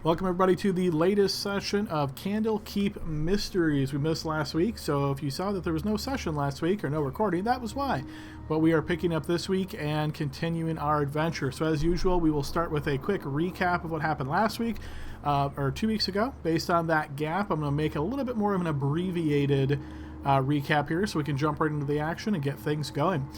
Welcome everybody to the latest session of Candlekeep Mysteries. We missed last week, so if you saw that there was no session last week or no recording, that was why. But we are picking up this week and continuing our adventure. So as usual, we will start with a quick recap of what happened last week, or 2 weeks ago. Based on that gap, I'm going to make a little bit more of an abbreviated recap here so we can jump right into the action and get things going.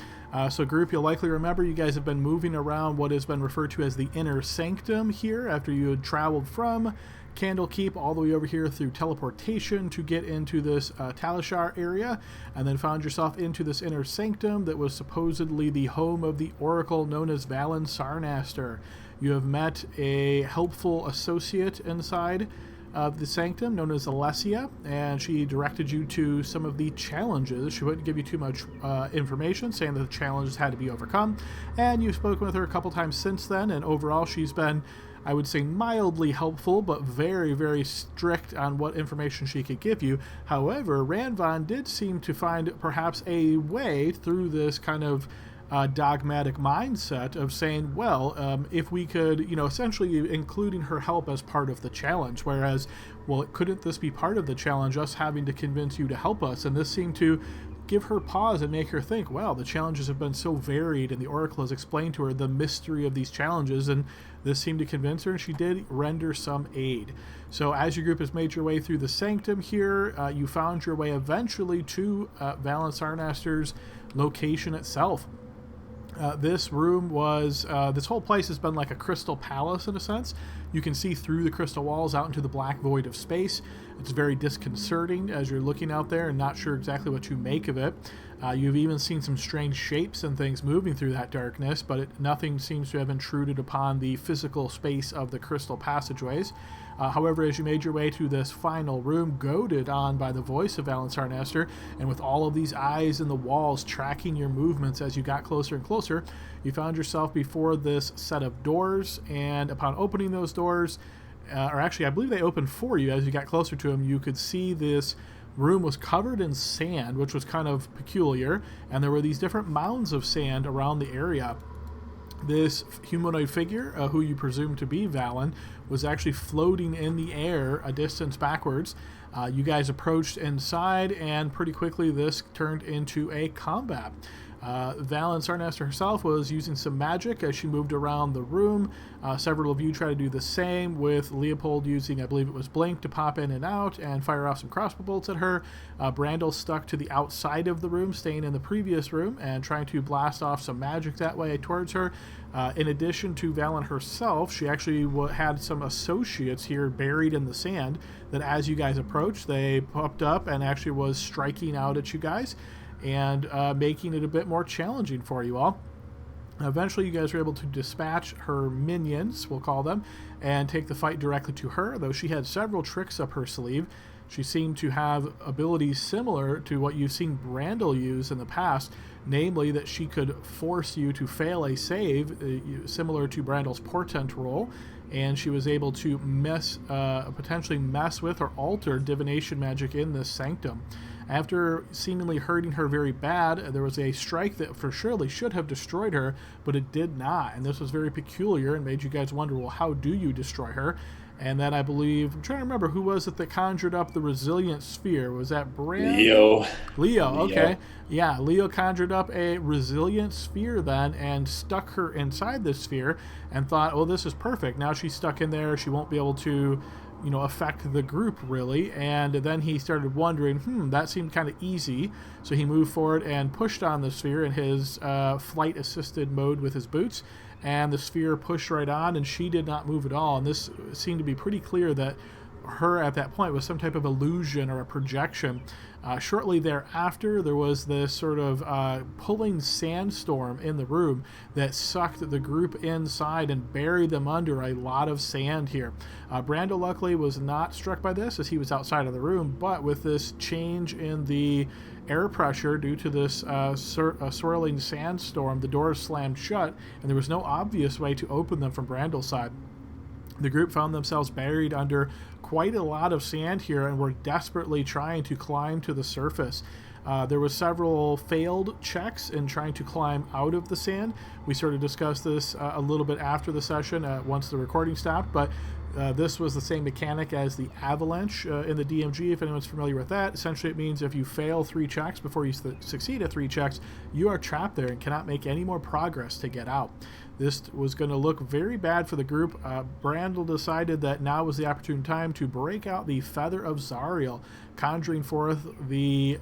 So group, you'll likely remember you guys have been moving around what has been referred to as the Inner Sanctum here after you had traveled from Candlekeep all the way over here through teleportation to get into this Talishar area, and then found yourself into this Inner Sanctum that was supposedly the home of the Oracle known as Valen Sarnaster. You have met a helpful associate inside of the Sanctum known as Alessia, and she directed you to some of the challenges. She wouldn't give you too much information, saying that the challenges had to be overcome, and you've spoken with her a couple times since then, and overall she's been, I would say, mildly helpful, but very, very strict on what information she could give you. However, Ranvan did seem to find perhaps a way through this kind of dogmatic mindset of saying, well, if we could, essentially including her help as part of the challenge, whereas, well, couldn't this be part of the challenge, us having to convince you to help us? And this seemed to give her pause and make her think, well, the challenges have been so varied, and the Oracle has explained to her the mystery of these challenges, and this seemed to convince her, and she did render some aid. So as your group has made your way through the Sanctum here, you found your way eventually to Valen Sarnaster's location itself. This room was, this whole place has been like a crystal palace in a sense. You can see through the crystal walls out into the black void of space. It's very disconcerting as you're looking out there and not sure exactly what you make of it. You've even seen some strange shapes and things moving through that darkness, but nothing seems to have intruded upon the physical space of the crystal passageways. However, as you made your way to this final room, goaded on by the voice of Valen Sarnaster, and with all of these eyes in the walls tracking your movements as you got closer and closer, you found yourself before this set of doors, and upon opening those doors, or actually I believe they opened for you as you got closer to them, you could see this room was covered in sand, which was kind of peculiar, and there were these different mounds of sand around the area. This humanoid figure, who you presume to be Valen, was actually floating in the air a distance backwards. You guys approached inside, and pretty quickly this turned into a combat. Valen Sarnaster herself was using some magic as she moved around the room. Several of you try to do the same, with Leopold using, I believe it was Blink, to pop in and out and fire off some crossbow bolts at her. Brandel stuck to the outside of the room, staying in the previous room and trying to blast off some magic that way towards her. In addition to Valen herself, she actually had some associates here buried in the sand that as you guys approached, they popped up and actually was striking out at you guys and making it a bit more challenging for you all. Eventually, you guys were able to dispatch her minions, we'll call them, and take the fight directly to her, though she had several tricks up her sleeve. She seemed to have abilities similar to what you've seen Brandel use in the past, namely that she could force you to fail a save, similar to Brandel's portent roll, and she was able to potentially mess with or alter divination magic in this sanctum. After seemingly hurting her very bad, there was a strike that for surely should have destroyed her, but it did not, and this was very peculiar and made you guys wonder, well, how do you destroy her? And then I believe, I'm trying to remember, who was it that conjured up the resilient sphere? Was that Brand? Leo, okay. Yeah, Leo conjured up a resilient sphere then and stuck her inside the sphere and thought, oh, this is perfect. Now she's stuck in there. She won't be able to, affect the group really. And then he started wondering, that seemed kind of easy. So he moved forward and pushed on the sphere in his flight-assisted mode with his boots. And the sphere pushed right on, and she did not move at all. And this seemed to be pretty clear that her at that point was some type of illusion or a projection. Shortly thereafter, there was this sort of pulling sandstorm in the room that sucked the group inside and buried them under a lot of sand here. Brando luckily was not struck by this as he was outside of the room, but with this change in the air pressure due to this swirling sandstorm, the doors slammed shut, and there was no obvious way to open them from Brandel's side. The group found themselves buried under quite a lot of sand here and were desperately trying to climb to the surface. There were several failed checks in trying to climb out of the sand. We sort of discussed this a little bit after the session once the recording stopped, but This was the same mechanic as the avalanche in the DMG, if anyone's familiar with that. Essentially, it means if you fail 3 checks before you succeed at 3 checks, you are trapped there and cannot make any more progress to get out. This was going to look very bad for the group. Brandel decided that now was the opportune time to break out the Feather of Zariel, conjuring forth the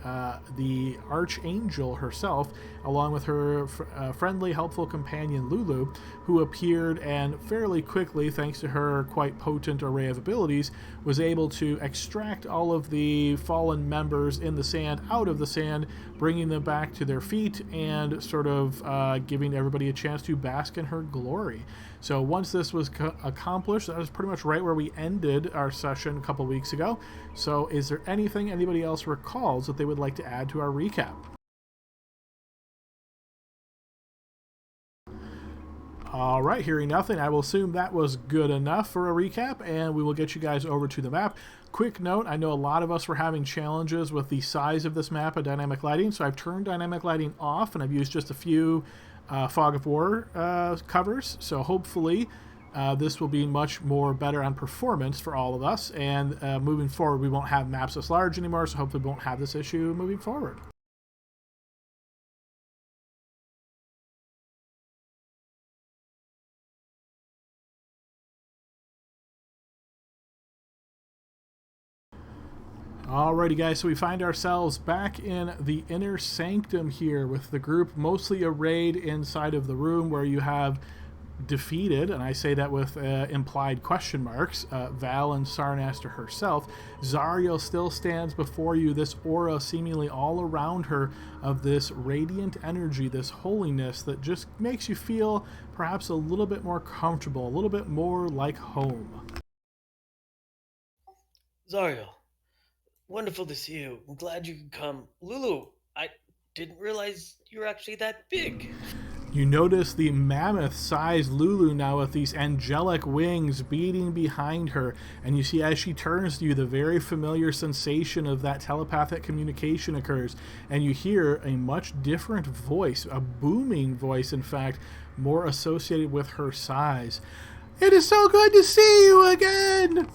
Archangel herself, along with her friendly, helpful companion Lulu, who appeared and fairly quickly, thanks to her quite potent array of abilities, was able to extract all of the fallen members in the sand out of the sand, bringing them back to their feet and sort of giving everybody a chance to bask in her glory. So once this was accomplished, that was pretty much right where we ended our session a couple weeks ago. So is there anything anybody else recalls that they would like to add to our recap? All right, hearing nothing, I will assume that was good enough for a recap, and we will get you guys over to the map. Quick note, I know a lot of us were having challenges with the size of this map of dynamic lighting, so I've turned dynamic lighting off, and I've used just a few Fog of War covers, so hopefully this will be much more better on performance for all of us, and moving forward, we won't have maps this large anymore, so hopefully we won't have this issue moving forward. Alrighty guys, so we find ourselves back in the inner sanctum here with the group mostly arrayed inside of the room where you have defeated, and I say that with implied question marks, Val and Sarnaster herself. Zariel still stands before you, this aura seemingly all around her of this radiant energy, this holiness that just makes you feel perhaps a little bit more comfortable, a little bit more like home. Zariel, wonderful to see you. I'm glad you could come. Lulu, I didn't realize you were actually that big. You notice the mammoth-sized Lulu now with these angelic wings beating behind her, and you see as she turns to you, the very familiar sensation of that telepathic communication occurs, and you hear a much different voice, a booming voice, in fact, more associated with her size. It is so good to see you again!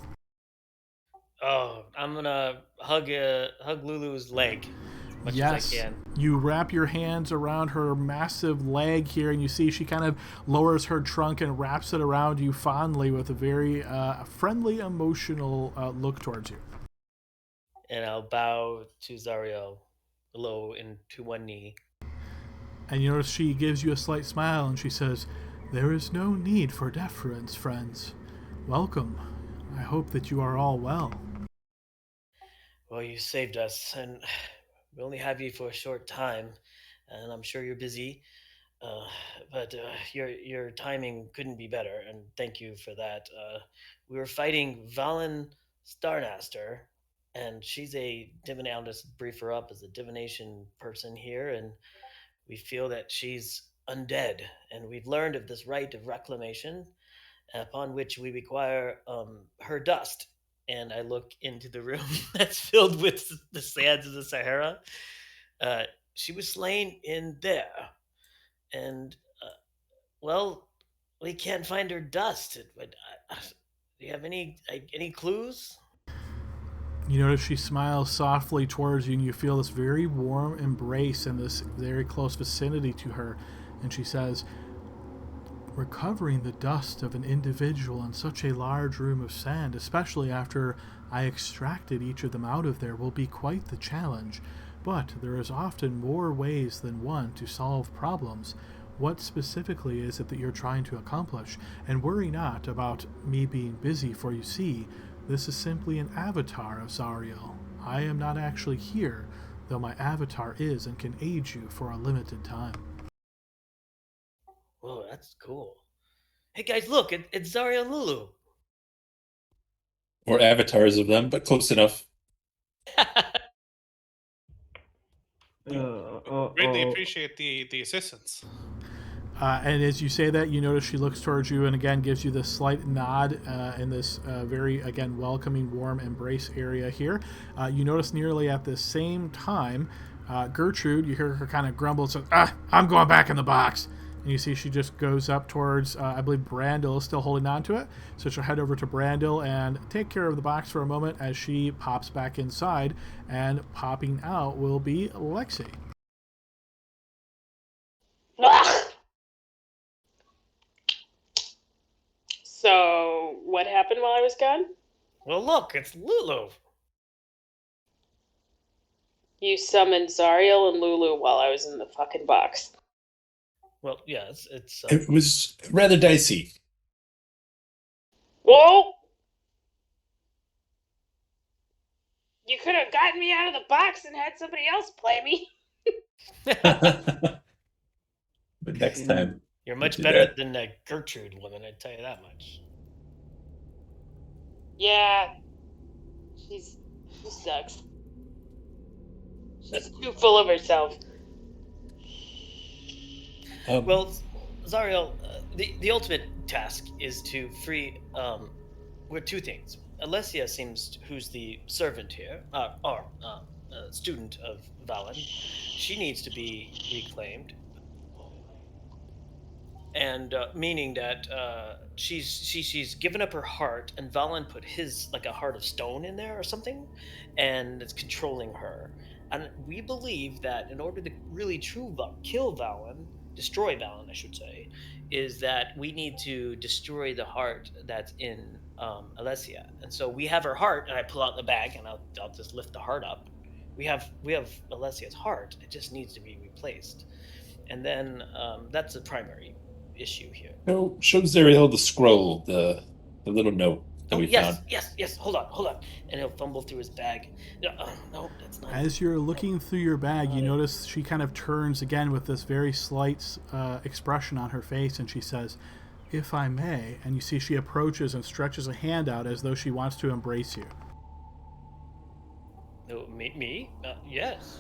Oh, I'm gonna hug Lulu's leg as much as I Yes, can. you wrap your hands around her massive leg here, and you see she kind of lowers her trunk and wraps it around you fondly with a very friendly, emotional look towards you. And I'll bow to Zariel low into one knee. And you notice she gives you a slight smile and she says, "There is no need for deference, friends. Welcome. I hope that you are all well." Well, you saved us, and we only have you for a short time, and I'm sure you're busy. Uh, but your timing couldn't be better, and thank you for that. We were fighting Valen Starnaster, and she's a divin. I'll just brief her up as a divination person here, and we feel that she's undead, and we've learned of this rite of reclamation, upon which we require her dust. And I look into the room that's filled with the sands of the Sahara. Uh, she was slain in there, and well, we can't find her dust. But do you have any clues? You notice she smiles softly towards you, and you feel this very warm embrace and this very close vicinity to her. And she says, "Recovering the dust of an individual in such a large room of sand, especially after I extracted each of them out of there, will be quite the challenge. But there is often more ways than one to solve problems. What specifically is it that you're trying to accomplish? And worry not about me being busy, for you see, this is simply an avatar of Zariel. I am not actually here, though my avatar is and can aid you for a limited time." Whoa, that's cool. Hey guys, look, it's Zarya and Lulu. Or avatars of them, but close enough. Greatly appreciate the assistance. And as you say that, you notice she looks towards you and again gives you this slight nod in this very, again, welcoming, warm embrace area here. You notice nearly at the same time, Gertrude, you hear her kind of grumble and says, "I'm going back in the box." And you see she just goes up towards, I believe Brandel is still holding on to it. So she'll head over to Brandel and take care of the box for a moment as she pops back inside. And popping out will be Lexi. So, what happened while I was gone? Well, look, it's Lulu. You summoned Zariel and Lulu while I was in the fucking box. Well, yeah, It was rather dicey. Whoa! You could have gotten me out of the box and had somebody else play me. But next time. You're much do better that. than that Gertrude woman, I tell you that much. Yeah. She sucks. She's too full of herself. Well, Zariel, the ultimate task is to free. We're two things. Alessia seems who's the servant here, or student of Valen. She needs to be reclaimed, and meaning that she's given up her heart, and Valen put his like a heart of stone in there or something, and it's controlling her. And we believe that in order to really kill Valen, destroy Valen, I should say, is that we need to destroy the heart that's in Alessia. And so we have her heart, and I pull out the bag, and I'll just lift the heart up. We have Alessia's heart. It just needs to be replaced, and then that's the primary issue here. Show Zariel the scroll, the little note that we yes, found. Yes. Hold on. And he'll fumble through his bag. No, that's not. As you're looking through your bag, you notice she kind of turns again with this very slight expression on her face, and she says, "If I may," and you see she approaches and stretches a hand out as though she wants to embrace you. No, me? Yes.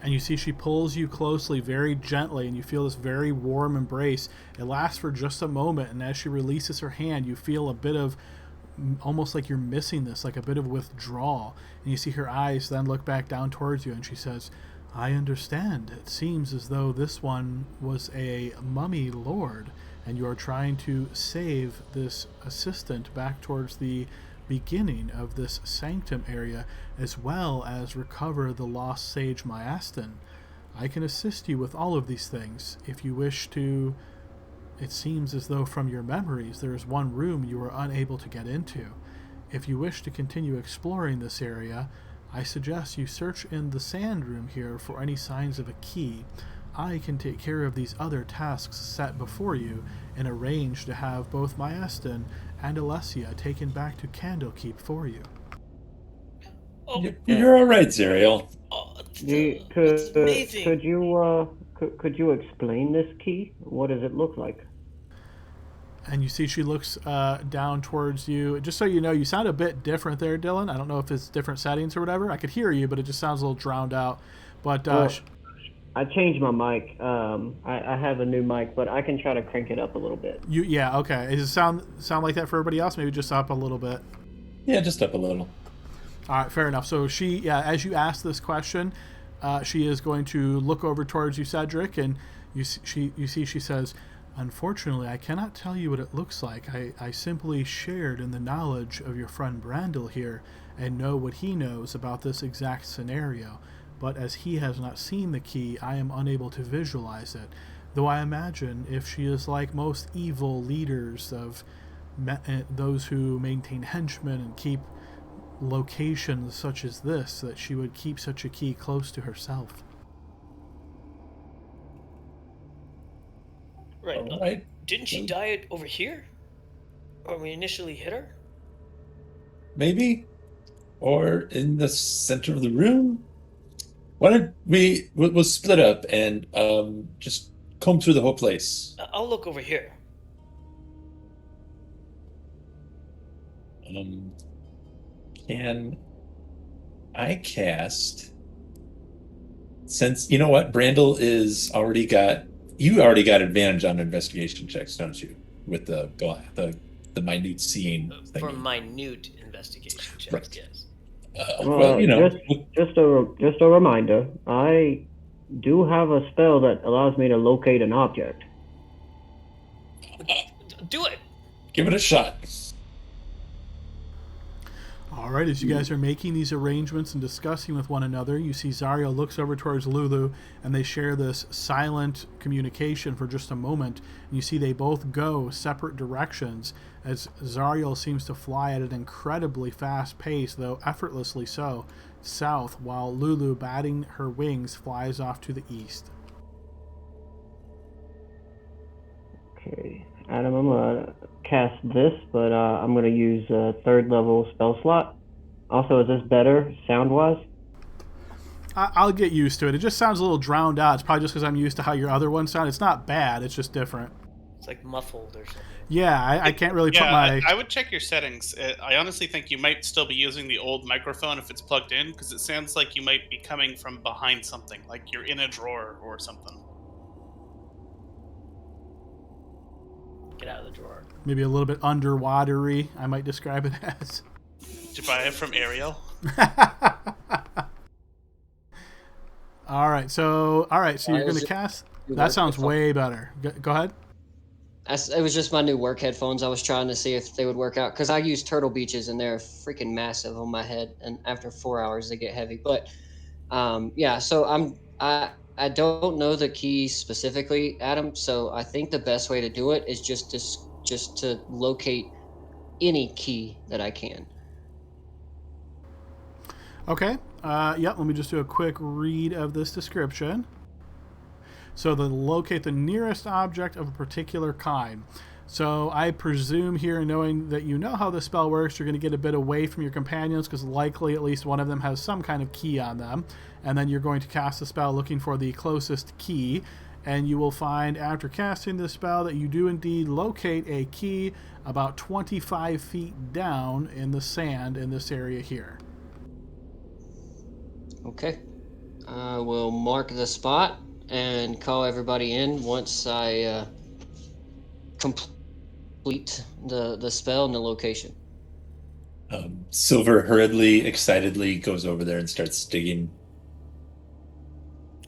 And you see she pulls you closely very gently, and you feel this very warm embrace. It lasts for just a moment, and as she releases her hand, you feel a bit of almost like you're missing this, like a bit of withdrawal. And you see her eyes then look back down towards you, and she says, "I understand. It seems as though this one was a mummy lord, and you are trying to save this assistant back towards the beginning of this sanctum area, as well as recover the lost sage Myastin. I can assist you with all of these things. If you wish to, it seems as though from your memories there is one room you were unable to get into. If you wish to continue exploring this area, I suggest you search in the sand room here for any signs of a key. I can take care of these other tasks set before you and arrange to have both Myastin and Alessia taken back to Candlekeep for you." Oh, You're all right, Zariel. It's amazing. Could you explain this key? What does it look like? And you see she looks down towards you. Just so you know, you sound a bit different there, Dylan. I don't know if it's different settings or whatever. I could hear you, but it just sounds a little drowned out. But I changed my mic. I have a new mic, but I can try to crank it up a little bit. Okay. Does it sound like that for everybody else? Maybe just up a little bit. Yeah, just up a little. All right, fair enough. So she, as you ask this question, she is going to look over towards you, Cedric, and you see she says, "Unfortunately, I cannot tell you what it looks like. I simply shared in the knowledge of your friend Brandel here and know what he knows about this exact scenario. But as he has not seen the key, I am unable to visualize it. Though I imagine if she is like most evil leaders of those who maintain henchmen and keep locations such as this, that she would keep such a key close to herself." Right. All right. Didn't she die over here? Or we initially hit her? Maybe. Or in the center of the room. Why don't we'll split up and just comb through the whole place. I'll look over here. Can I cast? Since you know what, Brandel you already got advantage on investigation checks, don't you? With the minute seeing thing. For minute investigation checks, Right. yes. Just a reminder. I do have a spell that allows me to locate an object. Do it. Give it a shot. All right, as you guys are making these arrangements and discussing with one another, you see Zariel looks over towards Lulu, and they share this silent communication for just a moment. And you see they both go separate directions as Zariel seems to fly at an incredibly fast pace, though effortlessly so, south, while Lulu, batting her wings, flies off to the east. Okay, Adam, I'm gonna cast this, but I'm gonna use a 3rd level spell slot. Also, is this better sound-wise? I'll get used to it. It just sounds a little drowned out. It's probably just because I'm used to how your other ones sound. It's not bad. It's just different. It's like muffled or something. Yeah, I can't really put Yeah, my... I would check your settings. I honestly think you might still be using the old microphone if it's plugged in, because it sounds like you might be coming from behind something, like you're in a drawer or something. Get out of the drawer. Maybe a little bit underwatery, I might describe it as. Did you buy it from Ariel? All right, so you're going to cast... That sounds way better. Go ahead. It was just my new work headphones. I was trying to see if they would work out because I use Turtle Beaches and they're freaking massive on my head, and after 4 hours they get heavy. But yeah, so I don't know the key specifically, Adam. So I think the best way to do it is just to locate any key that I can. Okay. Let me just do a quick read of this description. So to locate the nearest object of a particular kind. So I presume here, knowing that you know how the spell works, you're going to get a bit away from your companions because likely at least one of them has some kind of key on them. And then you're going to cast the spell looking for the closest key. And you will find after casting the spell that you do indeed locate a key about 25 feet down in the sand in this area here. Okay. I will mark the spot and call everybody in once I complete the spell and the location. Silver hurriedly, excitedly goes over there and starts digging.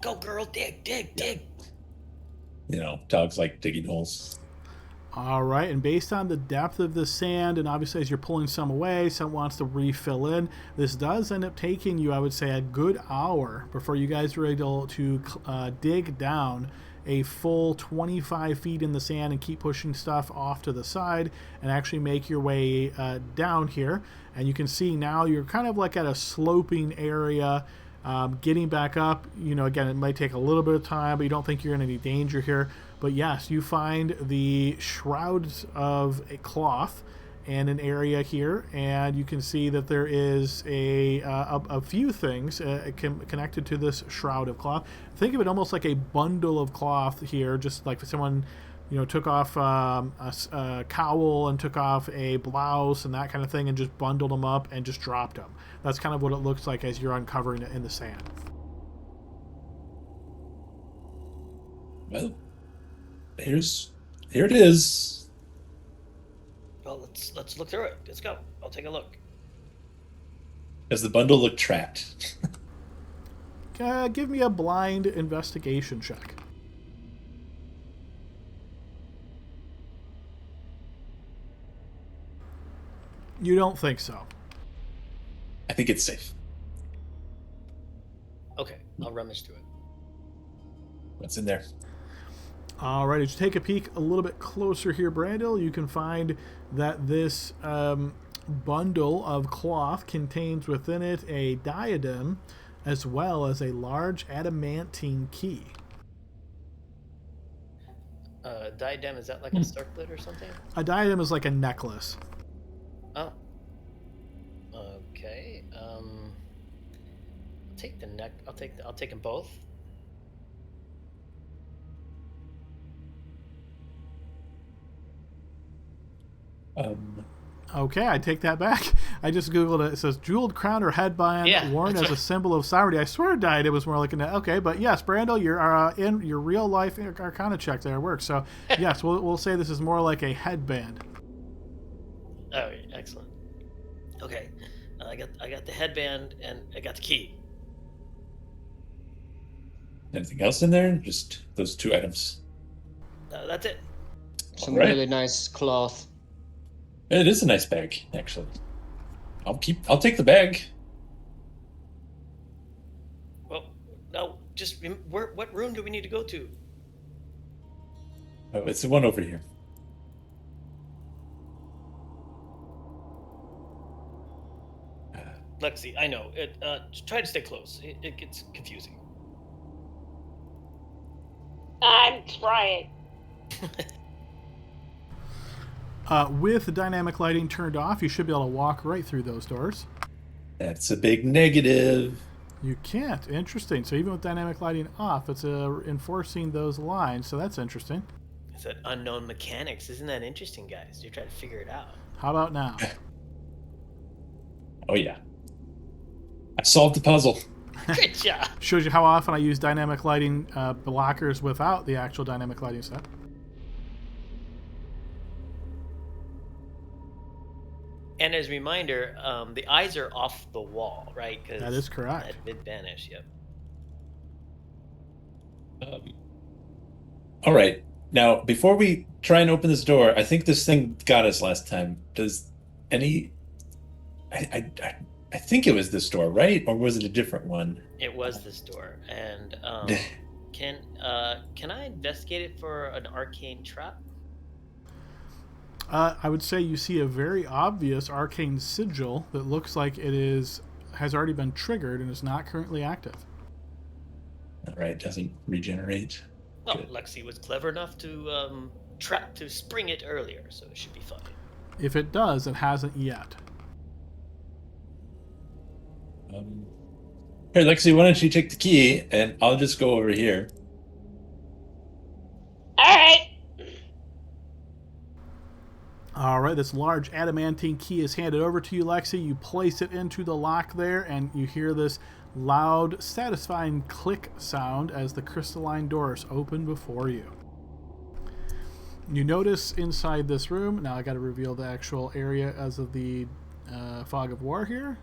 Go, girl, dig. You know, dogs like digging holes. All right, and based on the depth of the sand, and obviously as you're pulling some away, some wants to refill in, this does end up taking you, I would say, a good hour before you guys are able to dig down a full 25 feet in the sand and keep pushing stuff off to the side and actually make your way down here. And you can see now you're kind of like at a sloping area. Getting back up, you know, again, it might take a little bit of time, but you don't think you're in any danger here. But yes, you find the shrouds of a cloth in an area here, and you can see that there is a few things connected to this shroud of cloth. Think of it almost like a bundle of cloth here, just like someone, you know, took off a cowl and took off a blouse and that kind of thing and just bundled them up and just dropped them. That's kind of what it looks like as you're uncovering it in the sand. Well, here it is. Well, let's look through it. Let's go. I'll take a look. Does the bundle look trapped? Give me a blind investigation check. You don't think so? I think it's safe. Okay, I'll rummage through it. What's in there? All right, as you take a peek a little bit closer here, Brandel, you can find that this bundle of cloth contains within it a diadem as well as a large adamantine key. Diadem, is that like a circlet or something? A diadem is like a necklace. Oh. Okay. I'll take the neck. I'll take them both. Okay, I take that back. I just googled it. It says jeweled crown or headband worn as a symbol of sovereignty. I swear diadem was more like an... Okay, but yes, Brando, you're in your real life Arcana check there works. So yes, we'll say this is more like a headband. Oh, excellent. Okay, I got the headband and I got the key. Anything else in there? Just those two items. That's it. Some Right. really nice cloth. It is a nice bag, actually. I'll take the bag. Well, now, what room do we need to go to? Oh, it's the one over here. Lexi, I know. Try to stay close. It gets confusing. I'm trying. With the dynamic lighting turned off, you should be able to walk right through those doors. That's a big negative. You can't. Interesting. So even with dynamic lighting off, it's enforcing those lines. So that's interesting. It's that unknown mechanics. Isn't that interesting, guys? You're trying to figure it out. How about now? Oh, yeah. I solved the puzzle. Good job. Shows you how often I use dynamic lighting blockers without the actual dynamic lighting set. And as a reminder, the eyes are off the wall, right? That is correct. That did vanish, yep. All right. Now, before we try and open this door, I think this thing got us last time. Does any... I think it was this door, right? Or was it a different one? It was this door. And can I investigate it for an arcane trap? I would say you see a very obvious arcane sigil that looks like has already been triggered and is not currently active. All right, doesn't regenerate. Well, Good. Lexi was clever enough to spring it earlier, so it should be fine. If it does, it hasn't yet. Here, Lexi, why don't you take the key and I'll just go over here. All right. All right, this large adamantine key is handed over to you, Lexi. You place it into the lock there, and you hear this loud, satisfying click sound as the crystalline doors open before you. You notice inside this room, now I got to reveal the actual area as of the fog of war here.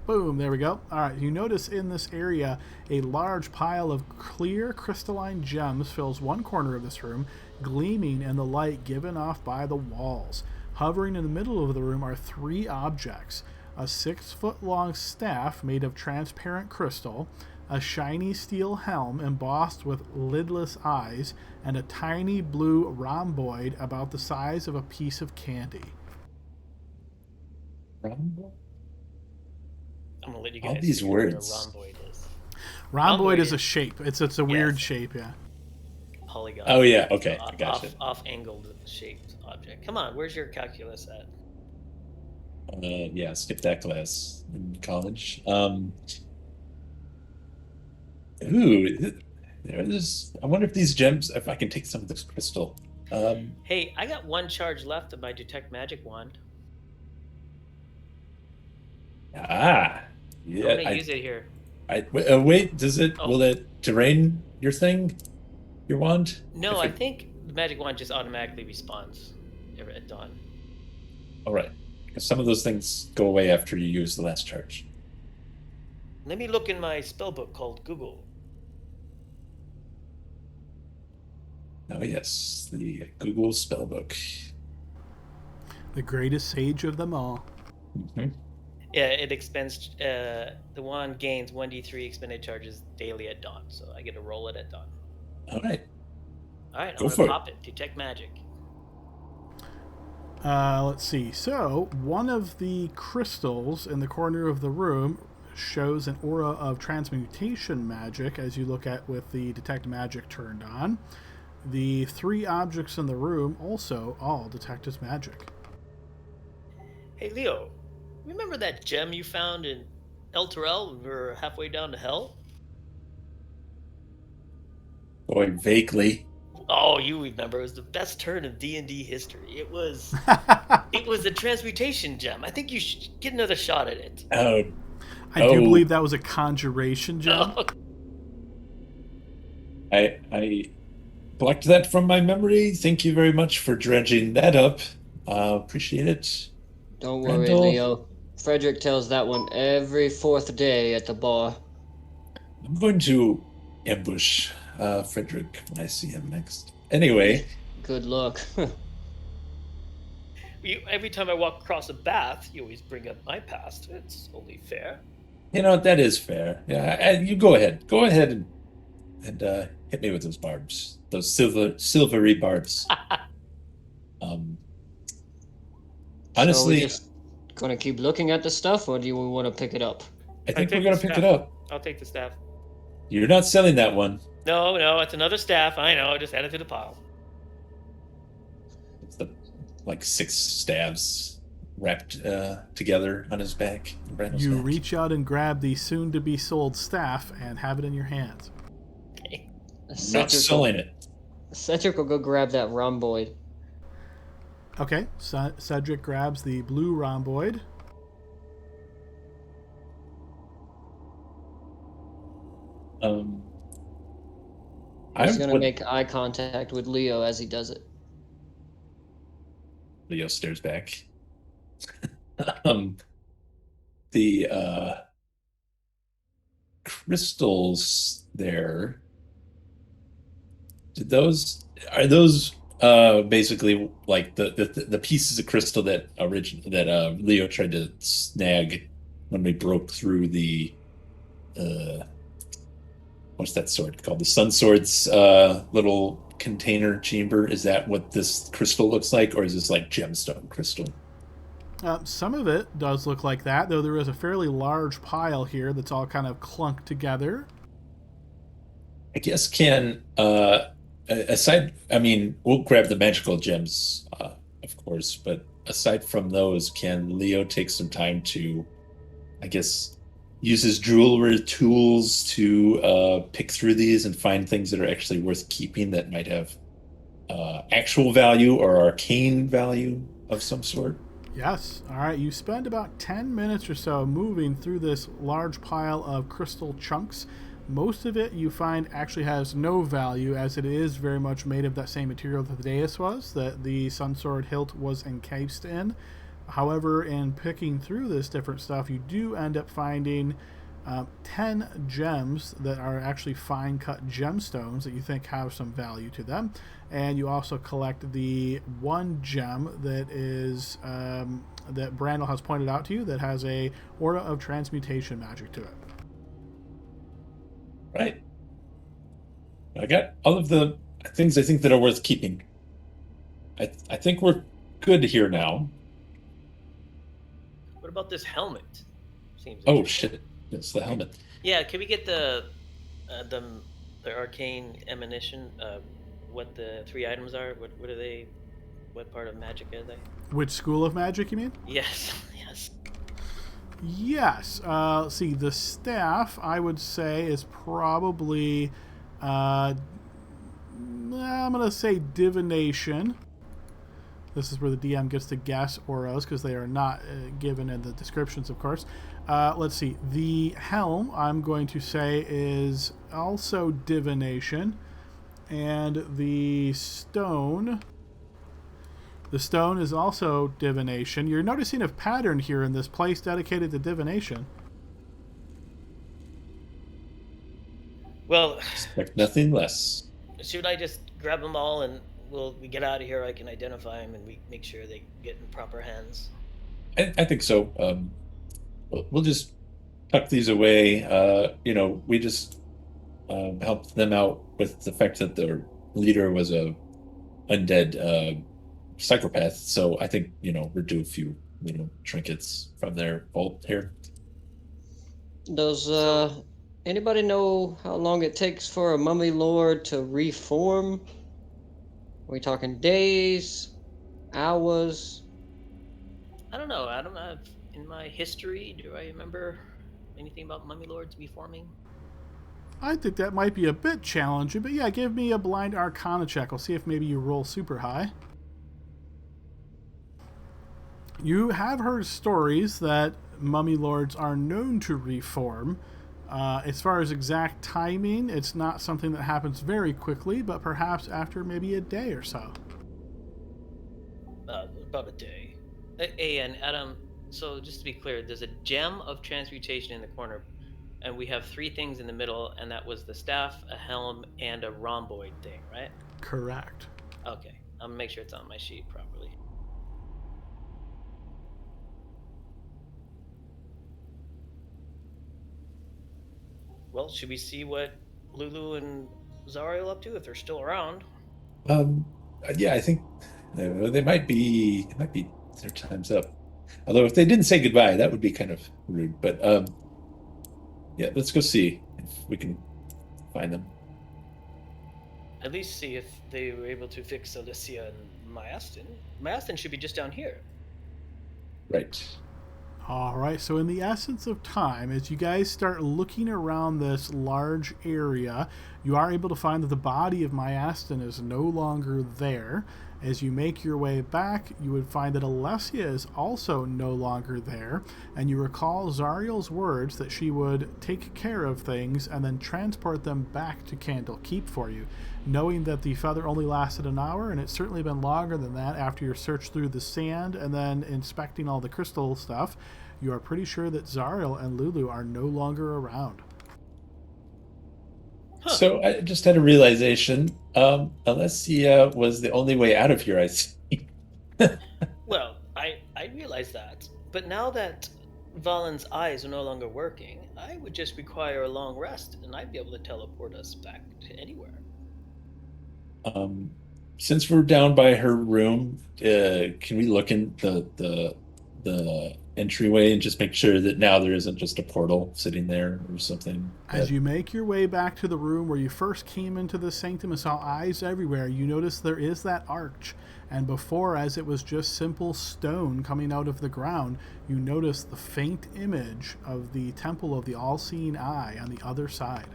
Boom, there we go. All right, you notice in this area a large pile of clear crystalline gems fills one corner of this room, gleaming in the light given off by the walls. Hovering in the middle of the room are three objects: a 6-foot-long staff made of transparent crystal, a shiny steel helm embossed with lidless eyes, and a tiny blue rhomboid about the size of a piece of candy. I'm gonna let you guys. All these figure out words. what a rhomboid is. Rhomboid is is- a shape. It's a weird shape, yeah. Polygon. Oh, yeah, okay, I gotcha. Off-angled shaped object. Come on, where's your calculus at? Yeah, skip that class in college. I wonder if these gems, if I can take some of this crystal. Hey, I got one charge left of my detect magic wand. Yeah. I'm gonna use it here. Wait, will it terrain your thing? Your wand? No, I think the magic wand just automatically respawns at dawn. All right. Because some of those things go away after you use the last charge. Let me look in my spell book called Google. Oh, yes. The Google Spellbook. The greatest sage of them all. Mm-hmm. Yeah, it expends. The wand gains 1d3 expended charges daily at dawn, so I get to roll it at dawn. All right. All right, Go I'm for gonna it. pop it. Detect magic. Let's see. So, one of the crystals in the corner of the room shows an aura of transmutation magic as you look at with the detect magic turned on. The three objects in the room also all detect as magic. Hey, Leo, remember that gem you found in El Terrell when we were halfway down to hell? Boy, vaguely. Oh, you remember. It was the best turn in D&D history. It was a transmutation gem. I think you should get another shot at it. Oh, I do believe that was a conjuration gem. Oh, I plucked that from my memory. Thank you very much for dredging that up. Appreciate it. Don't worry, Randall? Leo. Frederick tells that one every fourth day at the bar. I'm going to ambush Frederick when I see him next. Anyway, Good luck. Every time I walk across a bath, you always bring up my past. It's only fair. that is fair. Yeah, you go ahead. Go ahead and hit me with those barbs, those silvery barbs. Um, So are we honestly, just gonna keep looking at the stuff, or do we want to pick it up? I think we're take gonna the pick staff. it up. I'll take the staff. You're not selling that one. No, it's another staff. I know. Just add it to the pile. It's the like 6 stabs wrapped together on his back. Randall's You back. reach out and grab the soon-to-be sold staff and have it in your hands. Okay. Not Cedric selling it. Cedric will go grab that rhomboid. Okay, Cedric grabs the blue rhomboid. He's gonna make eye contact with Leo as he does it. Leo stares back. The crystals there. Are those basically like the pieces of crystal that Leo tried to snag when we broke through the uh what's that sword called? The Sun Sword's little container chamber. Is that what this crystal looks like, or is this like gemstone crystal? Some of it does look like that, though there is a fairly large pile here that's all kind of clunked together. I guess aside, I mean, we'll grab the magical gems, of course, but aside from those, can Leo take some time to, I guess, use his jewelry tools to pick through these and find things that are actually worth keeping that might have actual value or arcane value of some sort? Yes. All right. You spend about 10 minutes or so moving through this large pile of crystal chunks. Most of it you find actually has no value, as it is very much made of that same material that the dais was, that the Sun Sword hilt was encased in. However, in picking through this different stuff, you do end up finding 10 gems that are actually fine cut gemstones that you think have some value to them. And you also collect the one gem that is that Brandel has pointed out to you that has a aura of transmutation magic to it. Right. I got all of the things I think that are worth keeping. I think we're good here now. What about this helmet? Seems Oh interesting. shit! It's the helmet. Yeah, can we get the arcane ammunition? What the 3 items are? What are they? What part of magic are they? Which school of magic you mean? Yes, yes. Yes. Let's see. The staff, I would say, is probably, I'm going to say divination. This is where the DM gets to guess auras because they are not given in the descriptions, of course. Let's see. The helm, I'm going to say, is also divination. And the stone is also divination. You're noticing a pattern here in this place dedicated to divination. Well, Expect nothing less. should I just grab them all and we get out of here? I can identify them and we make sure they get in proper hands. I think so. We'll just tuck these away. We just helped them out with the fact that their leader was a undead psychopath. So I think we're due a few trinkets from their vault here. Does anybody know how long it takes for a mummy lord to reform? Are we talking days, hours? I don't know. I don't know. In my history, do I remember anything about mummy lords reforming? I think that might be a bit challenging, but yeah, give me a blind arcana check. I'll see if maybe you roll super high. You have heard stories that mummy lords are known to reform. As far as exact timing, it's not something that happens very quickly, but perhaps after maybe a day or so. About a day. Hey, and Adam, so just to be clear, there's a gem of transmutation in the corner. And we have three things in the middle, and that was the staff, a helm, and a rhomboid thing, right? Correct. Okay, I'm gonna make sure it's on my sheet properly. Well, should we see what Lulu and Zariel up to if they're still around? Um, yeah, I think they might be. It might be their time's up. Although if they didn't say goodbye, that would be kind of rude. But yeah, let's go see if we can find them. At least see if they were able to fix Alicia and Myastin. Myastin should be just down here. Right. All right, so in the essence of time, as you guys start looking around this large area, you are able to find that the body of Myastin is no longer there. As you make your way back, you would find that Alessia is also no longer there, and you recall Zariel's words that she would take care of things and then transport them back to Candlekeep for you, knowing that the feather only lasted an hour, and it's certainly been longer than that after your search through the sand and then inspecting all the crystal stuff. You are pretty sure that Zariel and Lulu are no longer around. Huh. So I just had a realization. Alessia was the only way out of here, I see. Well, I realize that, but now that Valen's eyes are no longer working, I would just require a long rest, and I'd be able to teleport us back to anywhere. Um, since we're down by her room, can we look in the entryway and just make sure that now there isn't just a portal sitting there or something? As you make your way back to the room where you first came into the sanctum and saw eyes everywhere, you notice there is that arch. And before, as it was just simple stone coming out of the ground, you notice the faint image of the Temple of the All-Seeing Eye on the other side.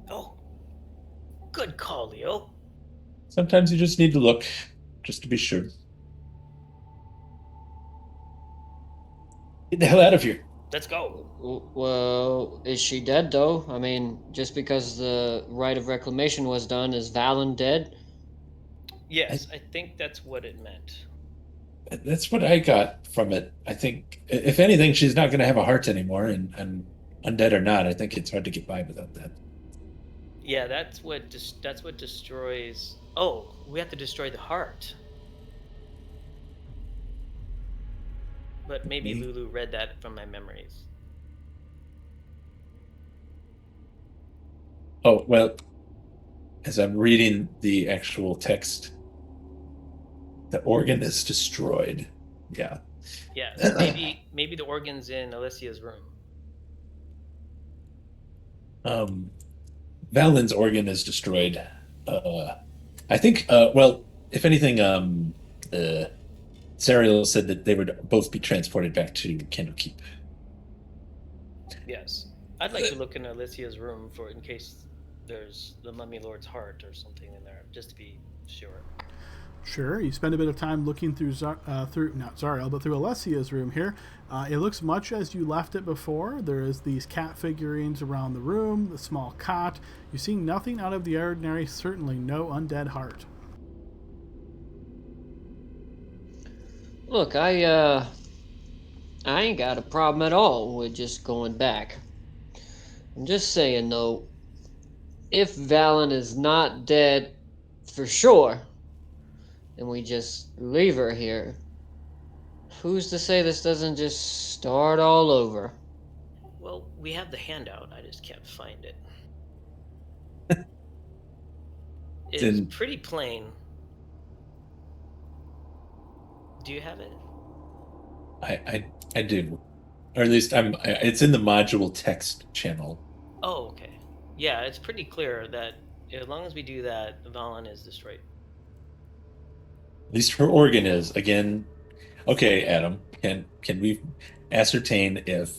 Oh, good call, Leo. Sometimes you just need to look just to be sure. Get the hell out of here. Let's go. Well, is she dead though? I mean, just because the rite of reclamation was done, is Valen dead? Yes, I think that's what it meant. That's what I got from it. I think, if anything, she's not going to have a heart anymore, and undead or not, I think it's hard to get by without that. Yeah, that's what destroys. Oh, we have to destroy the heart. But maybe Me? Lulu read that from my memories. Oh, well, as I'm reading the actual text, the organ is destroyed. Yeah. Yeah, so maybe the organ's in Alessia's room. Valen's organ is destroyed. I think, well, if anything, Sariel said that they would both be transported back to Candlekeep. Yes, I'd like to look in Alessia's room for in case there's the Mummy Lord's heart or something in there, just to be sure. Sure, you spend a bit of time looking through not Zariel, but through Alessia's room here. It looks much as you left it before. There is these cat figurines around the room, the small cot. You see nothing out of the ordinary, certainly no undead heart. Look, I ain't got a problem at all with just going back. I'm just saying though, if Valen is not dead for sure, and we just leave her here, who's to say this doesn't just start all over? Well, we have the handout. I just can't find it. It's Then pretty plain. Do you have it? I do, or at least it's in the module text channel. Oh, okay. Yeah, it's pretty clear that as long as we do that, Valen is destroyed. At least her organ is again. Okay, Adam, can we ascertain if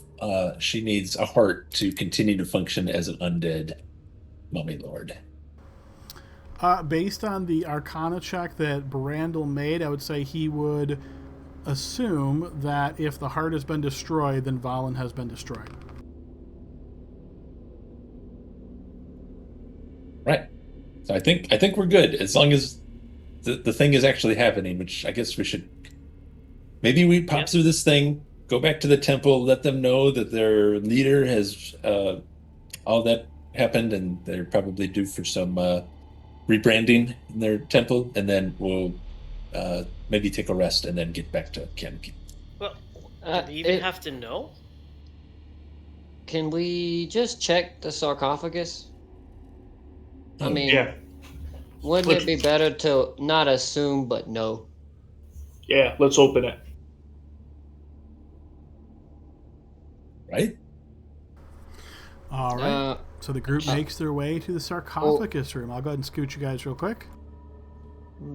she needs a heart to continue to function as an undead mummy lord? Based on the Arcana check that Brandel made, I would say he would assume that if the heart has been destroyed, then Valen has been destroyed. Right. So I think we're good as long as the thing is actually happening, which I guess we should. Maybe we pop Yep. through this thing, go back to the temple, let them know that their leader has all that happened, and they're probably due for some rebranding in their temple, and then we'll maybe take a rest and then get back to Candlekeep. Well, do they even It, have to know? can we just check the sarcophagus? I Oh, mean, Yeah. wouldn't it be better to not assume but know? Yeah, let's open it. right? All right. So the group uh, makes their way to the sarcophagus room. I'll go ahead and scoot you guys real quick.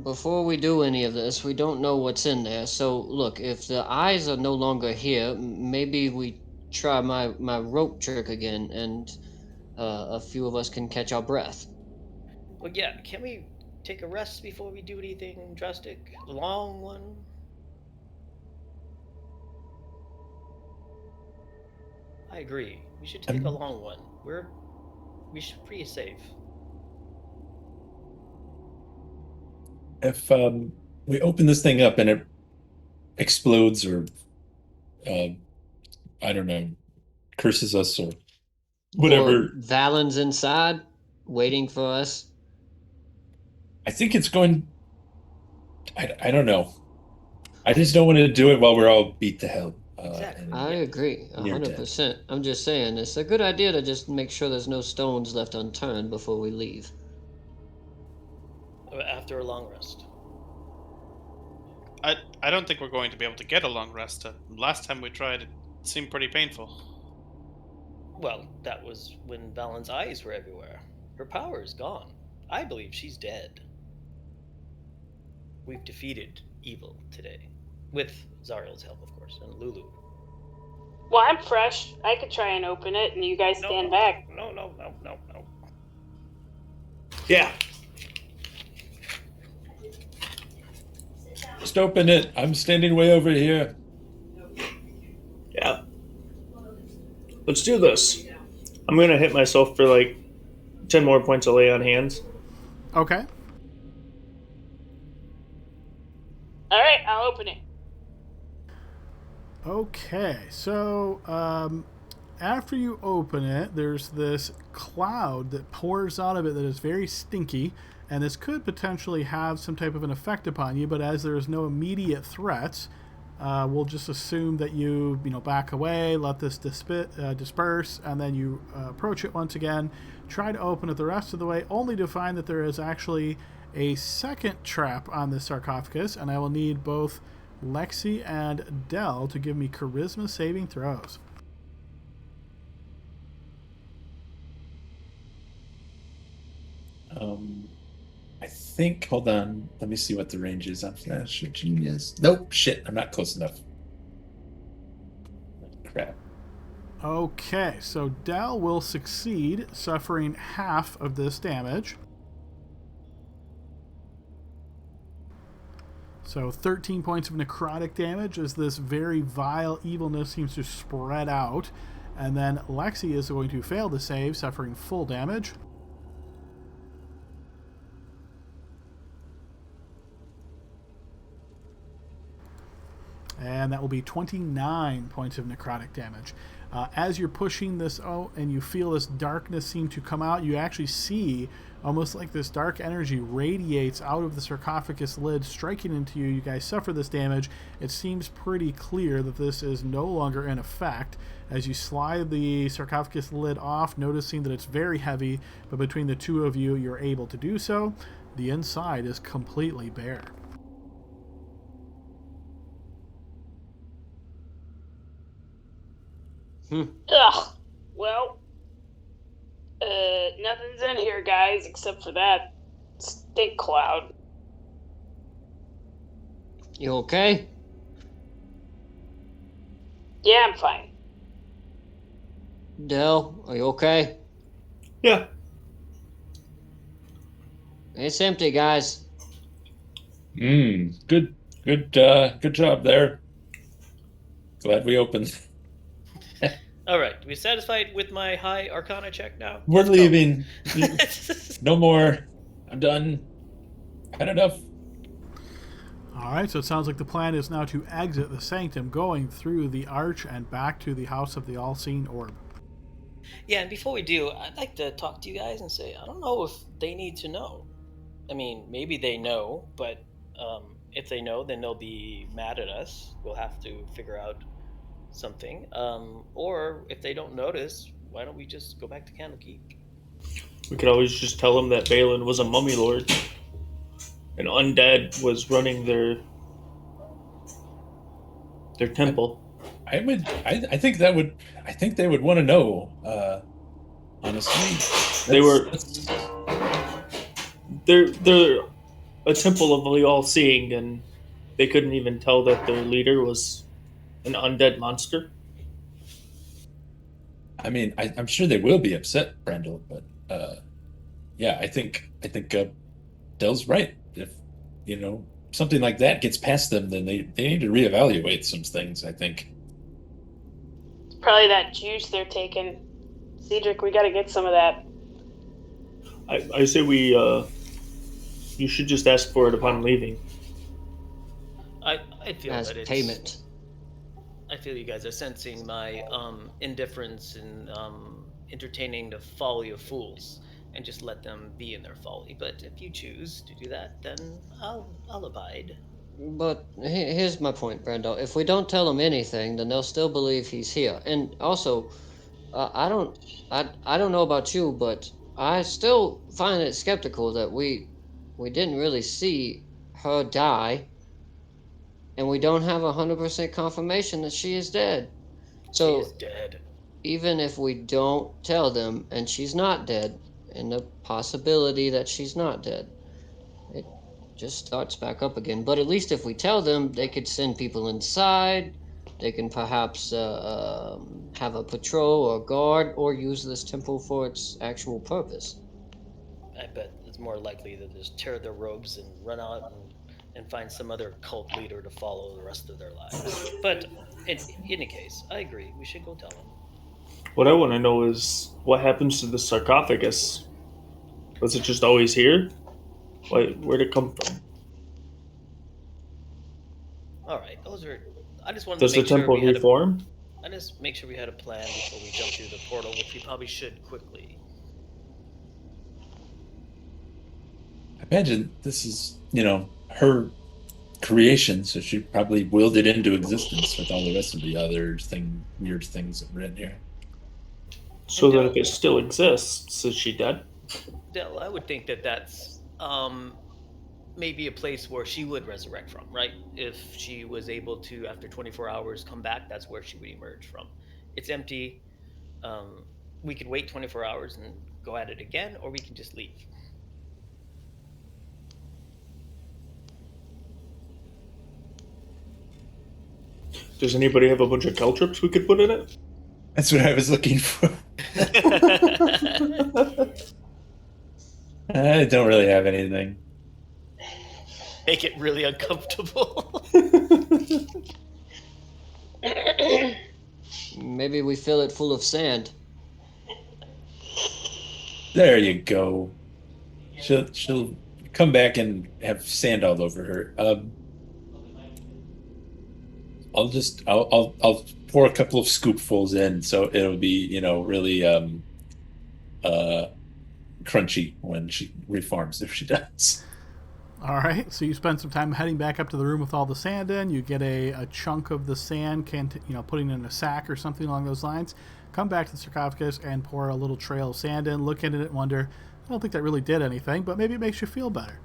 Before we do any of this, we don't know what's in there. So, look, if the eyes are no longer here, maybe we try my rope trick again, and a few of us can catch our breath. Well, yeah. Can we take a rest before we do anything drastic? A long one. I agree. We should take a long one. We should be pretty safe. If we open this thing up and it explodes or I don't know, curses us or Or whatever, Valen's inside, waiting for us. I think it's going. I don't know. I just don't want to do it while we're all beat to hell. Exactly. and I agree, near death. 100%. I'm just saying, it's a good idea to just make sure there's no stones left unturned before we leave. After a long rest. I don't think we're going to be able to get a long rest. Last time we tried, it seemed pretty painful. Well, that was when Valen's eyes were everywhere. Her power is gone. I believe she's dead. We've defeated evil today. With Zariel's help, of course, and Lulu. Well, I'm fresh. I could try and open it, and you guys stand back. No. Yeah. Just open it. I'm standing way over here. Yeah. Let's do this. I'm going to hit myself for like 10 more points of lay on hands. Okay. All right, I'll open it. Okay, so after you open it, there's this cloud that pours out of it that is very stinky, and this could potentially have some type of an effect upon you, but as there is no immediate threats, we'll just assume that you back away, let this disperse, and then you approach it once again, try to open it the rest of the way, only to find that there is actually a second trap on this sarcophagus, and I will need both Lexi and Dell to give me charisma saving throws. I think, hold on, let me see what the range is on Flash or Genius. Nope, shit, I'm not close enough. Crap. Okay, so Dell will succeed, suffering half of this damage. So 13 points of necrotic damage as this very vile evilness seems to spread out. And then Lexi is going to fail to save, suffering full damage. And that will be 29 points of necrotic damage. As you're pushing this out and you feel this darkness seem to come out, you actually see almost like this dark energy radiates out of the sarcophagus lid, striking into you. You guys suffer this damage. It seems pretty clear that this is no longer in effect. As you slide the sarcophagus lid off, noticing that it's very heavy, but between the two of you, you're able to do so. The inside is completely bare. Ugh. Well, nothing's in here, guys, except for that stink cloud. You okay? Yeah, I'm fine. Dell, are you okay? Yeah. It's empty, guys. Good job there. Glad we opened. All right, we satisfied with my high Arcana check now? We're Let's go. leaving. No more. I'm done. Had enough. Alright, so it sounds like the plan is now to exit the sanctum, going through the arch and back to the house of the all-seeing orb. Yeah, and before we do, I'd like to talk to you guys and say I don't know if they need to know. I mean, maybe they know, but if they know, then they'll be mad at us. We'll have to figure out something. Or if they don't notice, why don't we just go back to Candlekeep? We could always just tell them that Balin was a mummy lord. An undead was running their temple. I would. I think that would. I think they would want to know. Honestly, They were- that's- They're a temple of the all-seeing, and they couldn't even tell that their leader was an undead monster. I mean, I'm sure they will be upset, Brandel, but yeah, I think Dell's right. If something like that gets past them, then they need to reevaluate some things. I think. It's probably that juice they're taking. Cedric, we gotta get some of that. I say we. You should just ask for it upon leaving. I feel as that it's payment. I feel you guys are sensing my indifference in entertaining the folly of fools, and just let them be in their folly. But if you choose to do that, then I'll abide. But here's my point, Brando. If we don't tell them anything, then they'll still believe he's here. And also, I don't know about you, but I still find it skeptical that we didn't really see her die, and we don't have 100% confirmation that she is dead. She is So dead. even if we don't tell them and she's not dead, and the possibility that she's not dead, it just starts back up again. But at least if we tell them, they could send people inside. They can perhaps have a patrol or guard, or use this temple for its actual purpose. I bet it's more likely to just tear their robes and run out and find some other cult leader to follow the rest of their lives. But in any case, I agree. We should go tell them. What I want to know is what happens to the sarcophagus. Was it just always here? Where'd it come from? All right, those are. I just wanted Does to the make sure temple we had reform? I just make sure we had a plan before we jump through the portal, which we probably should quickly. I imagine this is her creation, so she probably willed it into existence with all the rest of the other weird things that were in here. So that if it still exists, is she dead? Dell, I would think that that's maybe a place where she would resurrect from, right? If she was able to, after 24 hours, come back, that's where she would emerge from. It's empty. We could wait 24 hours and go at it again, or we can just leave. Does anybody have a bunch of caltrips we could put in it? That's what I was looking for. I don't really have anything. Make it really uncomfortable. Maybe we fill it full of sand. There you go. She'll come back and have sand all over her. I'll pour a couple of scoopfuls in, so it'll be really crunchy when she reforms, if she does. All right, so you spend some time heading back up to the room with all the sand in. You get a chunk of the sand, putting it in a sack or something along those lines. Come back to the sarcophagus and pour a little trail of sand in. Look at it and wonder, I don't think that really did anything, but maybe it makes you feel better.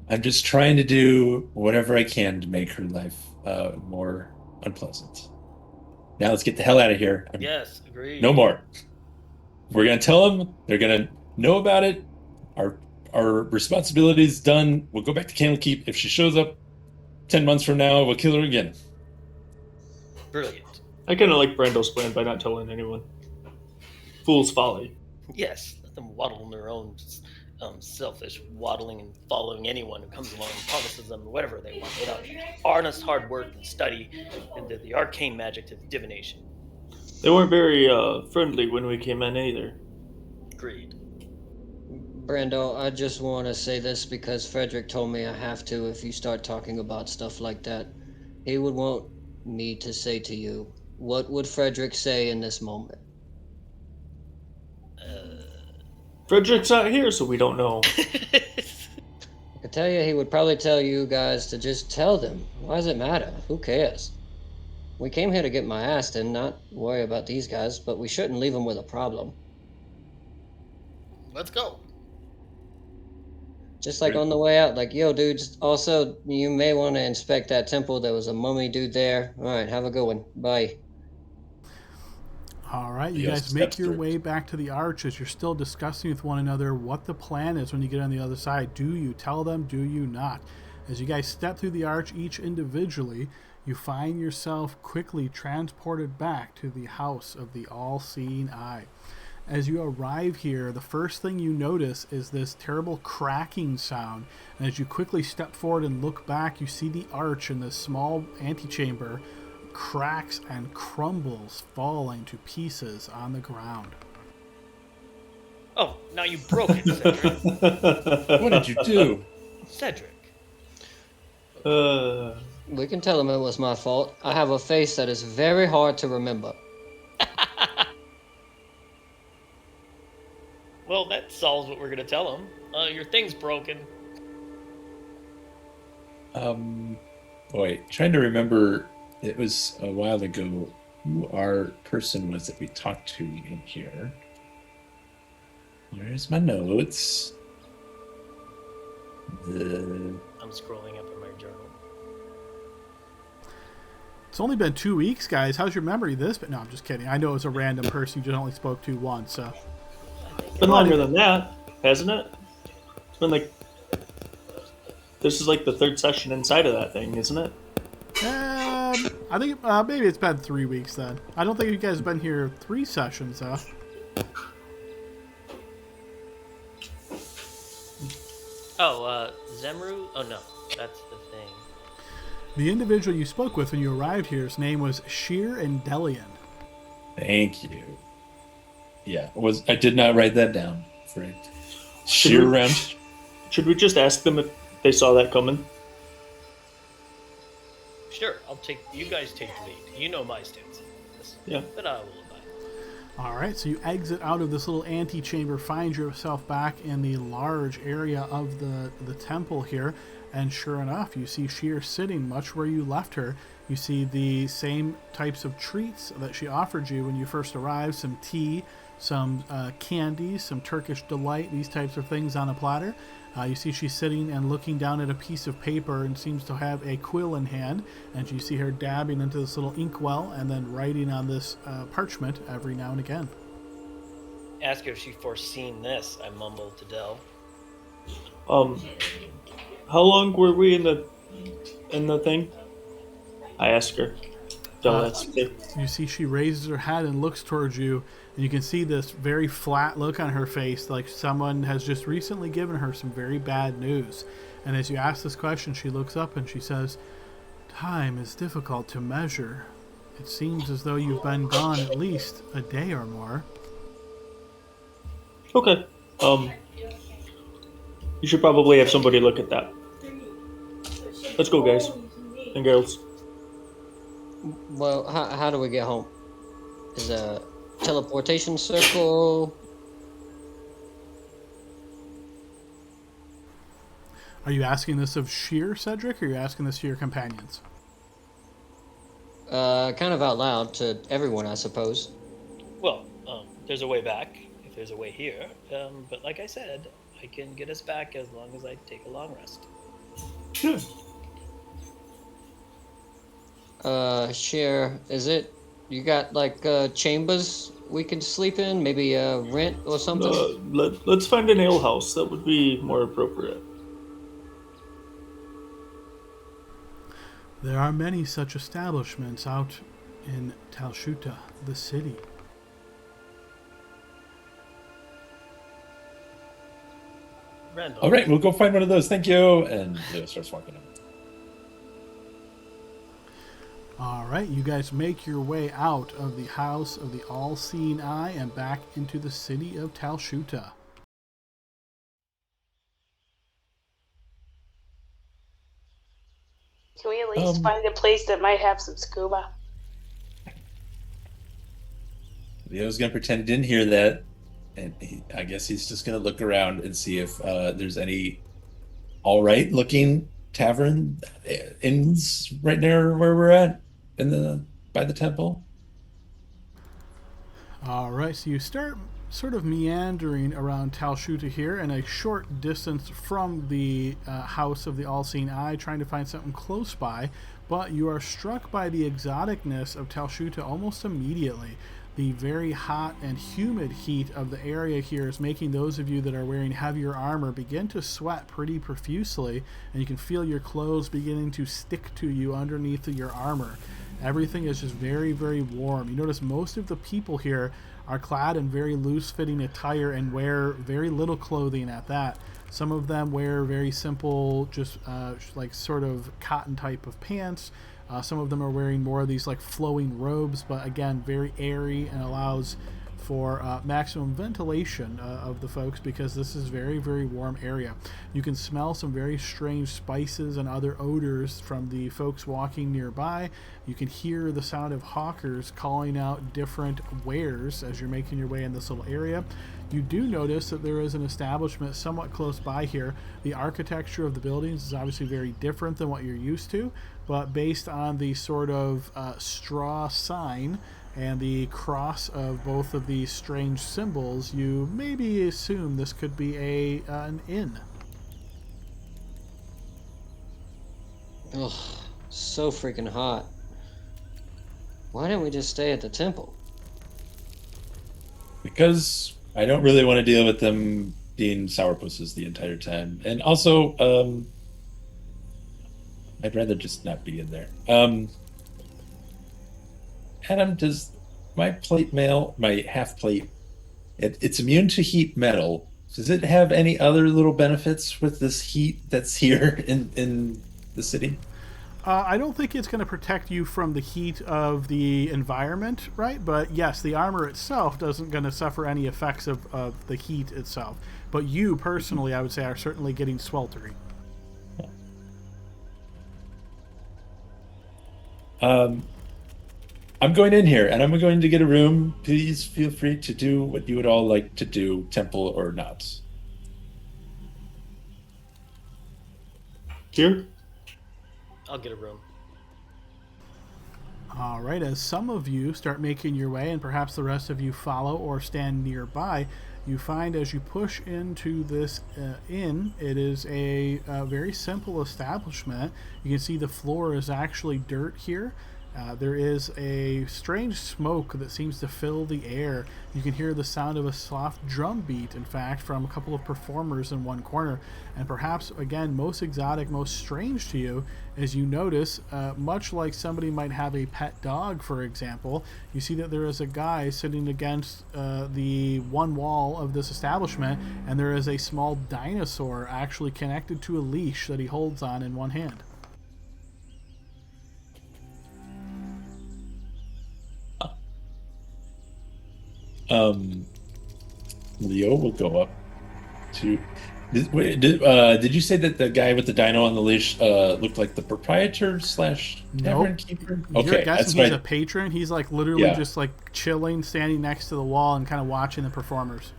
I'm just trying to do whatever I can to make her life more unpleasant. Now let's get the hell out of here. Yes, agreed. No more. We're gonna tell them. They're gonna know about it. Our responsibility is done. We'll go back to Candlekeep. If she shows up 10 months from now, we'll kill her again. Brilliant. I kind of like Brando's plan by not telling anyone. Fool's folly. Yes, let them waddle on their own selfish waddling and following anyone who comes along and promises them whatever they want without honest hard work and study into the arcane magic of divination. They weren't very friendly when we came in either. Agreed. Brando, I just want to say this because Frederick told me I have to if you start talking about stuff like that. He would want me to say to you, what would Frederick say in this moment? Frederick's not here, so we don't know. I can tell you he would probably tell you guys to just tell them. Why does it matter? Who cares? We came here to get my ass and not worry about these guys, but we shouldn't leave them with a problem. Let's go. Just like on the way out, like, yo, dudes, also, you may want to inspect that temple. There was a mummy dude there. All right, have a good one. Bye. All right, you He also guys make steps your through. way back to the arch as you're still discussing with one another what the plan is when you get on the other side. Do you tell them? Do you not? As you guys step through the arch, each individually, you find yourself quickly transported back to the house of the all-seeing eye. As you arrive here, the first thing you notice is this terrible cracking sound. And as you quickly step forward and look back, you see the arch in this small antechamber cracks and crumbles, falling to pieces on the ground. Oh, now you broke it, Cedric. What did you do? Cedric. We can tell him it was my fault. I have a face that is very hard to remember. Well, that solves what we're gonna tell him. Your thing's broken. Boy, trying to remember. It was a while ago who our person was that we talked to in here. Where's my notes? I'm scrolling up in my journal. It's only been 2 weeks, guys. How's your memory this? But no, I'm just kidding. I know it was a random person you just only spoke to once. So It's been longer than that, hasn't it? It's been like. This is like the third session inside of that thing, isn't it? I think maybe it's been 3 weeks then. I don't think you guys have been here 3 sessions, though. Oh, Zemru? Oh, no. That's the thing. The individual you spoke with when you arrived here, his name was Sheer and Delian. Thank you. Yeah, I did not write that down. Fred. Sheer round. Should we just ask them if they saw that coming? Sure, you guys take the lead. You know my stance on this. Yeah. But I will abide. All right, so you exit out of this little antechamber, find yourself back in the large area of the temple here, and sure enough, you see Sheer sitting much where you left her. You see the same types of treats that she offered you when you first arrived, some tea, some candies, some Turkish delight, these types of things on a platter. You see she's sitting and looking down at a piece of paper and seems to have a quill in hand, and you see her dabbing into this little inkwell and then writing on this parchment every now and again. Ask her if she foreseen this, I mumbled to Del. How long were we in the thing? I asked her. Del asked me. You see she raises her head and looks towards you, and you can see this very flat look on her face, like someone has just recently given her some very bad news. And as you ask this question, she looks up and she says, "Time is difficult to measure. It seems as though you've been gone at least a day or more." Okay. You should probably have somebody look at that. Let's go, guys and girls. Well, how do we get home? Is a teleportation circle? Are you asking this of Sheer, Cedric, or are you asking this to your companions? Kind of out loud to everyone, I suppose. Well, there's a way back, if there's a way here. But like I said, I can get us back as long as I take a long rest. Sure. Share, is it, you got like chambers we could sleep in? Maybe rent or something? Let's find an ale house. That would be more appropriate. There are many such establishments out in Talshuta, the city. Randall. All right, we'll go find one of those. Thank you. And Leo starts walking in. All right, you guys make your way out of the house of the all-seeing eye and back into the city of Talshuta. least find a place that might have some scuba. Leo's gonna pretend he didn't hear that, and I guess he's just gonna look around and see if there's any all right looking tavern inns right near where we're at by the temple. All right, so you start sort of meandering around Talshuta here, and a short distance from the house of the all-seeing eye, trying to find something close by. But you are struck by the exoticness of Talshuta almost immediately. The very hot and humid heat of the area here is making those of you that are wearing heavier armor begin to sweat pretty profusely, and you can feel your clothes beginning to stick to you underneath your armor. Everything is just very, very warm. You notice most of the people here are clad in very loose-fitting attire and wear very little clothing at that. Some of them wear very simple, just like sort of cotton type of pants. Some of them are wearing more of these like flowing robes, but again, very airy and allows for maximum ventilation of the folks, because this is very, very warm area. You can smell some very strange spices and other odors from the folks walking nearby. You can hear the sound of hawkers calling out different wares as you're making your way in this little area. You do notice that there is an establishment somewhat close by here. The architecture of the buildings is obviously very different than what you're used to, but based on the sort of straw sign and the cross of both of these strange symbols, you maybe assume this could be an inn. Ugh, so freaking hot. Why didn't we just stay at the temple? Because I don't really want to deal with them being sourpusses the entire time. And also, I'd rather just not be in there. Adam, does my plate mail, my half plate, it's immune to heat metal. Does it have any other little benefits with this heat that's here in the city? I don't think it's going to protect you from the heat of the environment, right? But yes, the armor itself isn't going to suffer any effects of the heat itself. But you personally, I would say, are certainly getting sweltering. I'm going in here, and I'm going to get a room. Please feel free to do what you would all like to do, temple or not. Here? I'll get a room. All right, as some of you start making your way, and perhaps the rest of you follow or stand nearby, you find as you push into this inn, it is a very simple establishment. You can see the floor is actually dirt here. There is a strange smoke that seems to fill the air. You can hear the sound of a soft drum beat, in fact, from a couple of performers in one corner. And perhaps, again, most exotic, most strange to you, is you notice, much like somebody might have a pet dog, for example, you see that there is a guy sitting against the one wall of this establishment, and there is a small dinosaur actually connected to a leash that he holds on in one hand. Leo will go up to. Did you say that the guy with the dino on the leash looked like the proprietor slash tavern keeper? Okay, you're guessing he's right. a patron. He's like literally just like chilling, standing next to the wall and kind of watching the performers.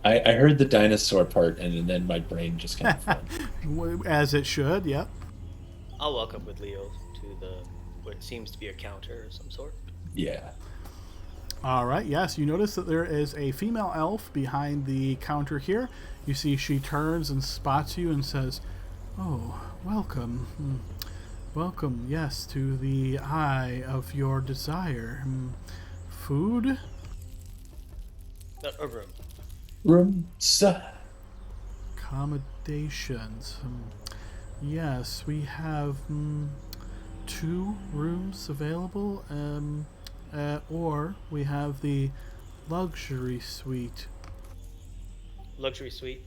I heard the dinosaur part, and then my brain just kind of as it should. Yep. I'll walk up with Leo to what seems to be a counter of some sort. Yeah. All right, yes, you notice that there is a female elf behind the counter here. You see she turns and spots you and says, "Oh, welcome. Welcome, yes, to the eye of your desire. Food?" A room. Room, sir. Accommodations. Yes, we have 2 rooms available. Or we have the luxury suite. Luxury suite.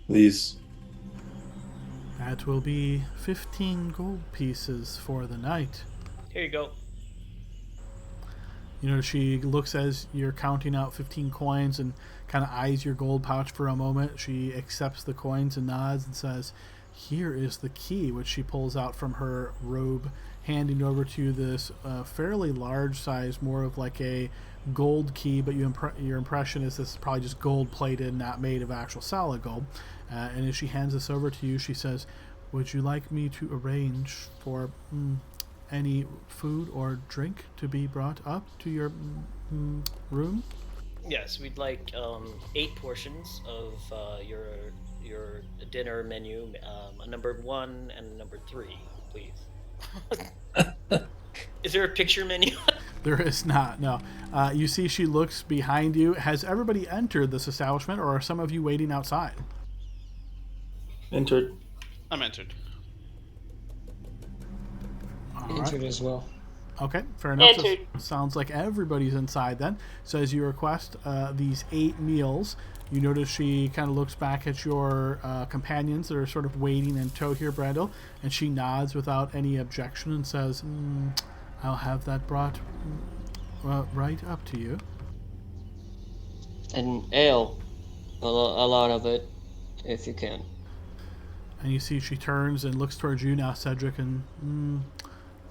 Please. That will be 15 gold pieces for the night. Here you go. You know, she looks as you're counting out 15 coins and kind of eyes your gold pouch for a moment. She accepts the coins and nods and says, here is the key, which she pulls out from her robe, handing over to you this fairly large size, more of like a gold key, but your impression is this is probably just gold plated, not made of actual solid gold. And as she hands this over to you, she says, would you like me to arrange for any food or drink to be brought up to your room? Yes, we'd like 8 portions of your dinner menu, a number 1 and a number 3, please. Is there a picture menu? There is not, no. You see she looks behind you. Has everybody entered this establishment, or are some of you waiting outside? Entered. I'm entered. Entered as well. Okay, fair enough. Entered. So sounds like everybody's inside then. So as you request these 8 meals, you notice she kind of looks back at your companions that are sort of waiting in tow here, Brandel, and she nods without any objection and says, I'll have that brought right up to you. And ale, a lot of it, if you can. And you see she turns and looks towards you now, Cedric, and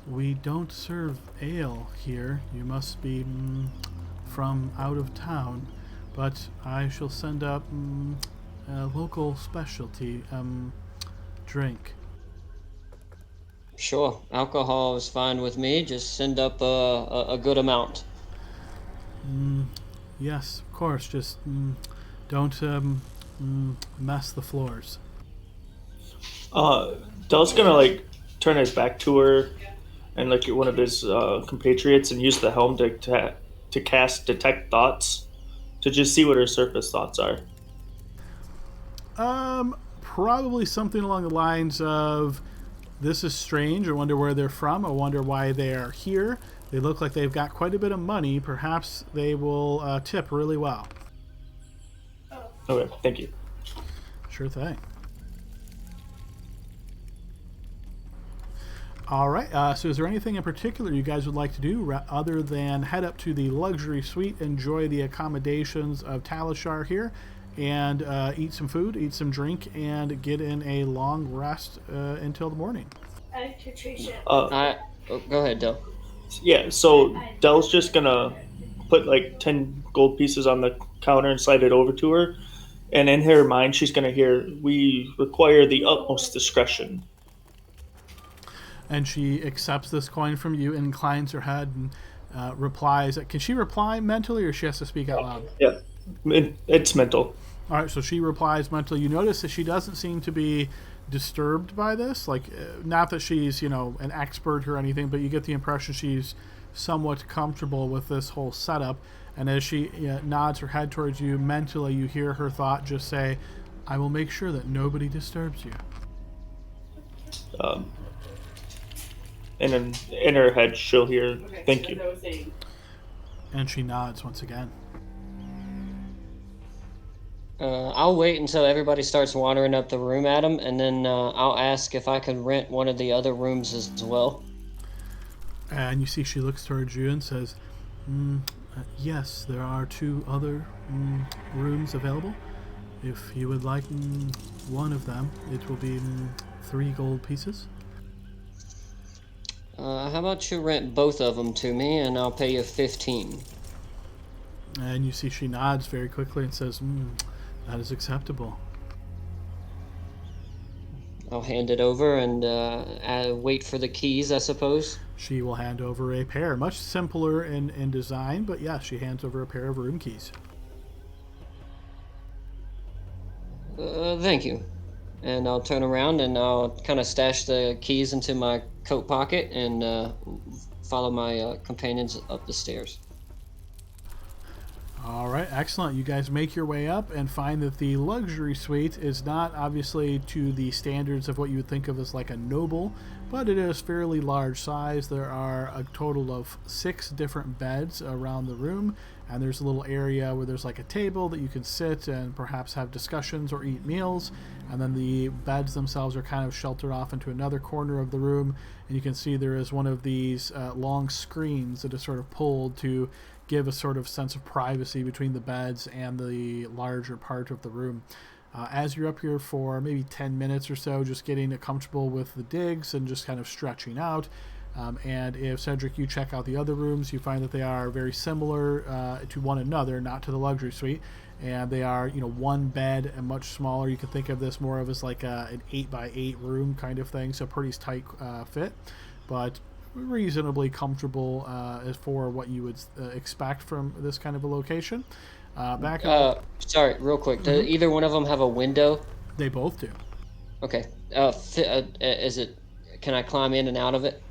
we don't serve ale here. You must be from out of town. But I shall send up a local specialty drink. Sure, alcohol is fine with me. Just send up a good amount. Yes, of course. Just don't mess the floors. Dell's gonna like turn his back to her and look at one of his compatriots and use the helm to cast detect thoughts to just see what her surface thoughts are. Probably something along the lines of, this is strange. I wonder where they're from. I wonder why they are here. They look like they've got quite a bit of money. Perhaps they will tip really well. Okay, thank you. Sure thing. All right. So is there anything in particular you guys would like to do other than head up to the luxury suite, enjoy the accommodations of Talishar here, and eat some food, eat some drink, and get in a long rest until the morning? Go ahead, Del. Yeah, so Dell's just gonna put like 10 gold pieces on the counter and slide it over to her. And in her mind, she's gonna hear, we require the utmost discretion. And she accepts this coin from you and inclines her head and replies. Can she reply mentally, or she has to speak out loud? Yeah, it's mental. All right, so she replies mentally. You notice that she doesn't seem to be disturbed by this. Like, not that she's, an expert or anything, but you get the impression she's somewhat comfortable with this whole setup. And as she nods her head towards you mentally, you hear her thought just say, I will make sure that nobody disturbs you. And then in her head, she'll hear, thank you. And she nods once again. I'll wait until everybody starts wandering up the room, Adam, and then I'll ask if I can rent one of the other rooms as well. And you see she looks towards you and says, yes, there are 2 other rooms available. If you would like one of them, it will be 3 gold pieces. How about you rent both of them to me, and I'll pay you 15. And you see she nods very quickly and says, that is acceptable. I'll hand it over and wait for the keys, I suppose. She will hand over a pair, much simpler in design, but yes, she hands over a pair of room keys. Thank you. And I'll turn around and I'll kind of stash the keys into my coat pocket and follow my companions up the stairs. All right, excellent. You guys make your way up and find that the luxury suite is not obviously to the standards of what you would think of as like a noble, but it is fairly large size. There are a total of 6 different beds around the room, and there's a little area where there's like a table that you can sit and perhaps have discussions or eat meals. And then the beds themselves are kind of sheltered off into another corner of the room, and you can see there is one of these long screens that is sort of pulled to give a sort of sense of privacy between the beds and the larger part of the room. As you're up here for maybe 10 minutes or so, just getting comfortable with the digs and just kind of stretching out. And if, Cedric, you check out the other rooms, you find that they are very similar to one another, not to the luxury suite. And they are, one bed and much smaller. You can think of this more of as like an 8x8 room kind of thing, so pretty tight fit, but reasonably comfortable as for what you would expect from this kind of a location. Sorry, real quick. Do either one of them have a window? They both do. Okay. Is it? Can I climb in and out of it?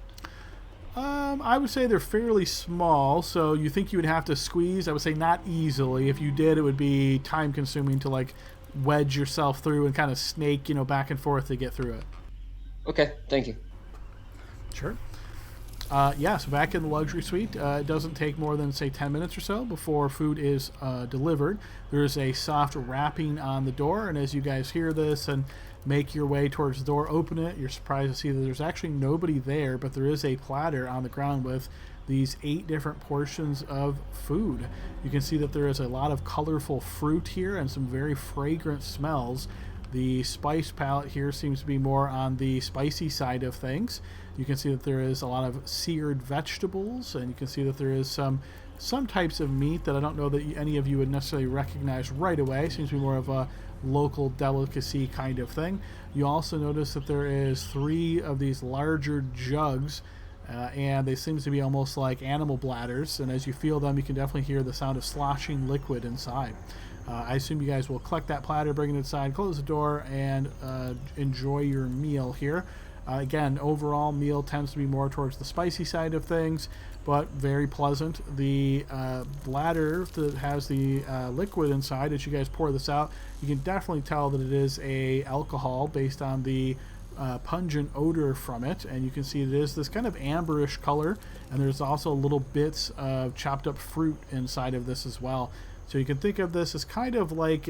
I would say they're fairly small, so you think you would have to squeeze. I would say not easily. If you did, it would be time consuming to like wedge yourself through and kind of snake, back and forth to get through it. Okay, thank you. Sure. So back in the luxury suite, it doesn't take more than, say, 10 minutes or so before food is delivered. There's a soft rapping on the door, and as you guys hear this and make your way towards the door, open it, you're surprised to see that there's actually nobody there, but there is a platter on the ground with these 8 different portions of food. You can see that there is a lot of colorful fruit here and some very fragrant smells. The spice palette here seems to be more on the spicy side of things. You can see that there is a lot of seared vegetables, and you can see that there is some types of meat that I don't know that any of you would necessarily recognize right away. Seems to be more of a local delicacy kind of thing. You also notice that there is 3 of these larger jugs, and they seem to be almost like animal bladders, and as you feel them, you can definitely hear the sound of sloshing liquid inside. I assume you guys will collect that platter, bring it inside, close the door, and enjoy your meal here. Again, overall meal tends to be more towards the spicy side of things, but very pleasant. The bladder that has the liquid inside, as you guys pour this out, you can definitely tell that it is a alcohol based on the pungent odor from it, and you can see it is this kind of amberish color, and there's also little bits of chopped up fruit inside of this as well. So you can think of this as kind of like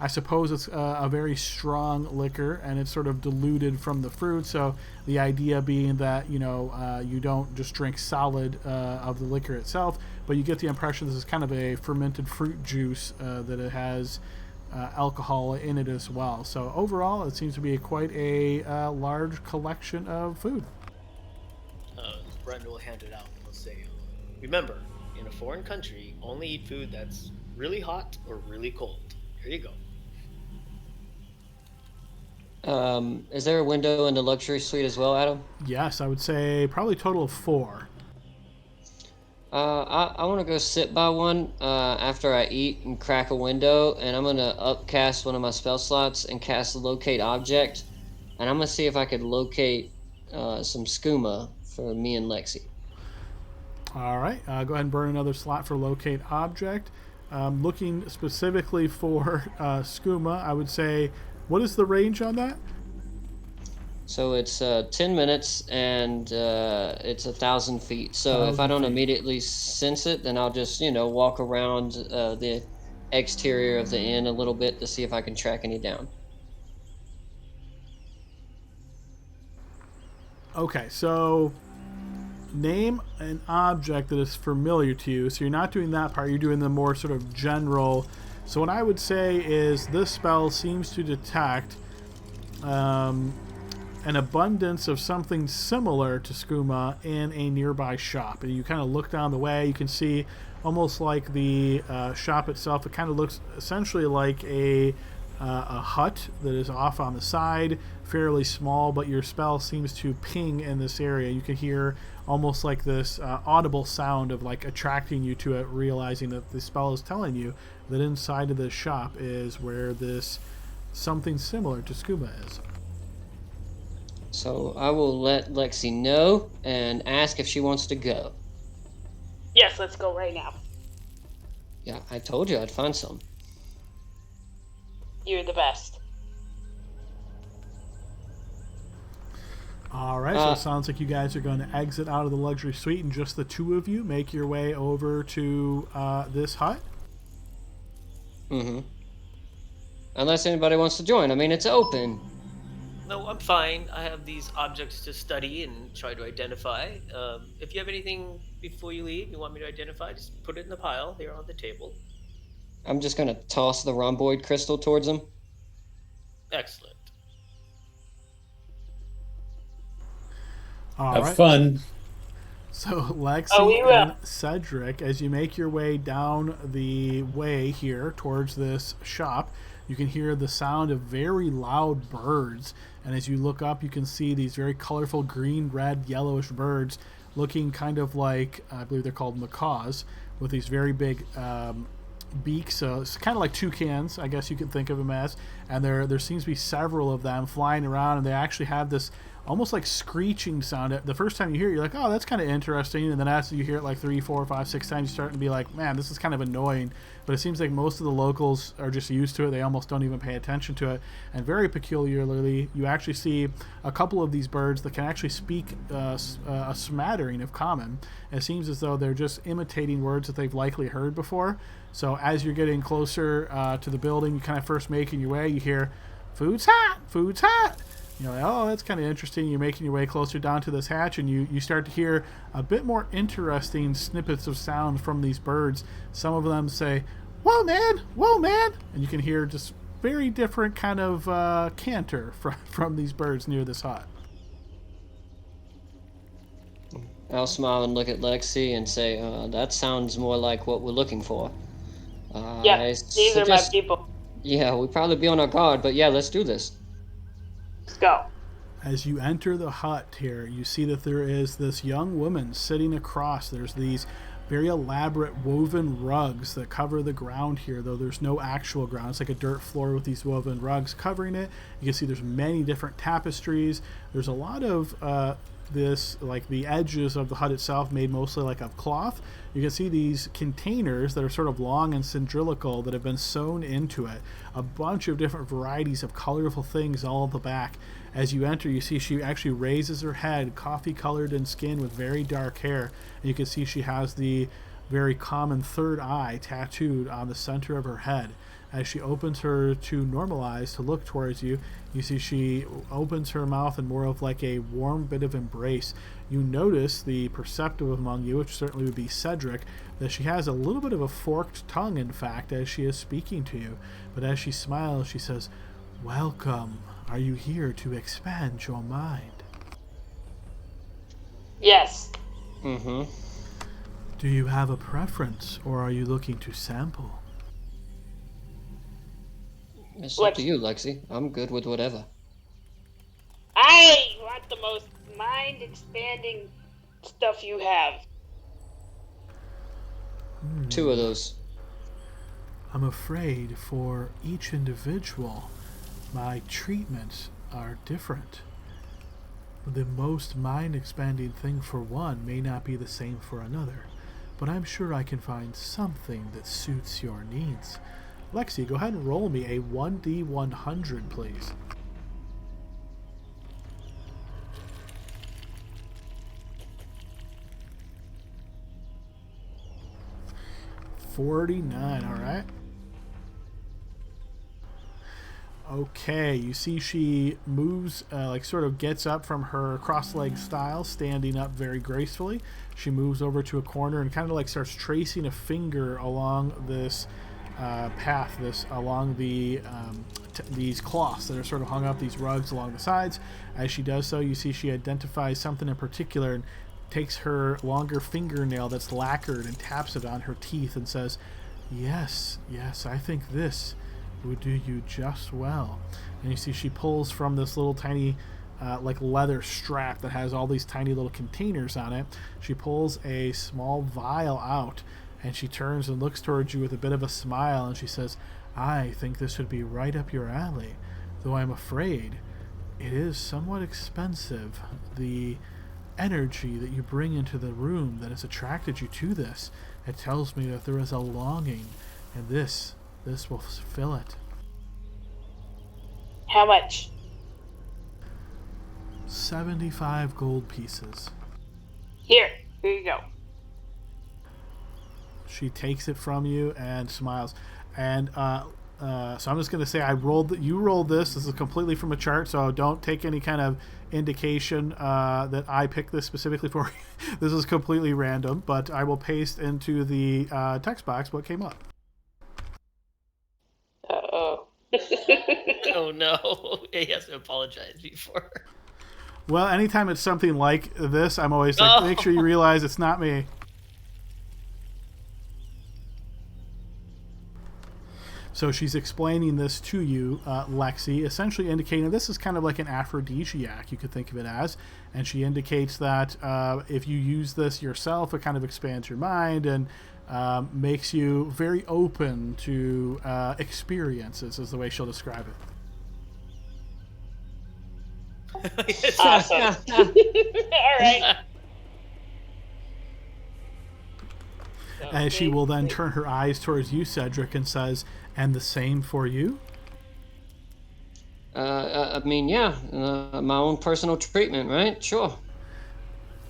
I suppose it's a very strong liquor, and it's sort of diluted from the fruit. So the idea being that, you don't just drink solid of the liquor itself, but you get the impression this is kind of a fermented fruit juice that it has alcohol in it as well. So overall, it seems to be quite a large collection of food. Brenda will hand it out and will say, remember, in a foreign country, only eat food that's really hot or really cold. Here you go. Is there a window in the luxury suite as well, Adam? Yes, I would say probably a total of 4. I want to go sit by one after I eat and crack a window, and I'm going to upcast one of my spell slots and cast Locate Object, and I'm going to see if I could locate some skooma for me and Lexi. All right, go ahead and burn another slot for Locate Object. Looking specifically for skooma, I would say, what is the range on that? So it's 10 minutes, and it's 1,000 feet. So if I don't immediately sense it, then I'll just, walk around the exterior of the inn a little bit to see if I can track any down. Okay, so name an object that is familiar to you. So you're not doing that part, you're doing the more sort of general. So what I would say is this spell seems to detect an abundance of something similar to skooma in a nearby shop. And you kind of look down the way, you can see almost like the shop itself, it kind of looks essentially like a hut that is off on the side, fairly small, but your spell seems to ping in this area. You can hear almost like this audible sound of like attracting you to it, realizing that the spell is telling you that inside of this shop is where this something similar to skooma is. So I will let Lexi know and ask if she wants to go. Yes, let's go right now. Yeah, I told you I'd find some. You're the best. All right, so it sounds like you guys are going to exit out of the luxury suite, and just the 2 of you make your way over to this hut. Mm-hmm. Unless anybody wants to join. I mean, it's open. No, I'm fine. I have these objects to study and try to identify. If you have anything before you leave you want me to identify, just put it in the pile here on the table. I'm just gonna toss the rhomboid crystal towards him. Excellent. All Have right. fun. So Oh, Lexi we will. and Cedric, as you make your way down the way here towards this shop, you can hear the sound of very loud birds. And as you look up, you can see these very colorful green, red, yellowish birds looking kind of like, I believe they're called macaws, with these very big beaks. So it's kind of like toucans, I guess you could think of them as. And there seems to be several of them flying around, and they actually have this almost like screeching sound. The first time you hear it, you're like, oh, that's kind of interesting. And then after you hear it like 3, 4, 5, 6 times, you start to be like, man, this is kind of annoying. But it seems like most of the locals are just used to it. They almost don't even pay attention to it. And very peculiarly, you actually see a couple of these birds that can actually speak a smattering of common. It seems as though they're just imitating words that they've likely heard before. So as you're getting closer to the building, you kind of first making your way, you hear, food's hot, food's hot. You're like, oh, that's kind of interesting. You're making your way closer down to this hatch, and you start to hear a bit more interesting snippets of sound from these birds. Some of them say, whoa, man, whoa, man. And you can hear just very different kind of canter from these birds near this hut. I'll smile and look at Lexi and say, that sounds more like what we're looking for. Yeah, I these are my suggest, people. yeah, we'd probably be on our guard, but yeah, let's do this. Let's go. As you enter the hut here, you see that there is this young woman sitting across. There's these very elaborate woven rugs that cover the ground here, though there's no actual ground. It's like a dirt floor with these woven rugs covering it. You can see there's many different tapestries. There's a lot of this, like the edges of the hut itself made mostly like of cloth. You can see these containers that are sort of long and cylindrical that have been sewn into it. A bunch of different varieties of colorful things all at the back. As you enter, you see she actually raises her head, coffee colored in skin with very dark hair. And you can see she has the very common third eye tattooed on the center of her head. As she opens her to normalize, to look towards you, you see she opens her mouth in more of like a warm bit of embrace. You notice the perceptive among you, which certainly would be Cedric, that she has a little bit of a forked tongue, in fact, as she is speaking to you. But as she smiles, she says, welcome. Are you here to expand your mind? Yes. Mm-hmm. Do you have a preference, or are you looking to sample? It's up to you, Lexi. I'm good with whatever. I want the most mind-expanding stuff you have. 2 of those. I'm afraid for each individual, my treatments are different. The most mind-expanding thing for one may not be the same for another, but I'm sure I can find something that suits your needs. Lexi, go ahead and roll me a 1d100, please. $49, all right. Okay, you see she moves, like sort of gets up from her cross-legged style, standing up very gracefully. She moves over to a corner and kind of like starts tracing a finger along this path, along these cloths that are sort of hung up, these rugs along the sides. As she does so, you see she identifies something in particular and takes her longer fingernail that's lacquered and taps it on her teeth and says, yes, I think this would do you just well. And you see she pulls from this little tiny like leather strap that has all these tiny little containers on it. She pulls a small vial out, and she turns and looks towards you with a bit of a smile, and she says, I think this would be right up your alley, though I'm afraid it is somewhat expensive. The energy that you bring into the room that has attracted you to this, it tells me that there is a longing, and this will fill it. How much? 75 gold pieces. Here you go. She takes it from you and smiles. And so I'm just going to say you rolled this. This is completely from a chart, so don't take any kind of indication that I picked this specifically for you. This is completely random, but I will paste into the text box what came up. Oh no, he has to apologize before. Well, anytime it's something like this, I'm always like, make sure you realize it's not me. So she's explaining this to you, Lexi, essentially indicating this is kind of like an aphrodisiac, you could think of it as. And she indicates that if you use this yourself, it kind of expands your mind and makes you very open to experiences, is the way she'll describe it. Awesome. All right. And she will then turn her eyes towards you, Cedric, and says, and the same for you? I mean, yeah, my own personal treatment, right? Sure.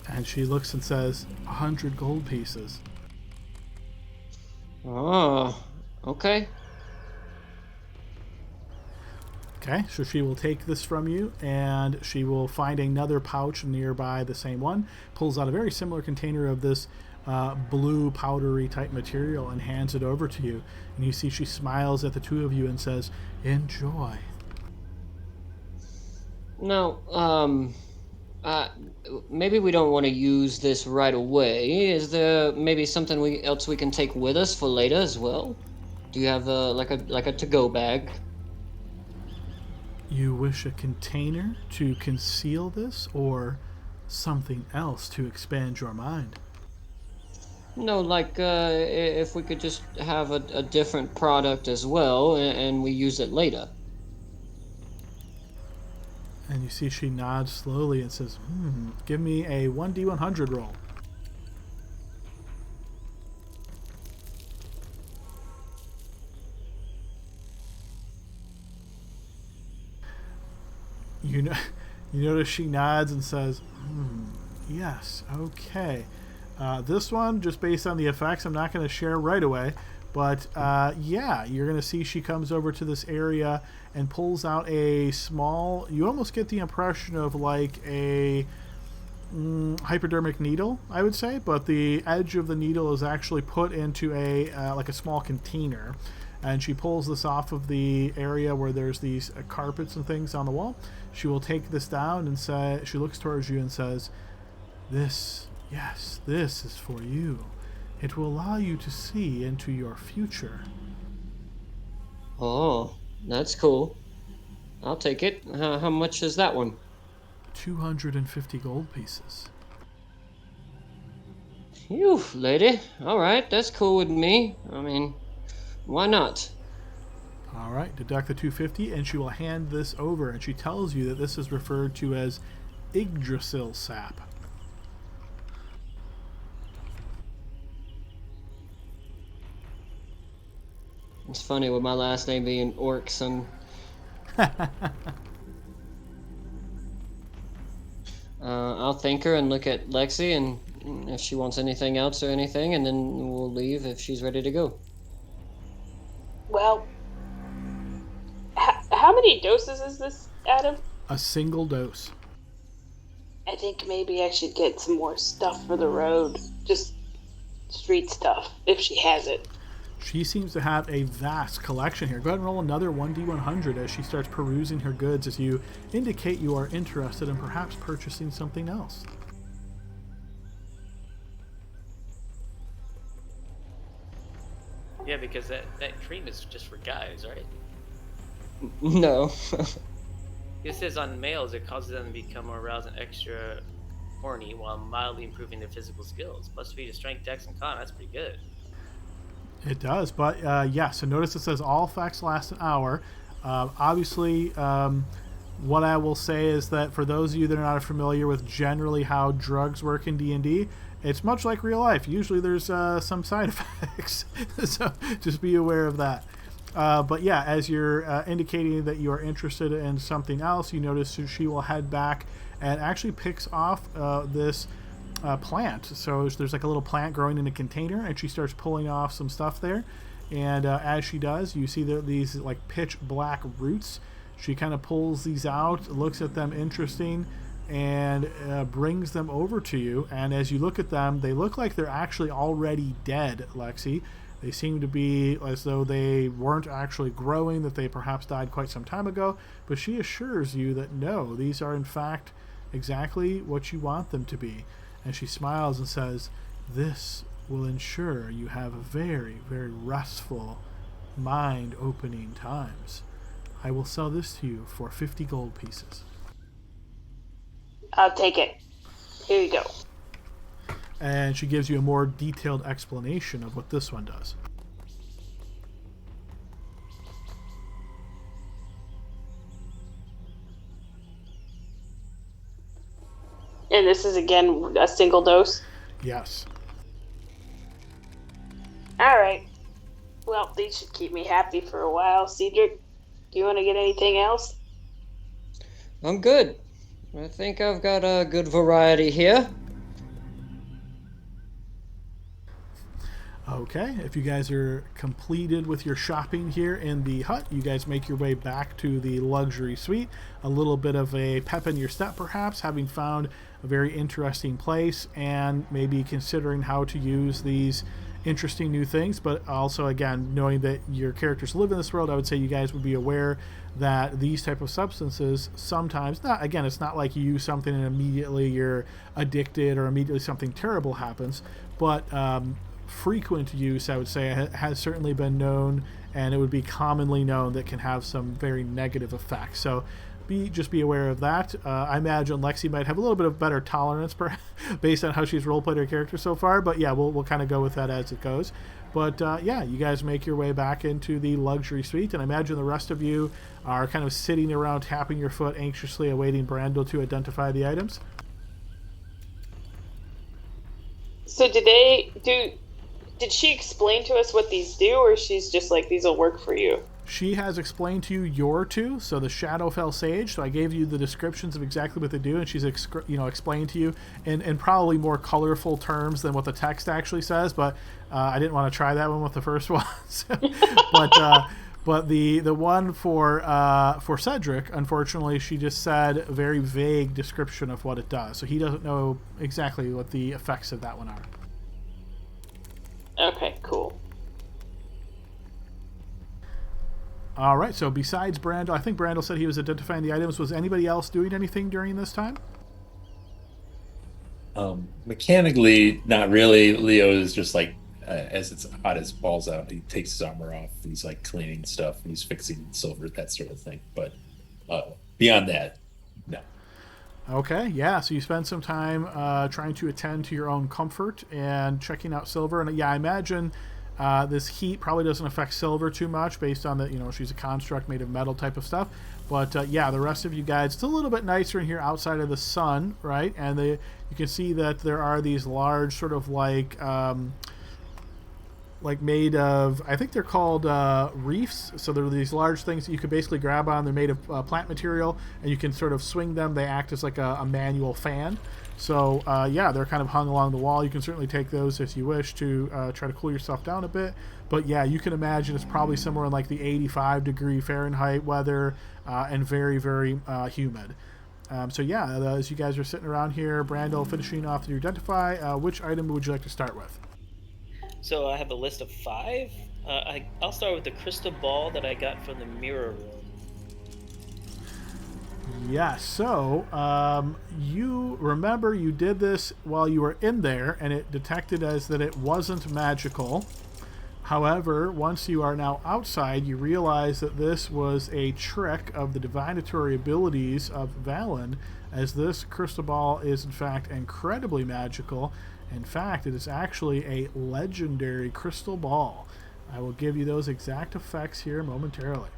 And she looks and says, 100 gold pieces. Oh, okay. Okay, so she will take this from you, and she will find another pouch nearby, the same one, pulls out a very similar container of this blue powdery type material and hands it over to you. And you see she smiles at the two of you and says, enjoy. Now, maybe we don't want to use this right away. Is there maybe something else we can take with us for later as well? Do you have like a to-go bag? You wish a container to conceal this, or something else to expand your mind? No, like if we could just have a different product as well, and we use it later. And you see she nods slowly and says, give me a 1d100 roll. You notice she nods and says, yes, okay. This one, just based on the effects, I'm not going to share right away. But yeah, you're going to see she comes over to this area and pulls out a small, you almost get the impression of like a hypodermic needle, I would say. But the edge of the needle is actually put into a like a small container. And she pulls this off of the area where there's these carpets and things on the wall. She will take this down and say, she looks towards you and says, this is for you. It will allow you to see into your future. Oh, that's cool. I'll take it. How much is that one? 250 gold pieces. Phew, lady. All right, that's cool with me. I mean, why not? All right, deduct the 250, and she will hand this over, and she tells you that this is referred to as Yggdrasil sap. It's funny with my last name being Orcs and I'll thank her and look at Lexi and if she wants anything else or anything, and then we'll leave if she's ready to go. Well, how many doses is this, Adam? A single dose. I think maybe I should get some more stuff for the road. Just street stuff, if she has it. She seems to have a vast collection here. Go ahead and roll another 1d100 as she starts perusing her goods as you indicate you are interested in perhaps purchasing something else. Yeah, because that cream is just for guys, right? No. It says on males it causes them to become more aroused and extra horny while mildly improving their physical skills. Plus feed of strength, dex, and con. That's pretty good. It does, but yeah, so notice it says all effects last an hour. Obviously, what I will say is that for those of you that are not familiar with generally how drugs work in D&D, it's much like real life. Usually there's some side effects, so just be aware of that. But yeah, as you're indicating that you are interested in something else, you notice she will head back and actually picks off this plant. So there's like a little plant growing in a container, and she starts pulling off some stuff there. And as she does, you see these like pitch black roots. She kind of pulls these out, looks at them interesting, and brings them over to you. And as you look at them, they look like they're actually already dead, Lexi. They seem to be as though they weren't actually growing, that they perhaps died quite some time ago, but she assures you that no, these are in fact exactly what you want them to be. And she smiles and says, "This will ensure you have very, very restful, mind opening times. I will sell this to you for 50 gold pieces." I'll take it. Here you go. And she gives you a more detailed explanation of what this one does. And this is again a single dose? Yes. Alright. Well, these should keep me happy for a while. Cedric, do you want to get anything else? I'm good. I think I've got a good variety here. Okay, if you guys are completed with your shopping here in the hut, you guys make your way back to the luxury suite. A little bit of a pep in your step, perhaps, having found a very interesting place and maybe considering how to use these interesting new things. But also, again, knowing that your characters live in this world, I would say you guys would be aware that these type of substances sometimes, not again, it's not like you use something and immediately you're addicted or immediately something terrible happens, but frequent use, I would say, has certainly been known, and it would be commonly known that can have some very negative effects. So just be aware of that. I imagine Lexi might have a little bit of better tolerance based on how she's roleplayed her character so far, but yeah, we'll kind of go with that as it goes. But yeah, you guys make your way back into the luxury suite, and I imagine the rest of you are kind of sitting around tapping your foot, anxiously awaiting Brandel to identify the items. So did she explain to us what these do, or she's just like, these will work for you? She has explained to you your two, so the Shadowfell Sage. So I gave you the descriptions of exactly what they do, and she's explained to you in probably more colorful terms than what the text actually says. But I didn't want to try that one with the first one. But the one for Cedric, unfortunately, she just said a very vague description of what it does. So he doesn't know exactly what the effects of that one are. Okay, cool. All right, so besides Brandel, I think Brandel said he was identifying the items. Was anybody else doing anything during this time? Mechanically, not really. Leo is just like, as it's hot as balls out, he takes his armor off. He's like cleaning stuff. He's fixing silver, that sort of thing. But beyond that, no. Okay, yeah, so you spend some time trying to attend to your own comfort and checking out Silver. And yeah, I imagine this heat probably doesn't affect Silver too much based on that, she's a construct made of metal type of stuff. But yeah, the rest of you guys, it's a little bit nicer in here outside of the sun, right? And you can see that there are these large sort of like made of, I think they're called reefs. So they're these large things that you can basically grab on. They're made of plant material, and you can sort of swing them. They act as like a manual fan. So yeah, they're kind of hung along the wall. You can certainly take those if you wish to try to cool yourself down a bit. But yeah, you can imagine it's probably somewhere in like the 85 degree Fahrenheit weather and very, very humid. So yeah, as you guys are sitting around here, Brandel finishing off to identify, which item would you like to start with? So I have a list of 5. I'll start with the crystal ball that I got from the mirror room. Yeah, so you remember you did this while you were in there, and it detected as that it wasn't magical. However, once you are now outside, you realize that this was a trick of the divinatory abilities of Valen, as this crystal ball is in fact incredibly magical. In fact, it is actually a legendary crystal ball. I will give you those exact effects here momentarily.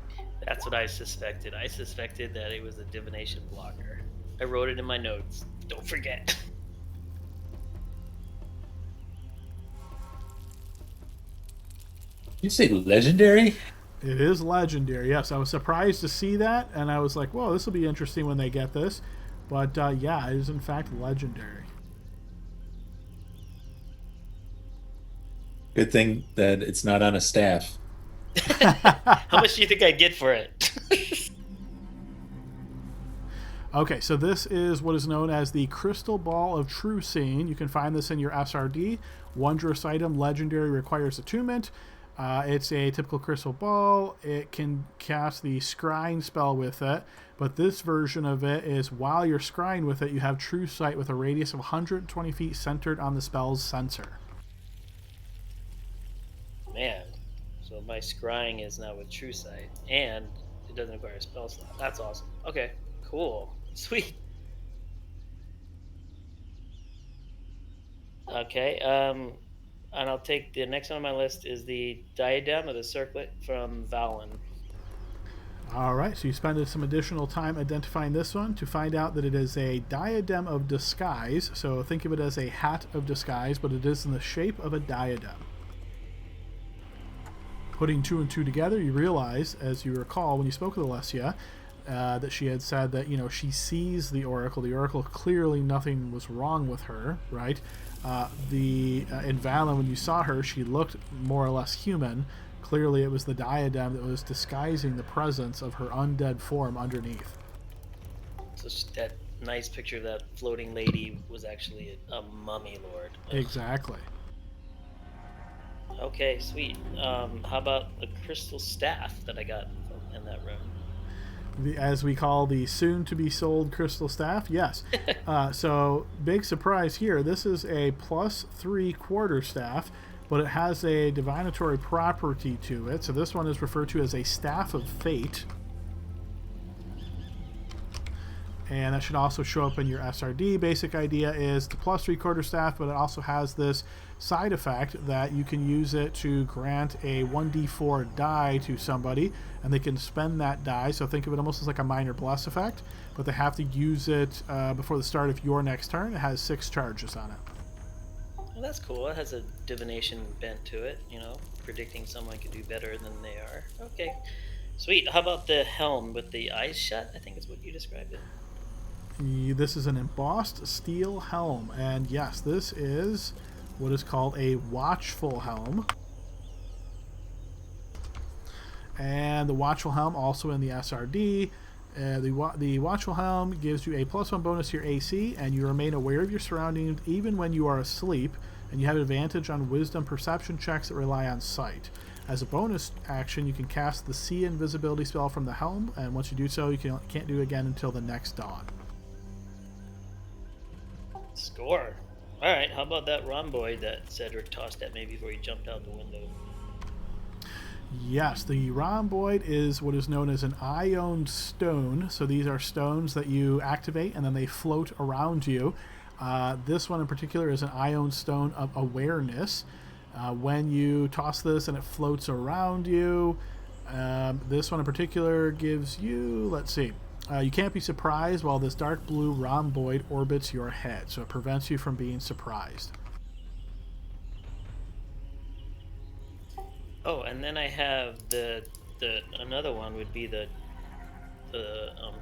That's what I suspected. I suspected that it was a divination blocker. I wrote it in my notes. Don't forget. You say legendary? It is legendary, yes. I was surprised to see that, and I was like, whoa, this will be interesting when they get this. But yeah, it is in fact legendary. Good thing that it's not on a staff. How much do you think I get for it? Okay, so this is what is known as the Crystal Ball of True Seeing. You can find this in your SRD. Wondrous item, legendary, requires attunement. It's a typical crystal ball. It can cast the scrying spell with it, but this version of it is while you're scrying with it, you have true sight with a radius of 120 feet centered on the spell's sensor. Man, so my scrying is now with true sight, and it doesn't require a spell slot. That's awesome. Okay, cool, sweet. Okay, and I'll take the next one on my list is the diadem or the circlet from Valen. All right, so you spend some additional time identifying this one to find out that it is a diadem of disguise. So think of it as a hat of disguise, but it is in the shape of a diadem. Putting two and two together, you realize, as you recall when you spoke with Alessia, that she had said that, you know, she sees the Oracle. The Oracle, clearly nothing was wrong with her, right? In Valen, when you saw her, she looked more or less human. Clearly it was the diadem that was disguising the presence of her undead form underneath. So that nice picture of that floating lady was actually a mummy lord. Exactly. Okay, sweet. How about the crystal staff that I got in that room? As we call the soon-to-be-sold crystal staff, yes. So, big surprise here. This is a +3 quarterstaff, but it has a divinatory property to it. So this one is referred to as a Staff of Fate. And that should also show up in your SRD. Basic idea is the +3 quarterstaff, but it also has this side effect that you can use it to grant a 1d4 die to somebody, and they can spend that die. So think of it almost as like a minor bless effect, but they have to use it before the start of your next turn. It has 6 charges on it. Well, that's cool. It has a divination bent to it, you know, predicting someone could do better than they are. Okay, sweet. How about the helm with the eyes shut? I think is what you described it. This is an embossed steel helm, and yes, this is what is called a watchful helm. And the watchful helm also in the SRD. The watchful helm gives you a +1 bonus to your AC, and you remain aware of your surroundings even when you are asleep, and you have advantage on wisdom perception checks that rely on sight. As a bonus action, you can cast the See Invisibility spell from the helm, and once you do so, you can't do it again until the next dawn. Score. All right, how about that rhomboid that Cedric tossed at me before he jumped out the window? Yes, the rhomboid is what is known as an ioned stone. So these are stones that you activate and then they float around you. This one in particular is an ioned stone of awareness. When you toss this and it floats around you, this one in particular gives you, let's see, you can't be surprised while this dark blue rhomboid orbits your head, so it prevents you from being surprised. Oh, and then I have the another one would be the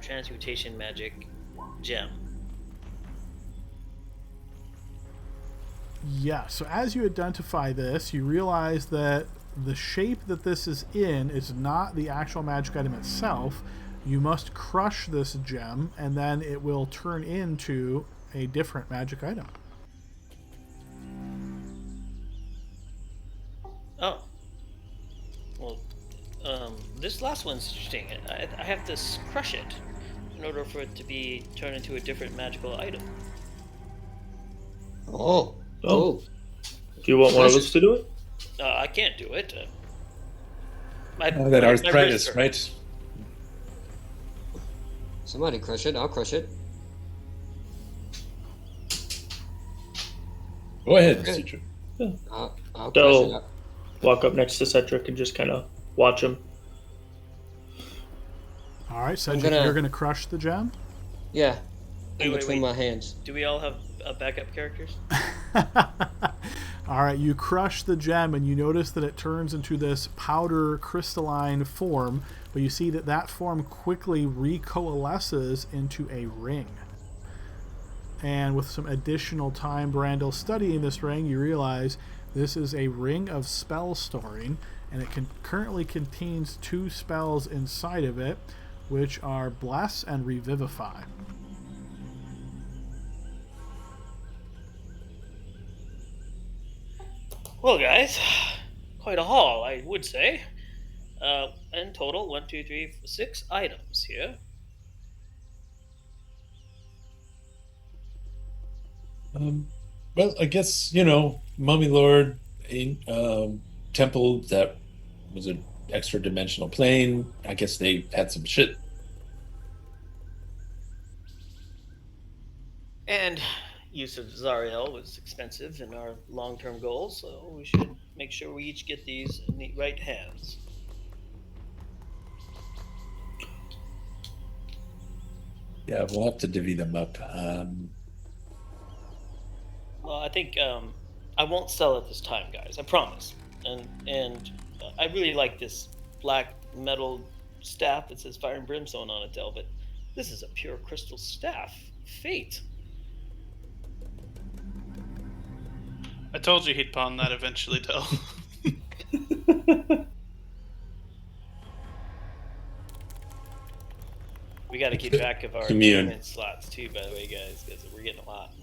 transmutation magic gem. Yeah, so as you identify this, you realize that the shape that this is in is not the actual magic item itself. You must crush this gem, and then it will turn into a different magic item. Oh. Well, this last one's interesting. I have to crush it in order for it to be turned into a different magical item. Oh. Do you want one of us to do it? I can't do it. That arthritis, wrist right? Somebody crush it. I'll crush it. Go ahead, Okay. Cedric. I'll crush Del- it. Walk up next to Cedric and just kind of watch him. All right, Cedric, you're going to crush the gem? Yeah. Wait, In wait, between wait. my hands. Do we all have backup characters? All right, you crush the gem and you notice that it turns into this powder crystalline form, but you see that that form quickly recoalesces into a ring. And with some additional time, Brandel, studying this ring, you realize this is a ring of spell storing, and it currently contains 2 spells inside of it, which are Bless and Revivify. Well, guys, quite a haul, I would say. In total, one, two, three, 6 items here. Um, well, I guess, Mummy Lord, temple that was an extra dimensional plane. I guess they had some shit. And use of Zariel was expensive in our long-term goals, so we should make sure we each get these in the right hands. Yeah, we'll have to divvy them up. Well, I think I won't sell it this time, guys. I promise. And I really like this black metal staff that says Fire and Brimstone on it, Del. But this is a pure crystal staff. Fate. I told you he'd pawn that eventually, Del. We got to keep track of our Commune. attunement slots too, by the way, guys, because we're getting a lot.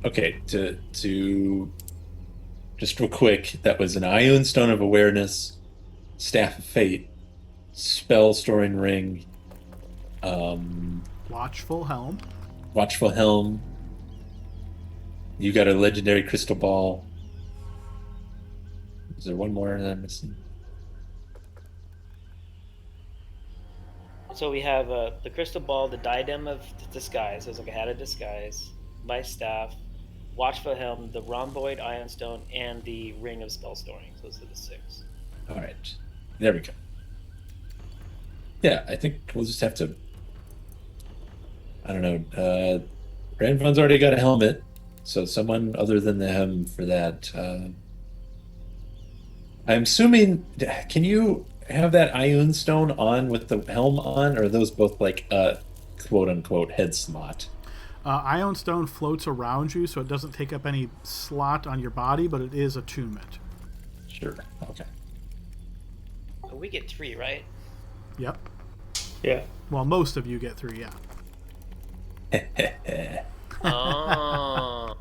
Okay, to just real quick, that was an Ioun Stone of Awareness, Staff of Fate, Spell Storing Ring, Watchful Helm. Watchful Helm. You got a legendary crystal ball. Is there one more that I'm missing? So we have the crystal ball, the diadem of disguise. There's like a hat of disguise, my staff, watchful helm, the rhomboid ion stone, and the ring of spell storing. Those are the 6. All right, there we go. Yeah, I think we'll just have to. I don't know. Ranfon's already got a helmet, so someone other than him for that. I'm assuming. Can you have that Ioun Stone on with the helm on, or are those both like quote unquote head slot? Ion Stone floats around you, so it doesn't take up any slot on your body, but it is attunement. Sure. Okay. We get 3, right? Yep. Yeah. Well, most of you get 3, yeah. Oh.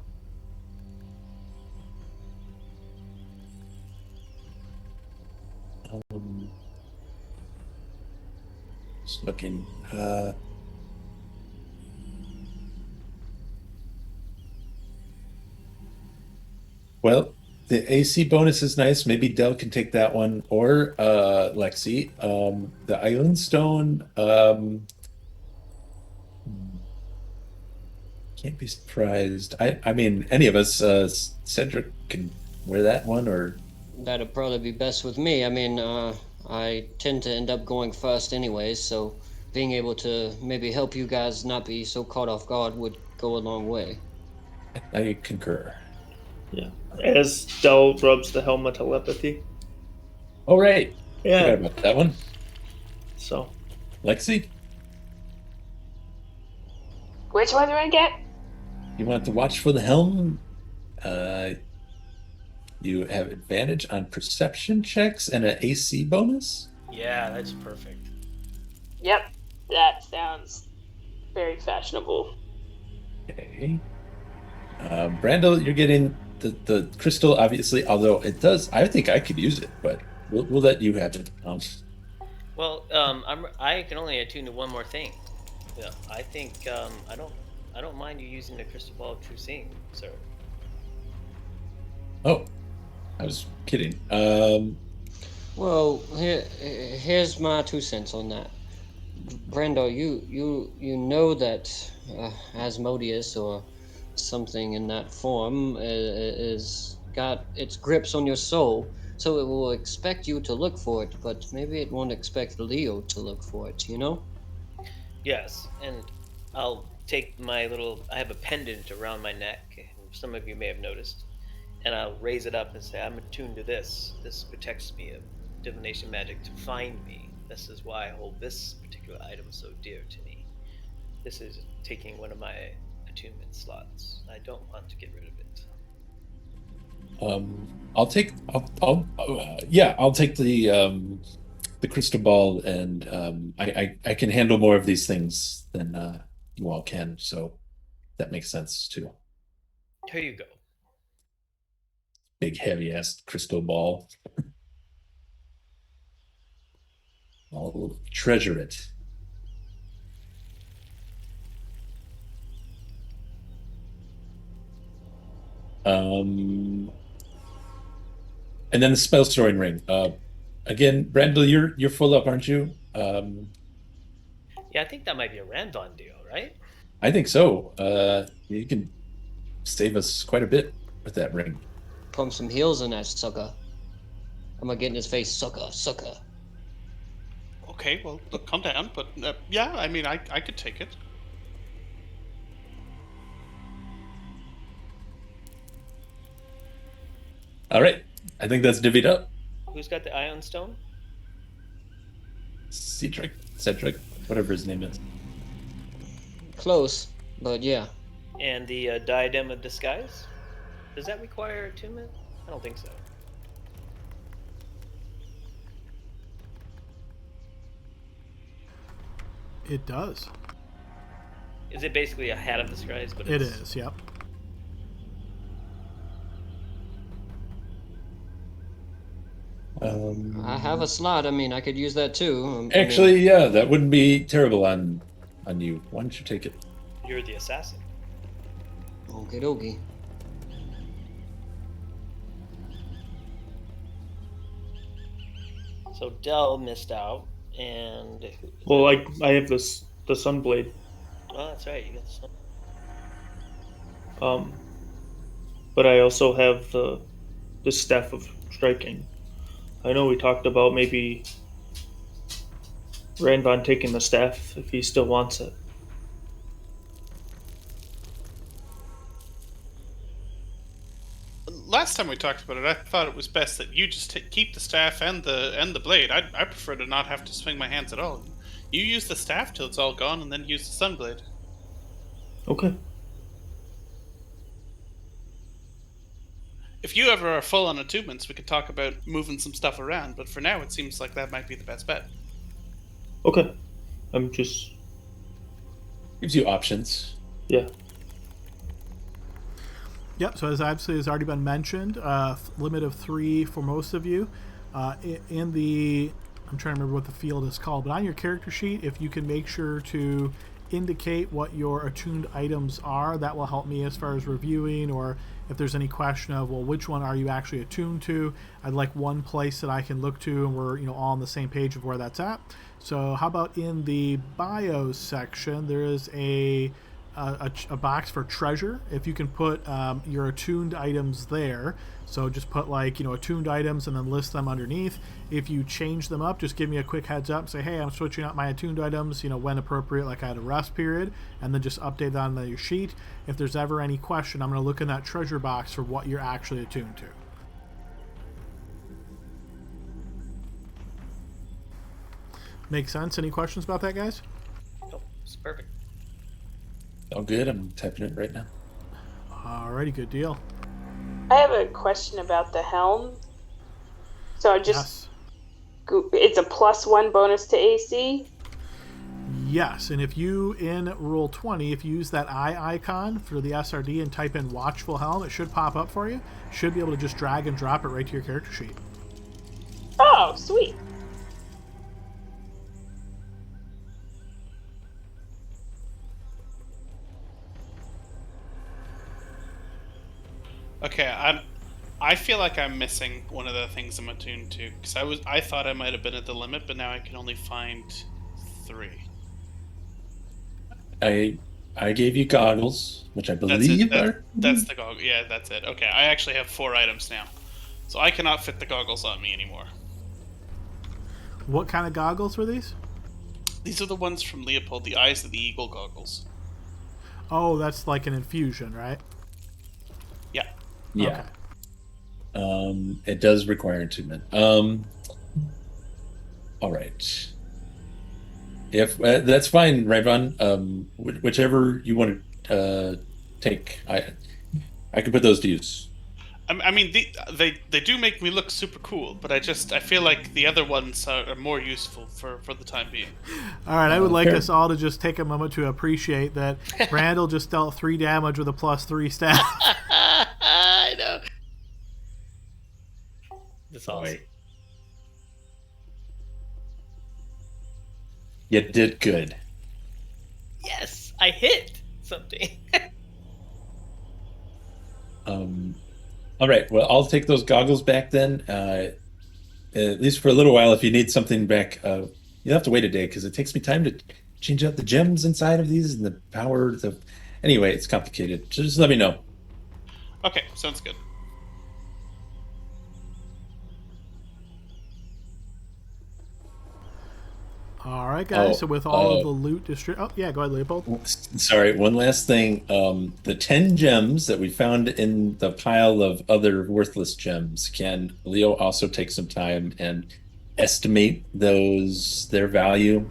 Just looking. Well, the AC bonus is nice. Maybe Dell can take that one, or Lexi. The Ioun Stone. Can't be surprised. I mean, any of us. Cedric can wear that one, or That'd probably be best with me. I mean, I tend to end up going first anyways, so being able to maybe help you guys not be so caught off guard would go a long way. I concur. Yeah. As Dell rubs the helmet telepathy. Oh, right. Yeah. Forgot about that one. So. Lexi, Which one do I get? you want to watch for the helm? You have advantage on perception checks and an AC bonus. Yeah, that's perfect. Yep. That sounds very fashionable. Okay. Brandel, you're getting the crystal, obviously, although it does. I think I could use it, but we'll let you have it. Well, I can only attune to one more thing. Yeah, I think I don't mind you using the crystal ball of true seeing, sir. Oh, I was kidding. Well, here's my 2 cents on that. Brando, you know that Asmodeus or something in that form is got its grips on your soul, so it will expect you to look for it, but maybe it won't expect Leo to look for it, you know? Yes, and I'll take my little. I have a pendant around my neck. Some of you may have noticed, and I'll raise it up and say, "I'm attuned to this. This protects me of divination magic to find me. This is why I hold this particular item so dear to me. This is taking one of my attunement slots. I don't want to get rid of it." I'll take the the crystal ball, and I can handle more of these things than you all can, so that makes sense too. Here you go. Big heavy ass crystal ball. I'll treasure it. Um, and then the spell storing ring. Again, Brandel, you're full up, aren't you? Yeah, I think that might be a Randon deal, right? I think so. You can save us quite a bit with that ring. Pump some heels in that sucker. I'm gonna get in his face, sucker, sucker. Okay, well, look, calm down. But yeah, I mean, I could take it. All right, I think that's divvied up. Who's got the Ion Stone? Cedric, whatever his name is. Close, but yeah. And the Diadem of Disguise? Does that require attunement? I don't think so. It does. Is it basically a hat of disguise? But It is, yep. I have a slot. I mean, I could use that too. Actually, yeah, that wouldn't be terrible on you. Why don't you take it? You're the assassin. Okie dokie. So Dell missed out, and Well, I have the Sunblade. oh, that's right. You got the sun. But I also have the Staff of Striking. I know we talked about maybe Ranvon taking the staff if he still wants it. Last time we talked about it, I thought it was best that you just keep the staff and the blade. I prefer to not have to swing my hands at all. You use the staff till it's all gone, and then use the sunblade. Okay. If you ever are full on attunements, we could talk about moving some stuff around. But for now, it seems like that might be the best bet. Okay. I'm just Gives you options. yeah. Yep, so as absolutely has already been mentioned, limit of 3 for most of you. In the, I'm trying to remember what the field is called, but on your character sheet, if you can make sure to indicate what your attuned items are, that will help me as far as reviewing, or if there's any question of, well, which one are you actually attuned to? I'd like one place that I can look to and we're all on the same page of where that's at. So how about in the bios section, there is a box for treasure. If you can put your attuned items there, so just put attuned items and then list them underneath. If you change them up, just give me a quick heads up, say, hey, I'm switching out my attuned items, when appropriate, like I had a rest period, and then just update that on your sheet. If there's ever any question, I'm going to look in that treasure box for what you're actually attuned to. Makes sense? Any questions about that, guys? Nope, it's perfect. All good. I'm typing it right now. Alrighty, good deal. I have a question about the helm. So I just it's a +1 bonus to AC. Yes, and if you in Roll 20, if you use that eye icon for the SRD and type in Watchful Helm, it should pop up for you. Should be able to just drag and drop it right to your character sheet. Oh, sweet. Okay, I feel like I'm missing one of the things I'm attuned to, because I thought I might have been at the limit, but now I can only find 3. I gave you goggles, which I believe are. That's the goggle. Yeah, that's it. Okay, I actually have 4 items now, so I cannot fit the goggles on me anymore. What kind of goggles were these? These are the ones from Leopold, the Eyes of the Eagle goggles. Oh, that's like an infusion, right? Yeah. Yeah. Okay. It does require attunement. All right. If that's fine, Rayvon. Whichever you want to take, I can put those to use. I mean, they do make me look super cool, but I feel like the other ones are more useful for the time being. All right, I would like fair. us all to just take a moment to appreciate that Randall just dealt 3 damage with a +3 stat. I know. That's awesome. Boy. You did good. Yes, I hit something. All right. Well, I'll take those goggles back then. At least for a little while. If you need something back, you'll have to wait a day because it takes me time to change out the gems inside of these and the power. Anyway, it's complicated. So just let me know. Okay, sounds good. All right, guys. Oh, So with all of the loot oh yeah, go ahead, Leopold. Sorry, one last thing. The 10 gems that we found in the pile of other worthless gems, can Leo also take some time and estimate their value?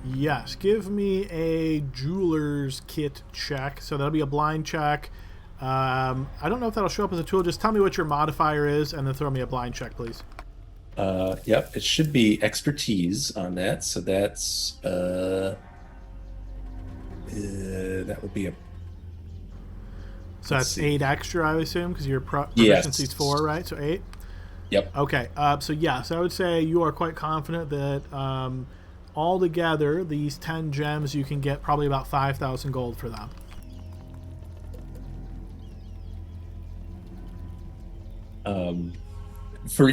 Yes, give me a jeweler's kit check. So that'll be a blind check. I don't know if that'll show up as a tool. Just tell me what your modifier is, and then throw me a blind check, please. Yep, it should be expertise on that. So that's that would be a So that's see. 8 extra, I would assume, because your proficiency's 4, right? So 8. Yep. Okay. So yes, I would say you are quite confident that altogether these 10 gems you can get probably about 5,000 gold for them. For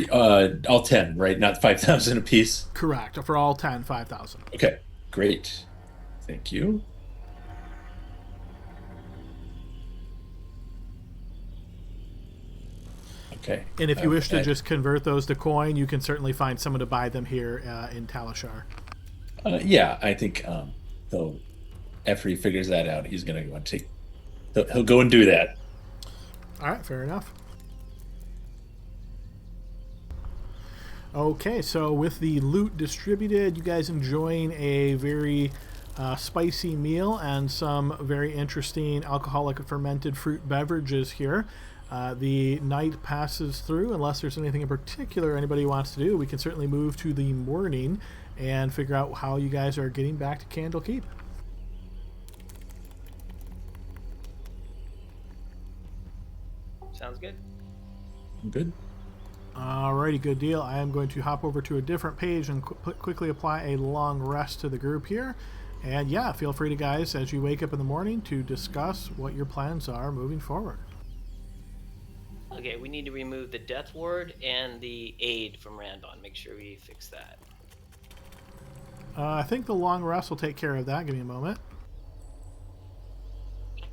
all 10, right? Not 5,000 a piece. Correct. For all 10, 5,000. Okay, great. Thank you. Okay. And if you wish to just convert those to coin, you can certainly find someone to buy them here in Talishar. Yeah, I think though after he figures that out, he's gonna go and he'll go and do that. All right, fair enough. Okay, so with the loot distributed, you guys enjoying a very spicy meal and some very interesting alcoholic fermented fruit beverages here. The night passes through. Unless there's anything in particular anybody wants to do, we can certainly move to the morning and figure out how you guys are getting back to Candlekeep. Sounds good. Good. Alrighty, good deal. I am going to hop over to a different page and quickly apply a long rest to the group here. And yeah, feel free to, guys, as you wake up in the morning, to discuss what your plans are moving forward. Okay, we need to remove the death ward and the aid from Randon. Make sure we fix that. I think the long rest will take care of that. Give me a moment.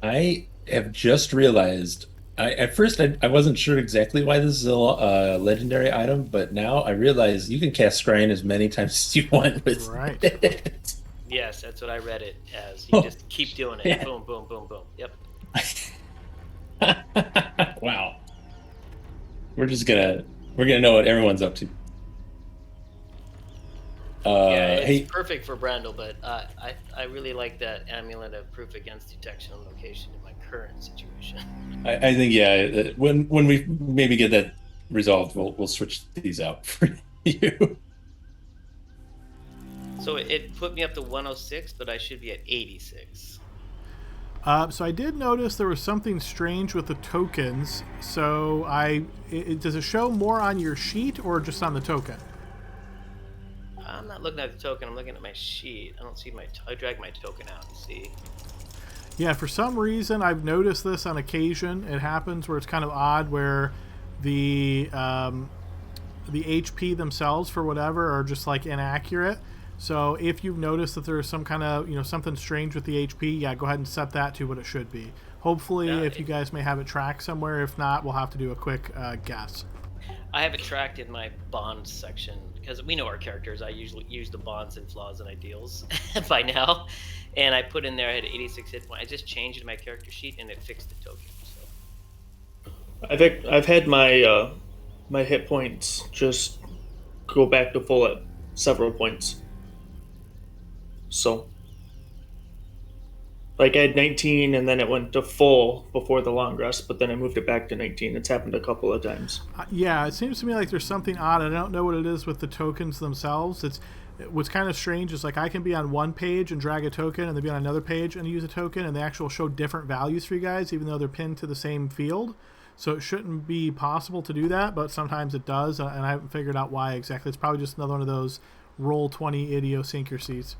I have just realized. At first, I wasn't sure exactly why this is a legendary item, but now I realize you can cast Scrying as many times as you want with Right. it. Yes, that's what I read it as. You just keep doing it. Yeah. Boom, boom, boom, boom. Yep. Wow. We're gonna know what everyone's up to. Yeah, it's Hey, perfect for Brandel, but I really like that amulet of proof against detection and location in my current situation. I think yeah. When we maybe get that resolved, we'll switch these out for you. So it put me up to 106, but I should be at 86. So I did notice there was something strange with the tokens. So does it show more on your sheet or just on the token? I'm not looking at the token. I'm looking at my sheet. I don't see I drag my token out to see. Yeah, for some reason I've noticed this on occasion. It happens where it's kind of odd, where the HP themselves for whatever are just like inaccurate. So if you've noticed that there's some kind of something strange with the HP, yeah, go ahead and set that to what it should be. Hopefully, if you guys may have it tracked somewhere. If not, we'll have to do a quick guess. I have it tracked in my bonds section because we know our characters. I usually use the bonds and flaws and ideals by now, and I put in there I had 86 hit points. I just changed it in my character sheet and it fixed the token. So I've had my my hit points just go back to full at several points. So Like I had 19 and then it went to full before the long rest, but then I moved it back to 19. It's happened a couple of times. Yeah, it seems to me like there's something odd. I don't know what it is with the tokens themselves. It's what's kind of strange is like I can be on one page and drag a token, and then be on another page and use a token, and they actually show different values for you guys, even though they're pinned to the same field. So it shouldn't be possible to do that, but sometimes it does, and I haven't figured out why exactly. It's probably just another one of those Roll20 idiosyncrasies.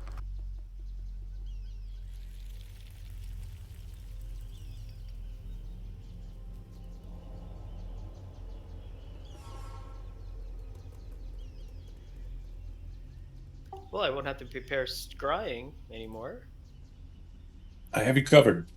Well, I won't have to prepare scrying anymore. I have you covered.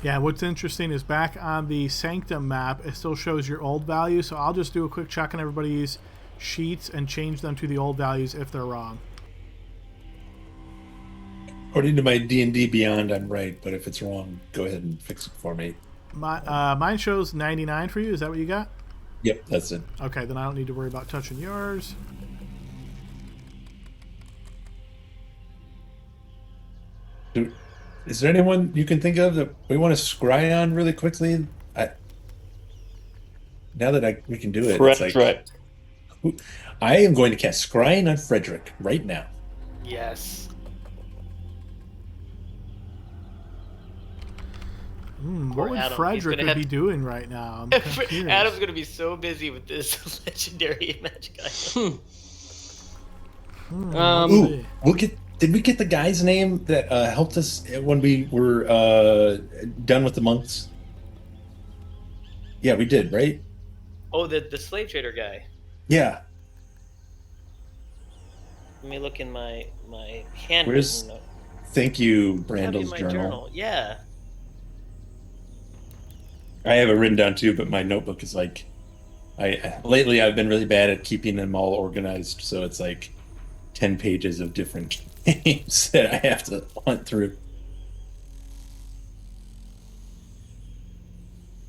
Yeah, what's interesting is back on the Sanctum map, it still shows your old values, so I'll just do a quick check on everybody's sheets and change them to the old values if they're wrong. According to my D&D Beyond, I'm right, but if it's wrong, go ahead and fix it for me. Mine shows 99 for you. Is that what you got? Yep, that's it. Okay, then I don't need to worry about touching yours. Is there anyone you can think of that we want to scry on really quickly? Now that we can do it, Frederick. It's like, I am going to cast scrying on Frederick right now. Yes. What would Adam. Frederick be doing right now? I'm confused. Adam's going to be so busy with this legendary magic item. Ooh, did we get the guy's name that helped us when we were done with the monks? Yeah, we did, right? Oh, the slave trader guy. Yeah. Let me look in my handwritten note. Thank you, That'd be Brandle's my journal. Yeah. I have it written down too, but my notebook is like, lately I've been really bad at keeping them all organized, so it's like 10 pages of different games that I have to hunt through.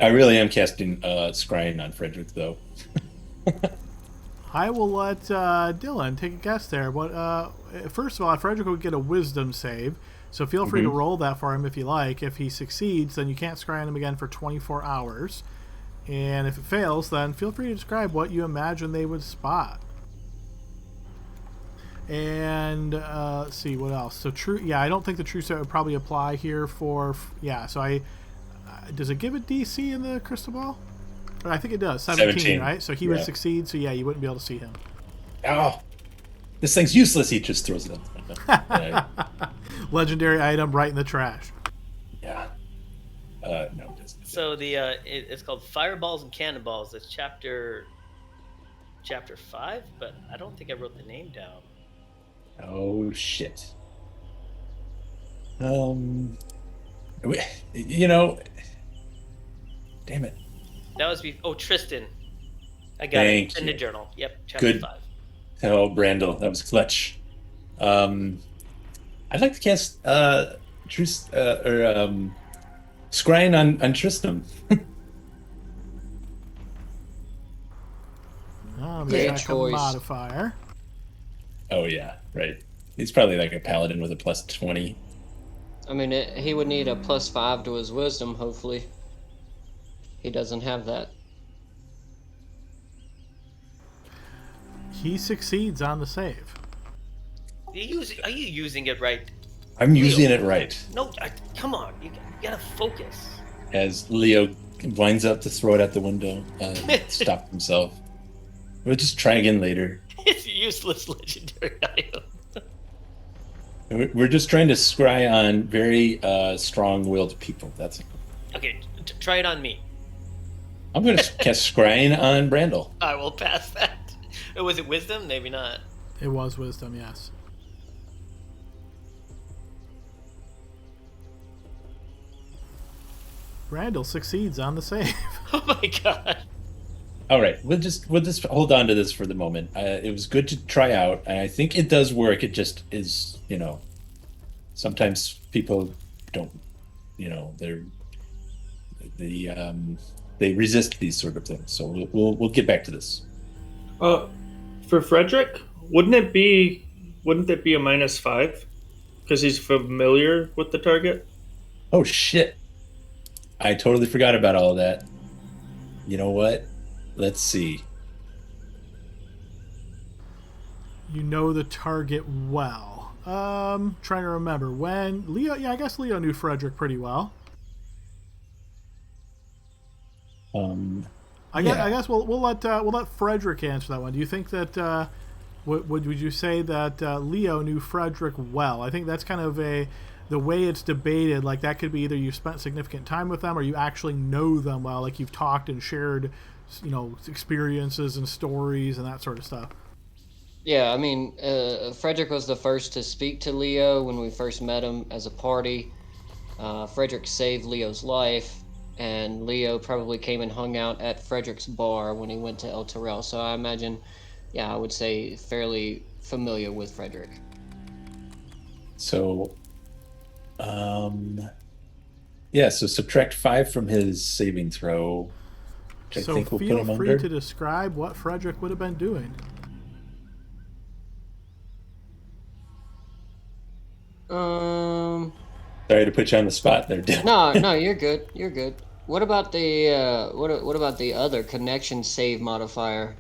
I really am casting scrying on Frederick, though. I will let Dylan take a guess there. First of all, Frederick would get a wisdom save, so feel free to roll that for him if you like. If he succeeds, then you can't scry on him again for 24 hours. And if it fails, then feel free to describe what you imagine they would spot. And let's see what else. So true, yeah, I don't think the true set would probably apply here for, yeah. So does it give a DC in the crystal ball? I think it does. 17, right? So he would succeed. So yeah, you wouldn't be able to see him. Oh, this thing's useless. He just throws it out. Legendary item right in the trash. Yeah. No, it doesn't. So it's called Fireballs and Cannonballs. It's chapter 5, but I don't think I wrote the name down. Oh shit. Damn it. That was Tristan. I got it in the journal. Yep, chapter 5. Oh, Brandel, that was clutch. I'd like to cast scrying on Tristram. Great choice. Modifier. Oh yeah, right. He's probably like a paladin with a plus 20. I mean, he would need a plus 5 to his wisdom, hopefully. He doesn't have that. He succeeds on the save. Are you using it right? I'm using it right. No, come on. You gotta focus. As Leo winds up to throw it out the window, stop himself. We'll just try again later. It's a useless legendary item. We're just trying to scry on very strong-willed people. That's okay. Try it on me. I'm going to cast scrying on Brandel. I will pass that. Was it wisdom? Maybe not. It was wisdom, yes. Brandel succeeds on the save. Oh my god. All right, we'll just hold on to this for the moment. It was good to try out, and I think it does work. It just is, sometimes people don't, they resist these sort of things. So we'll get back to this. For Frederick, Wouldn't it be? Wouldn't it be a -5 because he's familiar with the target? Oh shit! I totally forgot about all of that. You know what? Let's see. You know the target well. Trying to remember when Leo. Yeah, I guess Leo knew Frederick pretty well. I Yeah. guess we'll let Frederick answer that one. Do you think that would you say that Leo knew Frederick well? I think that's kind of the way it's debated. Like that could be either you spent significant time with them or you actually know them well. Like you've talked and shared, experiences and stories and that sort of stuff. Yeah, I mean, Frederick was the first to speak to Leo when we first met him as a party. Frederick saved Leo's life, and Leo probably came and hung out at Frederick's bar when he went to El Terrell. So I imagine, yeah, I would say fairly familiar with Frederick. So, yeah. So subtract 5 from his saving throw, which I So think will put feel him free to under. describe what Frederick would have been doing. Um, Sorry to put you on the spot there, Dylan. no, you're good. You're good. What about the what about the other connection save modifier?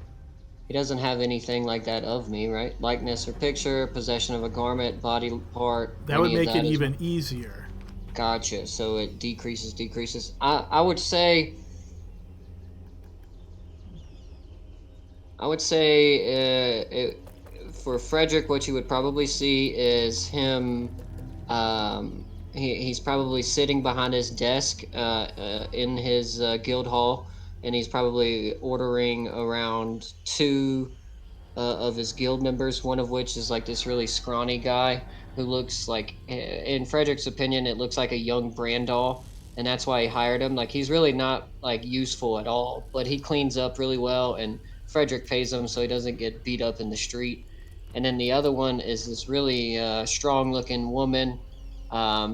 He doesn't have anything like that of me, right? Likeness or picture, possession of a garment, body part, That would any of make it that as well. even easier. Gotcha. So it decreases. I would say for Frederick, what you would probably see is him. He's probably sitting behind his desk in his guild hall, and he's probably ordering around two of his guild members, one of which is like this really scrawny guy who looks like, in Frederick's opinion, it looks like a young Brandall, and that's why he hired him. Like he's really not like useful at all, but he cleans up really well, and Frederick pays him so he doesn't get beat up in the street. And then the other one is this really strong-looking woman.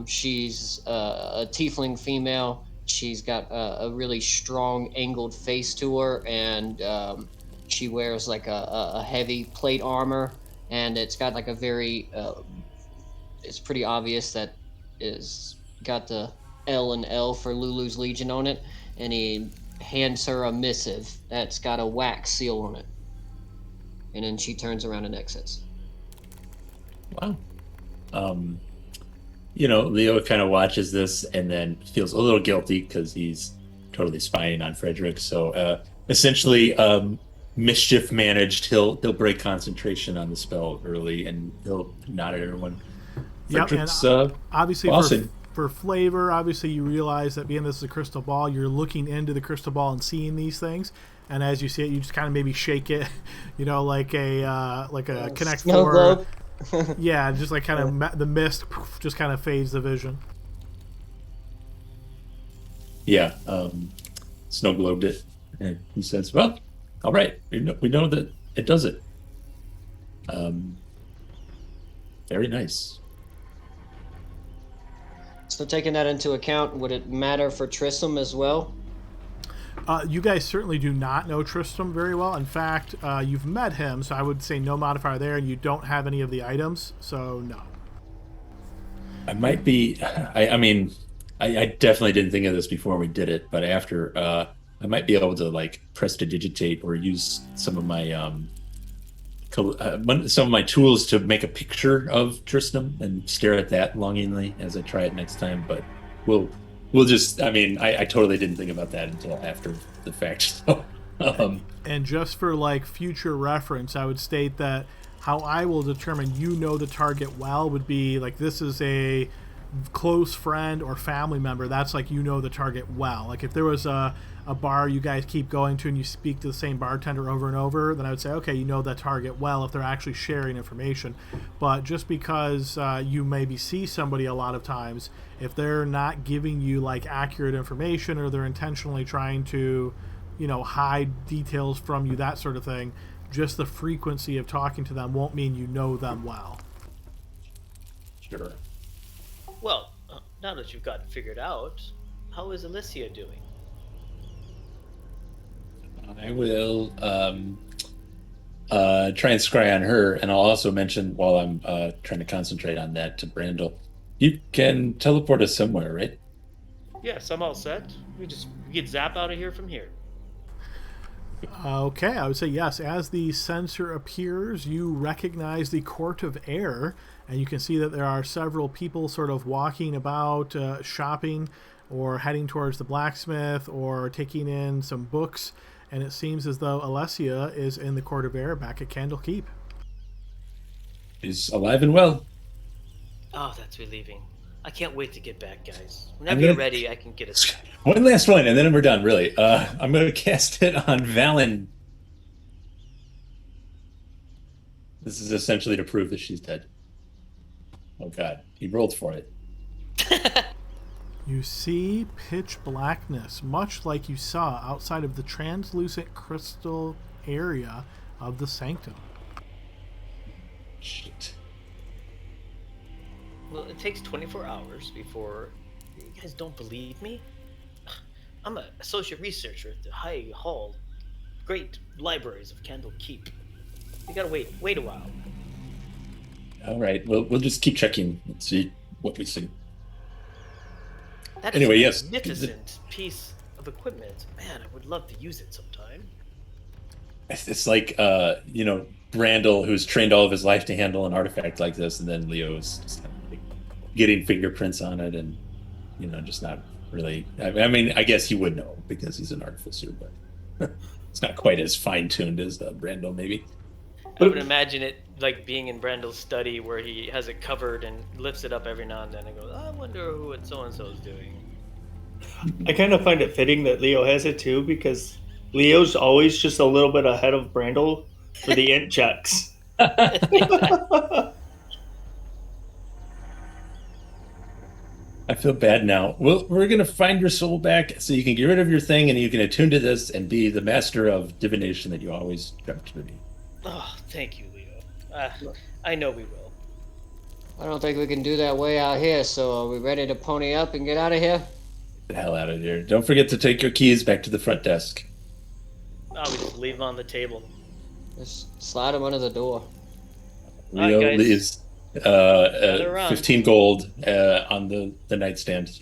She's a tiefling female. She's got a really strong angled face to her, and she wears like a heavy plate armor, and it's got like a very it's pretty obvious that is got the L and L for Lulu's Legion on it, and he hands her a missive that's got a wax seal on it, and then she turns around and exits. Wow. Um, Leo kind of watches this and then feels a little guilty because he's totally spying on Frederick. So essentially, mischief managed. He'll break concentration on the spell early, and he'll nod at everyone. Yep, and Frederick's obviously awesome. for flavor, obviously you realize that being this is a crystal ball, you're looking into the crystal ball and seeing these things. And as you see it, you just kind of maybe shake it, like a Connect Snow 4. globe. Yeah, just like kind of the mist just kind of fades the vision. Yeah, snow globed it, and he says, "Well, all right, we know that it does it. Um, very nice." So taking that into account, would it matter for Tristram as well? You guys certainly do not know Tristram very well. In fact, you've met him, so I would say no modifier there, and you don't have any of the items, so no. I might be. I mean, I definitely didn't think of this before we did it, but after, I might be able to like prestidigitate or use some of my some of my tools to make a picture of Tristram and stare at that longingly as I try it next time. But we'll we'll just. I mean, I totally didn't think about that until after the fact. So, And just for like future reference, I would state that how I will determine you know the target well would be like this is a close friend or family member. That's like you know the target well. Like if there was a bar you guys keep going to and you speak to the same bartender over and over, then I would say, okay, you know that target well if they're actually sharing information. But just because you maybe see somebody a lot of times, if they're not giving you like accurate information or they're intentionally trying to, hide details from you, that sort of thing, just the frequency of talking to them won't mean you know them well. sure. Well, now that you've got it figured out, how is Alicia doing? I will. try and scry on her, and I'll also mention while I'm trying to concentrate on that to Brandel, you can teleport us somewhere, right? Yes, I'm all set. We can zap out of here from here. Okay, I would say yes. As the sensor appears, you recognize the Court of Air, and you can see that there are several people sort of walking about, shopping, or heading towards the blacksmith, or taking in some books. And it seems as though Alessia is in the Court of Air back at Candlekeep. She's alive and well. Oh, that's relieving. I can't wait to get back, guys. I'm Whenever gonna- you're ready, I can get us back. One last one, and then we're done, really. I'm going to cast it on Valen. This is essentially to prove that she's dead. Oh, God. He rolled for it. You see pitch blackness, much like you saw outside of the translucent crystal area of the sanctum. Shit. Well, it takes 24 hours before... You guys don't believe me? I'm an associate researcher at the High Hall. Great libraries of Candlekeep. You gotta wait a while. All right. We'll just keep checking and see what we see. That Anyway, is a yes. magnificent piece of equipment. Man, I would love to use it sometime. It's like, Brandel, who's trained all of his life to handle an artifact like this, and then Leo's just kind of like getting fingerprints on it and, just not really. I mean, I guess he would know because he's an artificer, but it's not quite as fine-tuned as Brandel, maybe. I would imagine it like being in Brandel's study where he has it covered and lifts it up every now and then and goes, I wonder who what so-and-so is doing. I kind of find it fitting that Leo has it too, because Leo's always just a little bit ahead of Brandel for the int checks. I feel bad now. Well, we're going to find your soul back so you can get rid of your thing and you can attune to this and be the master of divination that you always dreamt to be. Oh, thank you, Leo. I know we will. I don't think we can do that way out here, so are we ready to pony up and get out of here? Get the hell out of here. Don't forget to take your keys back to the front desk. Oh, we just leave them on the table. Just slide them under the door. Leo guys. leaves Gather around. 15 gold on the nightstand.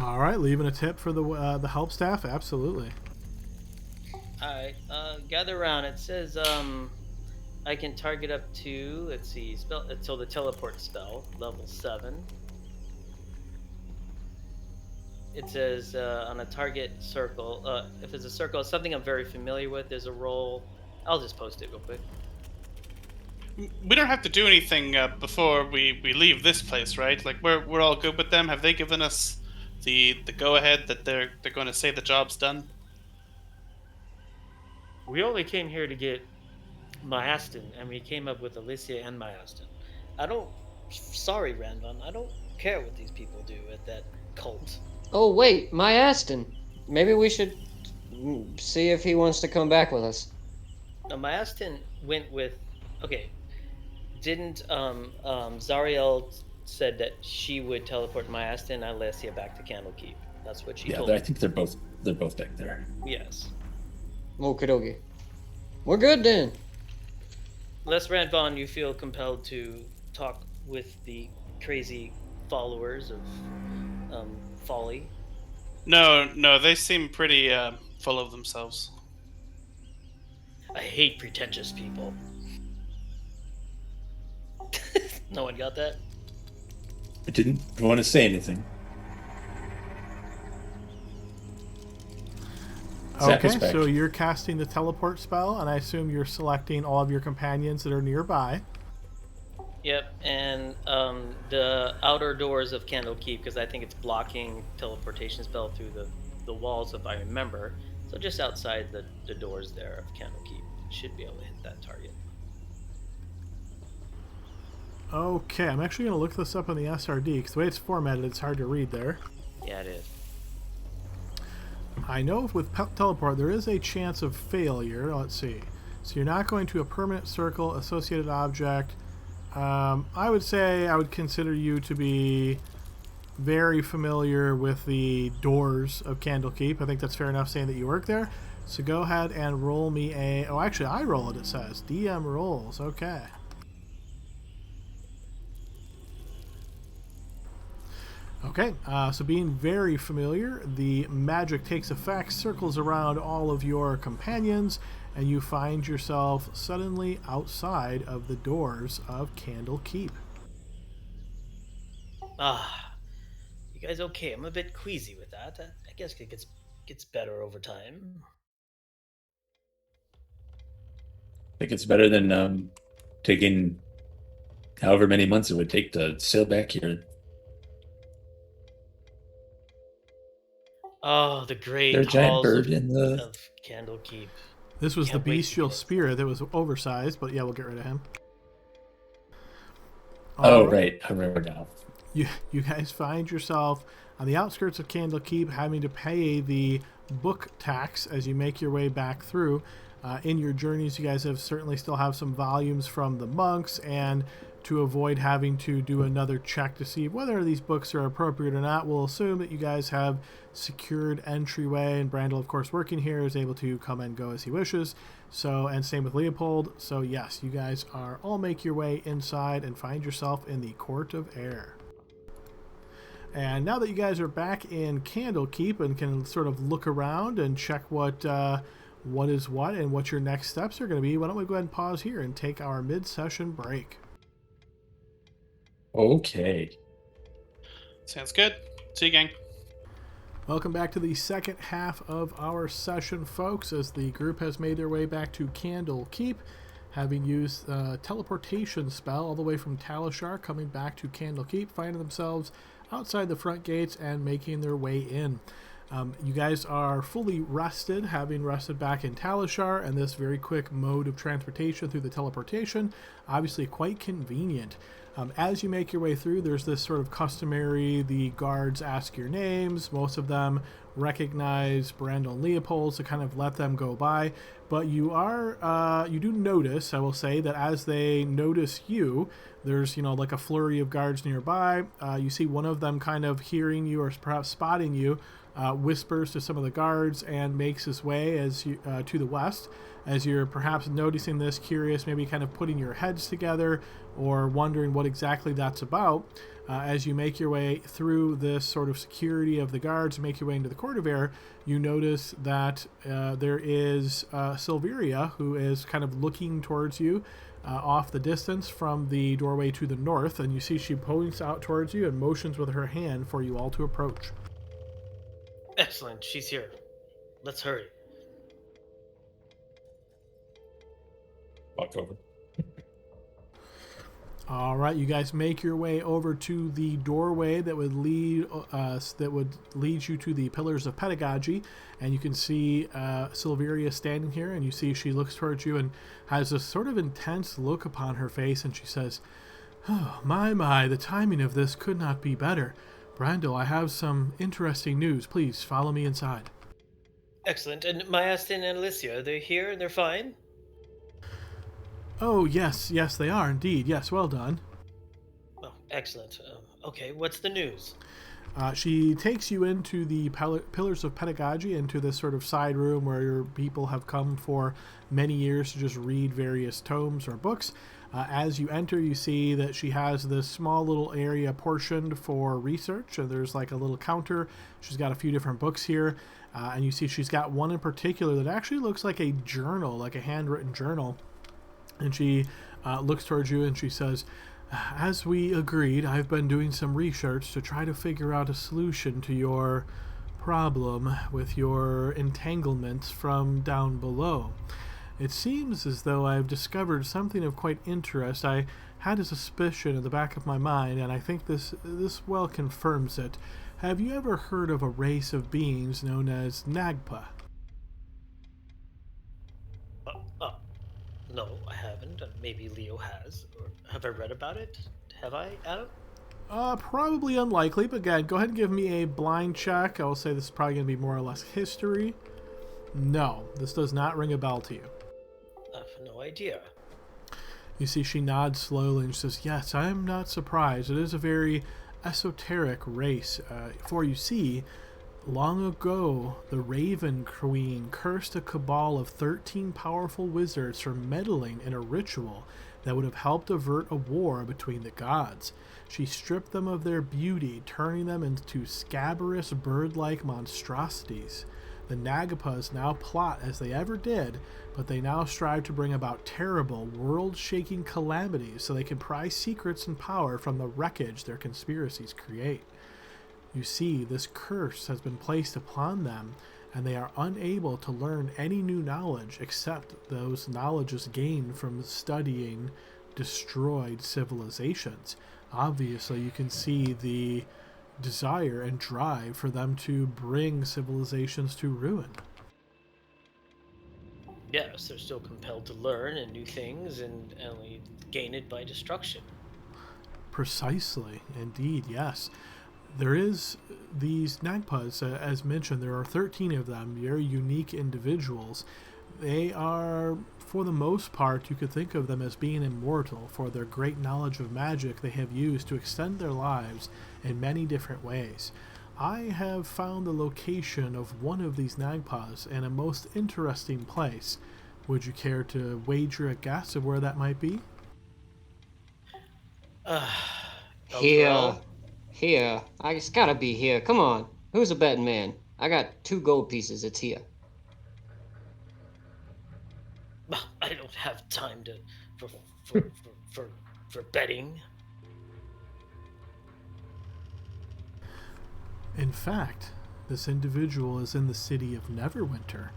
All right, leaving a tip for the help staff? Absolutely. Alright, gather around. It says, I can target up to, let's see, until the teleport spell, level 7. It says, on a target circle, if it's a circle, it's something I'm very familiar with, there's a roll. I'll just post it real quick. We don't have to do anything before we leave this place, right? Like we're all good with them. Have they given us the go ahead that they're going to say the job's done? We only came here to get Myastin, and we came up with Alicia and Myastin. Sorry, Ranvan, I don't care what these people do at that cult. Oh, wait, my Aston. Maybe we should see if he wants to come back with us. Now, Myastin went with... Okay, didn't Zariel said that she would teleport Myastin and Alessia back to Candlekeep. That's what she told I me. think they're both back there. Yes. Okie dokie. We're good then. Unless Ranvan, you feel compelled to talk with the crazy followers of Folly. No, they seem pretty full of themselves. I hate pretentious people. No one got that? I didn't want to say anything. Zap us Okay, back. so you're casting the teleport spell, and I assume you're selecting all of your companions that are nearby. Yep, and the outer doors of Candlekeep, because I think it's blocking teleportation spell through the walls, if I remember. So just outside the doors there of Candlekeep, should be able to hit that target. Okay, I'm actually going to look this up on the SRD, because the way it's formatted, it's hard to read there. Yeah, it is. I know with teleport, there is a chance of failure. Let's see. So you're not going to a permanent circle, associated object. I would say I would consider you to be very familiar with the doors of Candlekeep. I think that's fair enough saying that you work there. So go ahead and roll me a... Oh, actually, I roll it, it says. DM rolls. Okay. Okay, so being very familiar, the magic takes effect, circles around all of your companions, and you find yourself suddenly outside of the doors of Candlekeep. Ah, you guys okay? I'm a bit queasy with that. I guess it gets better over time. I think it's better than taking however many months it would take to sail back here. Oh, the There great a giant halls bird in the... of Candlekeep. This was the Can't wait to bestial get spirit that was oversized, but yeah, we'll get rid of him. Oh, All right. I remember now. You guys find yourself on the outskirts of Candlekeep having to pay the book tax as you make your way back through. In your journeys, you guys have certainly still have some volumes from the monks, and to avoid having to do another check to see whether these books are appropriate or not, we'll assume that you guys have secured entryway, and Brandel, of course, working here, is able to come and go as he wishes. So, and same with Leopold. So yes, you guys are all make your way inside and find yourself in the Court of Air. And now that you guys are back in Candlekeep and can sort of look around and check what is what and what your next steps are going to be, why don't we go ahead and pause here and take our mid-session break. Okay. Sounds good. See you, gang. Welcome back to the second half of our session, folks, as the group has made their way back to Candlekeep, having used a teleportation spell all the way from Talishar, coming back to Candlekeep, finding themselves outside the front gates and making their way in. You guys are fully rested, having rested back in Talishar, and this very quick mode of transportation through the teleportation, obviously quite convenient. As you make your way through, there's this sort of customary, the guards ask your names, most of them recognize Brandel and Leopold, so kind of let them go by, but you do notice, I will say, that as they notice you, there's, like a flurry of guards nearby. You see one of them kind of hearing you or perhaps spotting you, whispers to some of the guards and makes his way as you, to the west. As you're perhaps noticing this, curious, maybe kind of putting your heads together or wondering what exactly that's about, as you make your way through this sort of security of the guards and make your way into the Court of Air, you notice that there is Silveria, who is kind of looking towards you off the distance from the doorway to the north, and you see she points out towards you and motions with her hand for you all to approach. Excellent, she's here. Let's hurry. Walk over. All right, you guys make your way over to the doorway that would lead you to the Pillars of Pedagogy, and you can see Silveria standing here, and you see she looks towards you and has a sort of intense look upon her face, and she says, "Oh, my, the timing of this could not be better. Brandel, I have some interesting news. Please follow me inside." Excellent. And Myastin and Alicia, they're here and they're fine? Oh, yes, they are indeed. Yes, well done. Oh, excellent. Okay, what's the news? She takes you into the Pillars of Pedagogy, into this sort of side room where your people have come for many years to just read various tomes or books. As you enter, you see that she has this small little area portioned for research, and there's like a little counter. She's got a few different books here, and you see she's got one in particular that actually looks like a journal, like a handwritten journal. And she looks towards you and she says, "As we agreed, I've been doing some research to try to figure out a solution to your problem with your entanglements from down below. It seems as though I've discovered something of quite interest. I had a suspicion in the back of my mind, and I think this well confirms it. Have you ever heard of a race of beings known as Nagpa?" No, I haven't. Maybe Leo has. Or have I read about it? Have I, Adam? Probably unlikely, but again, go ahead and give me a blind check. I will say this is probably going to be more or less history. No, this does not ring a bell to you. I have no idea. You see she nods slowly and she says, "Yes, I am not surprised. It is a very esoteric race. For you see, Long ago, the Raven Queen cursed a cabal of 13 powerful wizards for meddling in a ritual that would have helped avert a war between the gods. She stripped them of their beauty, turning them into scabrous bird-like monstrosities. The Nagapas now plot as they ever did, but they now strive to bring about terrible, world-shaking calamities so they can pry secrets and power from the wreckage their conspiracies create. You see, this curse has been placed upon them, and they are unable to learn any new knowledge except those knowledges gained from studying destroyed civilizations. Obviously, you can see the desire and drive for them to bring civilizations to ruin. Yes, they're still compelled to learn and new things and only gain it by destruction. Precisely, indeed, yes. There is these Nagpas, as mentioned, there are 13 of them, very unique individuals. They are, for the most part, you could think of them as being immortal. For their great knowledge of magic, they have used to extend their lives in many different ways. I have found the location of one of these Nagpas in a most interesting place. Would you care to wager a guess of where that might be? Here. Here. It's gotta be here. Come on. Who's a betting man? I got 2 gold pieces. It's here. I don't have time to for for for for, for betting. In fact, this individual is in the city of Neverwinter,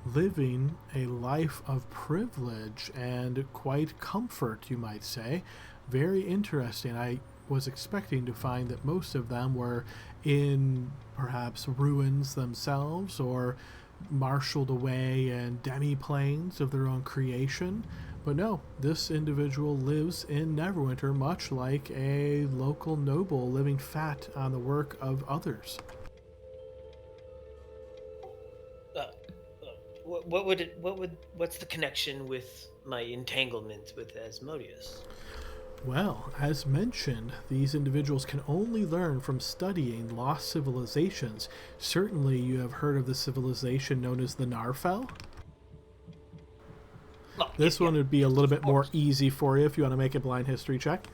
living a life of privilege and quite comfort, you might say. Very interesting. I was expecting to find that most of them were in perhaps ruins themselves or marshaled away in demi-planes of their own creation. But no, this individual lives in Neverwinter much like a local noble living fat on the work of others. What's the connection with my entanglement with Asmodeus? Well, as mentioned, these individuals can only learn from studying lost civilizations. Certainly, you have heard of the civilization known as the Narfel. Oh, This yeah, one would be a little bit more course. easy for you if you want to make a blind history check.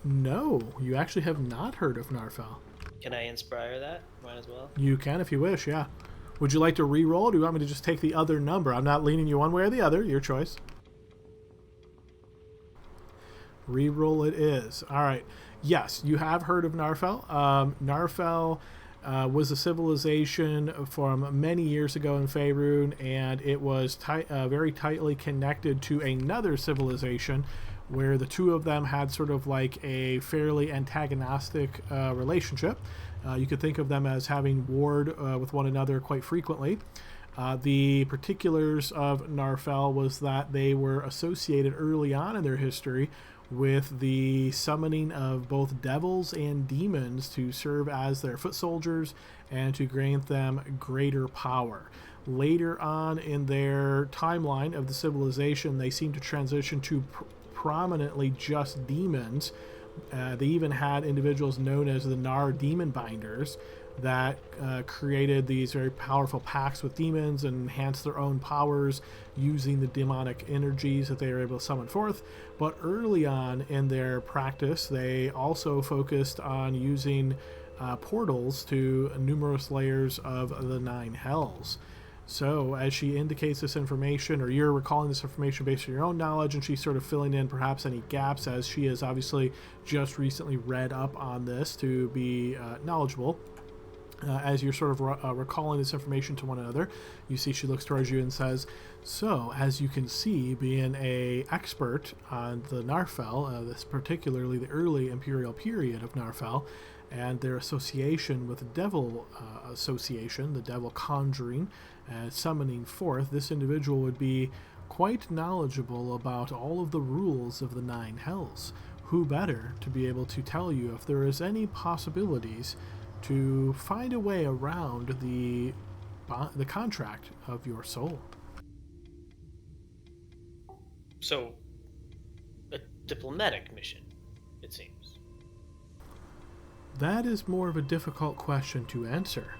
No, you actually have not heard of Narfel. Can I inspire that? Might as well. You can if you wish, yeah. Would you like to re-roll, or do you want me to just take the other number? I'm not leaning you one way or the other, your choice. Re-roll it is. All right. Yes, you have heard of Narfel. Narfel was a civilization from many years ago in Faerun, and it was very tightly connected to another civilization where the two of them had sort of like a fairly antagonistic relationship. You could think of them as having warred with one another quite frequently. The particulars of Narfel was that they were associated early on in their history with the summoning of both devils and demons to serve as their foot soldiers and to grant them greater power. Later on in their timeline of the civilization, they seem to transition to prominently just demons. They even had individuals known as the Nar Demon Binders that created these very powerful pacts with demons and enhanced their own powers using the demonic energies that they were able to summon forth. But early on in their practice, they also focused on using portals to numerous layers of the nine hells. So, as she indicates this information, or you're recalling this information based on your own knowledge, and she's sort of filling in perhaps any gaps, as she has obviously just recently read up on this to be knowledgeable. As you're sort of recalling this information to one another, you see she looks towards you and says, "So, as you can see, being a expert on the Narfel, this particularly the early imperial period of Narfel, and their association with the devil association, the devil conjuring, summoning forth, this individual would be quite knowledgeable about all of the rules of the nine hells. Who better to be able to tell you if there is any possibilities to find a way around the contract of your soul?" So, a diplomatic mission, it seems. That is more of a difficult question to answer.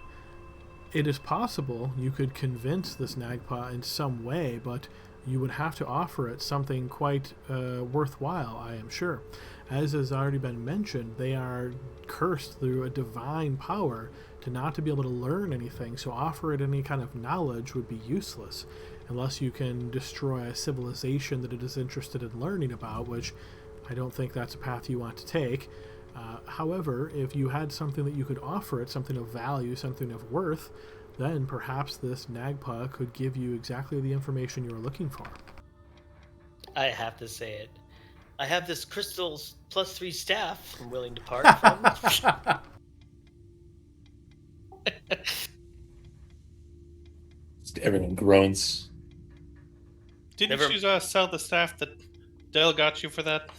It is possible you could convince this Nagpa in some way, but you would have to offer it something quite worthwhile, I am sure. As has already been mentioned, they are cursed through a divine power to not to be able to learn anything, so offer it any kind of knowledge would be useless unless you can destroy a civilization that it is interested in learning about, which I don't think that's a path you want to take. However, if you had something that you could offer it, something of value, something of worth, then perhaps this Nagpa could give you exactly the information you were looking for. I have to say it. I have this crystal's +3 staff I'm willing to part from. Everyone groans. Didn't Never- you sell the staff that Dale got you for that?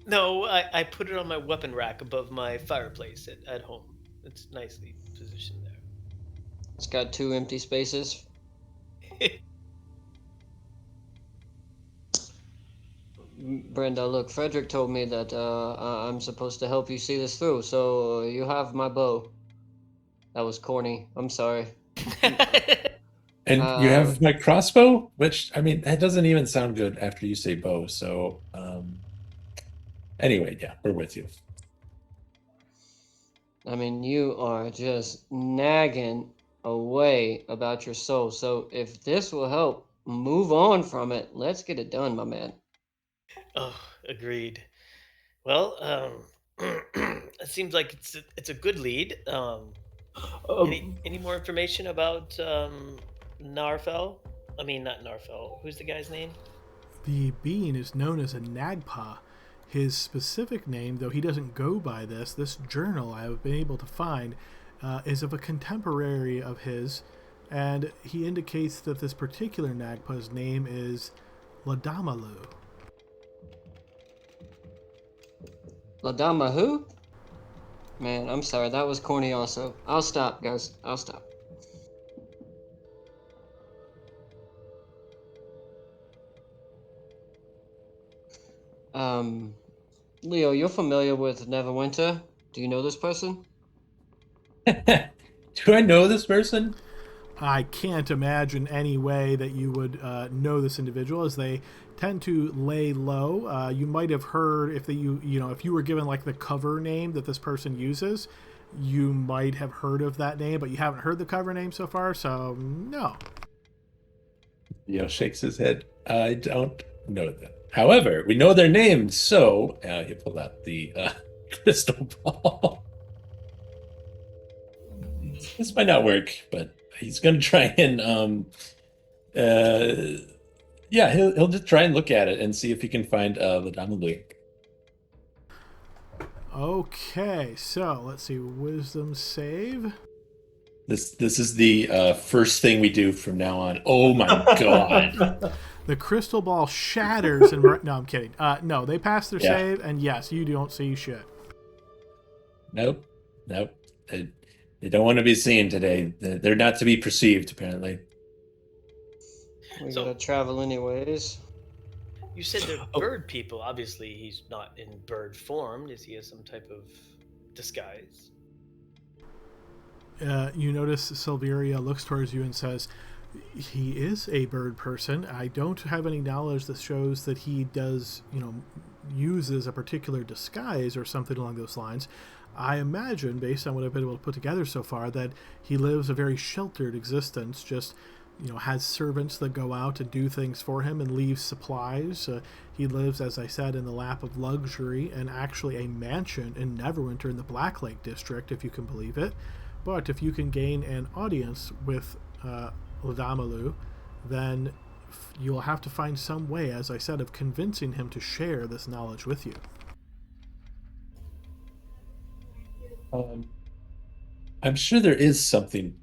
No, I put it on my weapon rack above my fireplace at home. It's nicely positioned there. It's got 2 empty spaces. Brenda, look, Frederick told me that I'm supposed to help you see this through, so you have my bow. That was corny. I'm sorry. And you have my crossbow, which, I mean, that doesn't even sound good after you say bow. So, anyway, yeah, we're with you. I mean, you are just nagging away about your soul. So if this will help move on from it, let's get it done, my man. Oh, agreed. Well, it seems like it's a good lead. Any more information about Narfel? I mean, not Narfel. Who's the guy's name? The being is known as a Nagpa. His specific name, though he doesn't go by this journal I have been able to find is of a contemporary of his, and he indicates that this particular Nagpa's name is Ladamalu. Ladama who? Man, I'm sorry. That was corny also. I'll stop, guys. I'll stop. Leo, you're familiar with Neverwinter. Do you know this person? Do I know this person? I can't imagine any way that you would know this individual, as they tend to lay low. You might have heard if if you were given like the cover name that this person uses, you might have heard of that name, but you haven't heard the cover name so far, so no. Shakes his head. I don't know them. However, we know their names, so he pulled out the crystal ball. This might not work, but he's going to try and he'll just try and look at it and see if he can find the Ladamalu. Okay, so let's see, wisdom save. This is the first thing we do from now on. Oh my god. The crystal ball shatters and no, I'm kidding. No, they pass their save, and yes, you don't see shit. Nope. They don't want to be seen today. They're not to be perceived, apparently. We gotta travel anyways. You said they're bird people. Obviously, he's not in bird form. Does he have some type of disguise? You notice Silveria looks towards you and says, he is a bird person. I don't have any knowledge that shows that he does, uses a particular disguise or something along those lines. I imagine, based on what I've been able to put together so far, that he lives a very sheltered existence, just, has servants that go out and do things for him and leave supplies. He lives, as I said, in the lap of luxury and actually a mansion in Neverwinter in the Black Lake district, if you can believe it. But if you can gain an audience with Ladamalu, then you'll have to find some way, as I said, of convincing him to share this knowledge with you. I'm sure there is something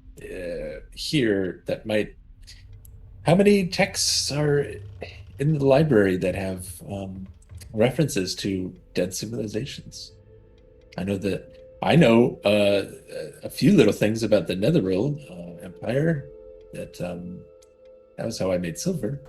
here that might... How many texts are in the library that have references to dead civilizations? I know a few little things about the Netherworld Empire. That was how I made silver.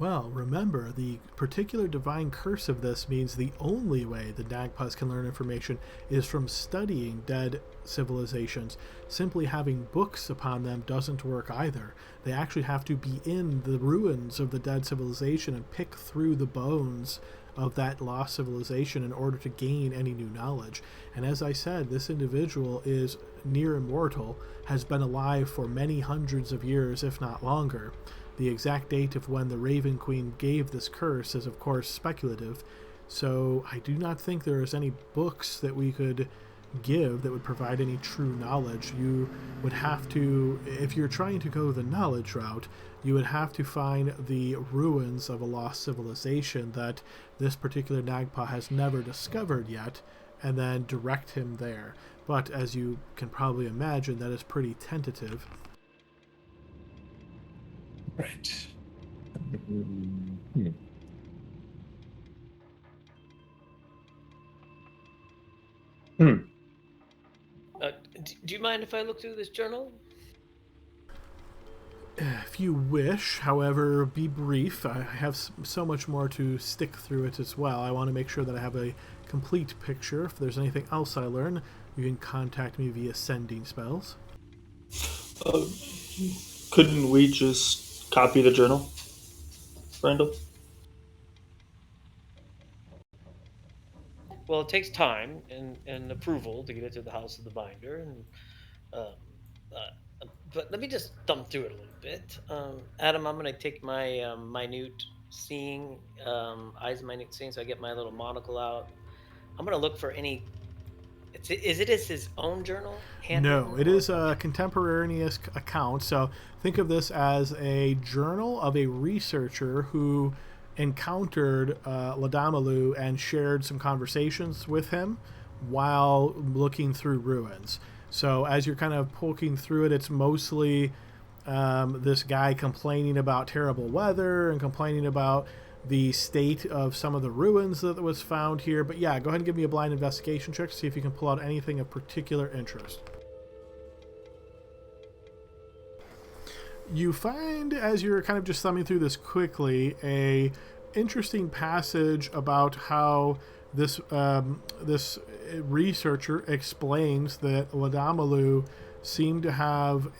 Well, remember, the particular divine curse of this means the only way the Nagpas can learn information is from studying dead civilizations. Simply having books upon them doesn't work either. They actually have to be in the ruins of the dead civilization and pick through the bones of that lost civilization in order to gain any new knowledge. And as I said, this individual is near immortal, has been alive for many hundreds of years, if not longer. The exact date of when the Raven Queen gave this curse is, of course, speculative, so I do not think there is any books that we could give that would provide any true knowledge. You would have to, if you're trying to go the knowledge route, you would have to find the ruins of a lost civilization that this particular Nagpa has never discovered yet, and then direct him there. But as you can probably imagine, that is pretty tentative. Right. Do you mind if I look through this journal? If you wish, however, be brief. I have so much more to stick through it as well. I want to make sure that I have a complete picture. If there's anything else I learn, you can contact me via sending spells. Couldn't we just copy the journal, Randall? Well, it takes time and approval to get it to the house of the binder, and um, but let me just thumb through it a little bit. Adam, I'm going to take my minute seeing, eyes minute seeing, so I get my little monocle out. I'm going to look for any. Is it his own journal? No, it is a contemporaneous account. So think of this as a journal of a researcher who encountered Ladamalu and shared some conversations with him while looking through ruins. So as you're kind of poking through it, it's mostly this guy complaining about terrible weather and complaining about the state of some of the ruins that was found here. But yeah, go ahead and give me a blind investigation check to see if you can pull out anything of particular interest. You find, as you're kind of just thumbing through this quickly, a interesting passage about how this researcher explains that Ladamalu seemed to have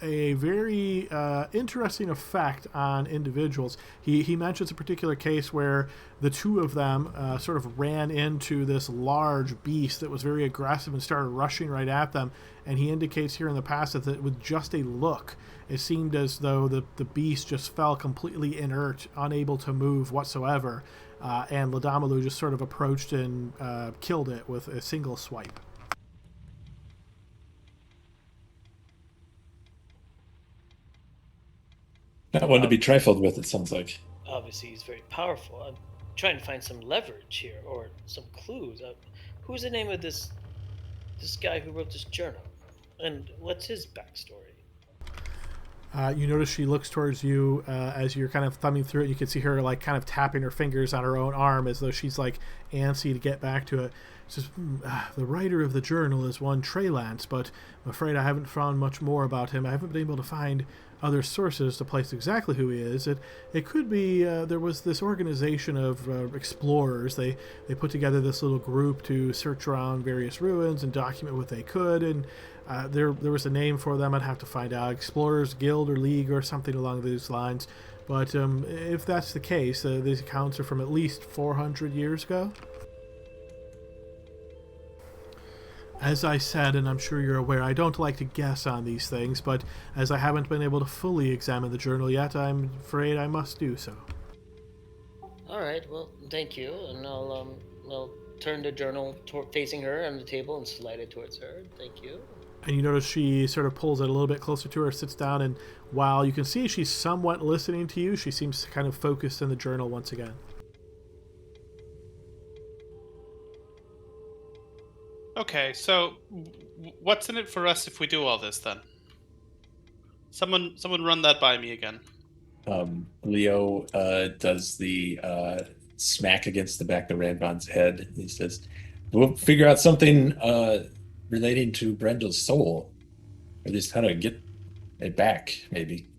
a very interesting effect on individuals. He mentions a particular case where the two of them sort of ran into this large beast that was very aggressive and started rushing right at them. And he indicates here in the passage that with just a look, it seemed as though the beast just fell completely inert, unable to move whatsoever. And Ladamalu just sort of approached and killed it with a single swipe. Not one to be trifled with, it sounds like. Obviously, he's very powerful. I'm trying to find some leverage here or some clues. Who's the name of this guy who wrote this journal, and what's his backstory? You notice she looks towards you as you're kind of thumbing through it. You can see her like kind of tapping her fingers on her own arm as though she's like antsy to get back to it. She says, the writer of the journal is one Trelance, but I'm afraid I haven't found much more about him. I haven't been able to find other sources to place exactly who he is. It could be there was this organization of explorers. They put together this little group to search around various ruins and document what they could, and there was a name for them. I'd have to find out. Explorers Guild or League or something along these lines. But if that's the case, these accounts are from at least 400 years ago. As I said, and I'm sure you're aware, I don't like to guess on these things, but as I haven't been able to fully examine the journal yet, I'm afraid I must do so. All right, well, thank you, and I'll turn the journal facing her on the table and slide it towards her. Thank you. And you notice she sort of pulls it a little bit closer to her, sits down, and while you can see she's somewhat listening to you, she seems kind of focused in the journal once again. Okay, so what's in it for us if we do all this then? Someone run that by me again. Leo does the smack against the back of Ranvon's head. He says, we'll figure out something relating to Brenda's soul. Or at least how to get it back, maybe.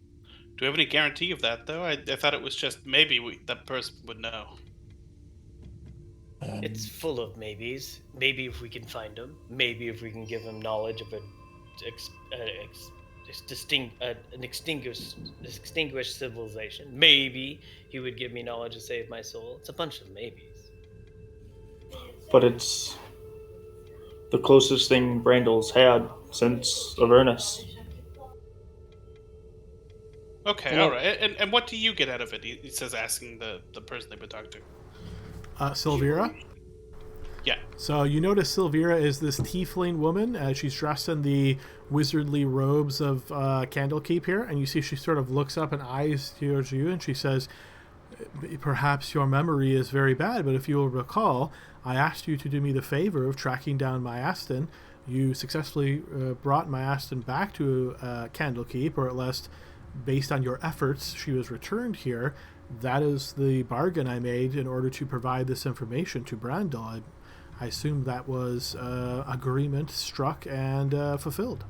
Do we have any guarantee of that, though? I thought it was just maybe that person would know. It's Um, full of maybes. Maybe if we can find him. Maybe if we can give him knowledge of ex, an extinguished civilization. Maybe he would give me knowledge to save my soul. It's a bunch of maybes. But it's the closest thing Brandel's had since Avernus. Okay, And all it, right. And what do you get out of it? He says, asking the person they've been talking to. Silvira. Yeah. So you notice Silvira is this tiefling woman. She's dressed in the wizardly robes of Candlekeep here, and you see she sort of looks up and eyes towards you, and she says, "Perhaps your memory is very bad, but if you will recall, I asked you to do me the favor of tracking down my Aston. You successfully brought my Aston back to Candlekeep, or at least, based on your efforts, she was returned here. That is the bargain I made in order to provide this information to Brandel. I assume that was agreement struck and fulfilled."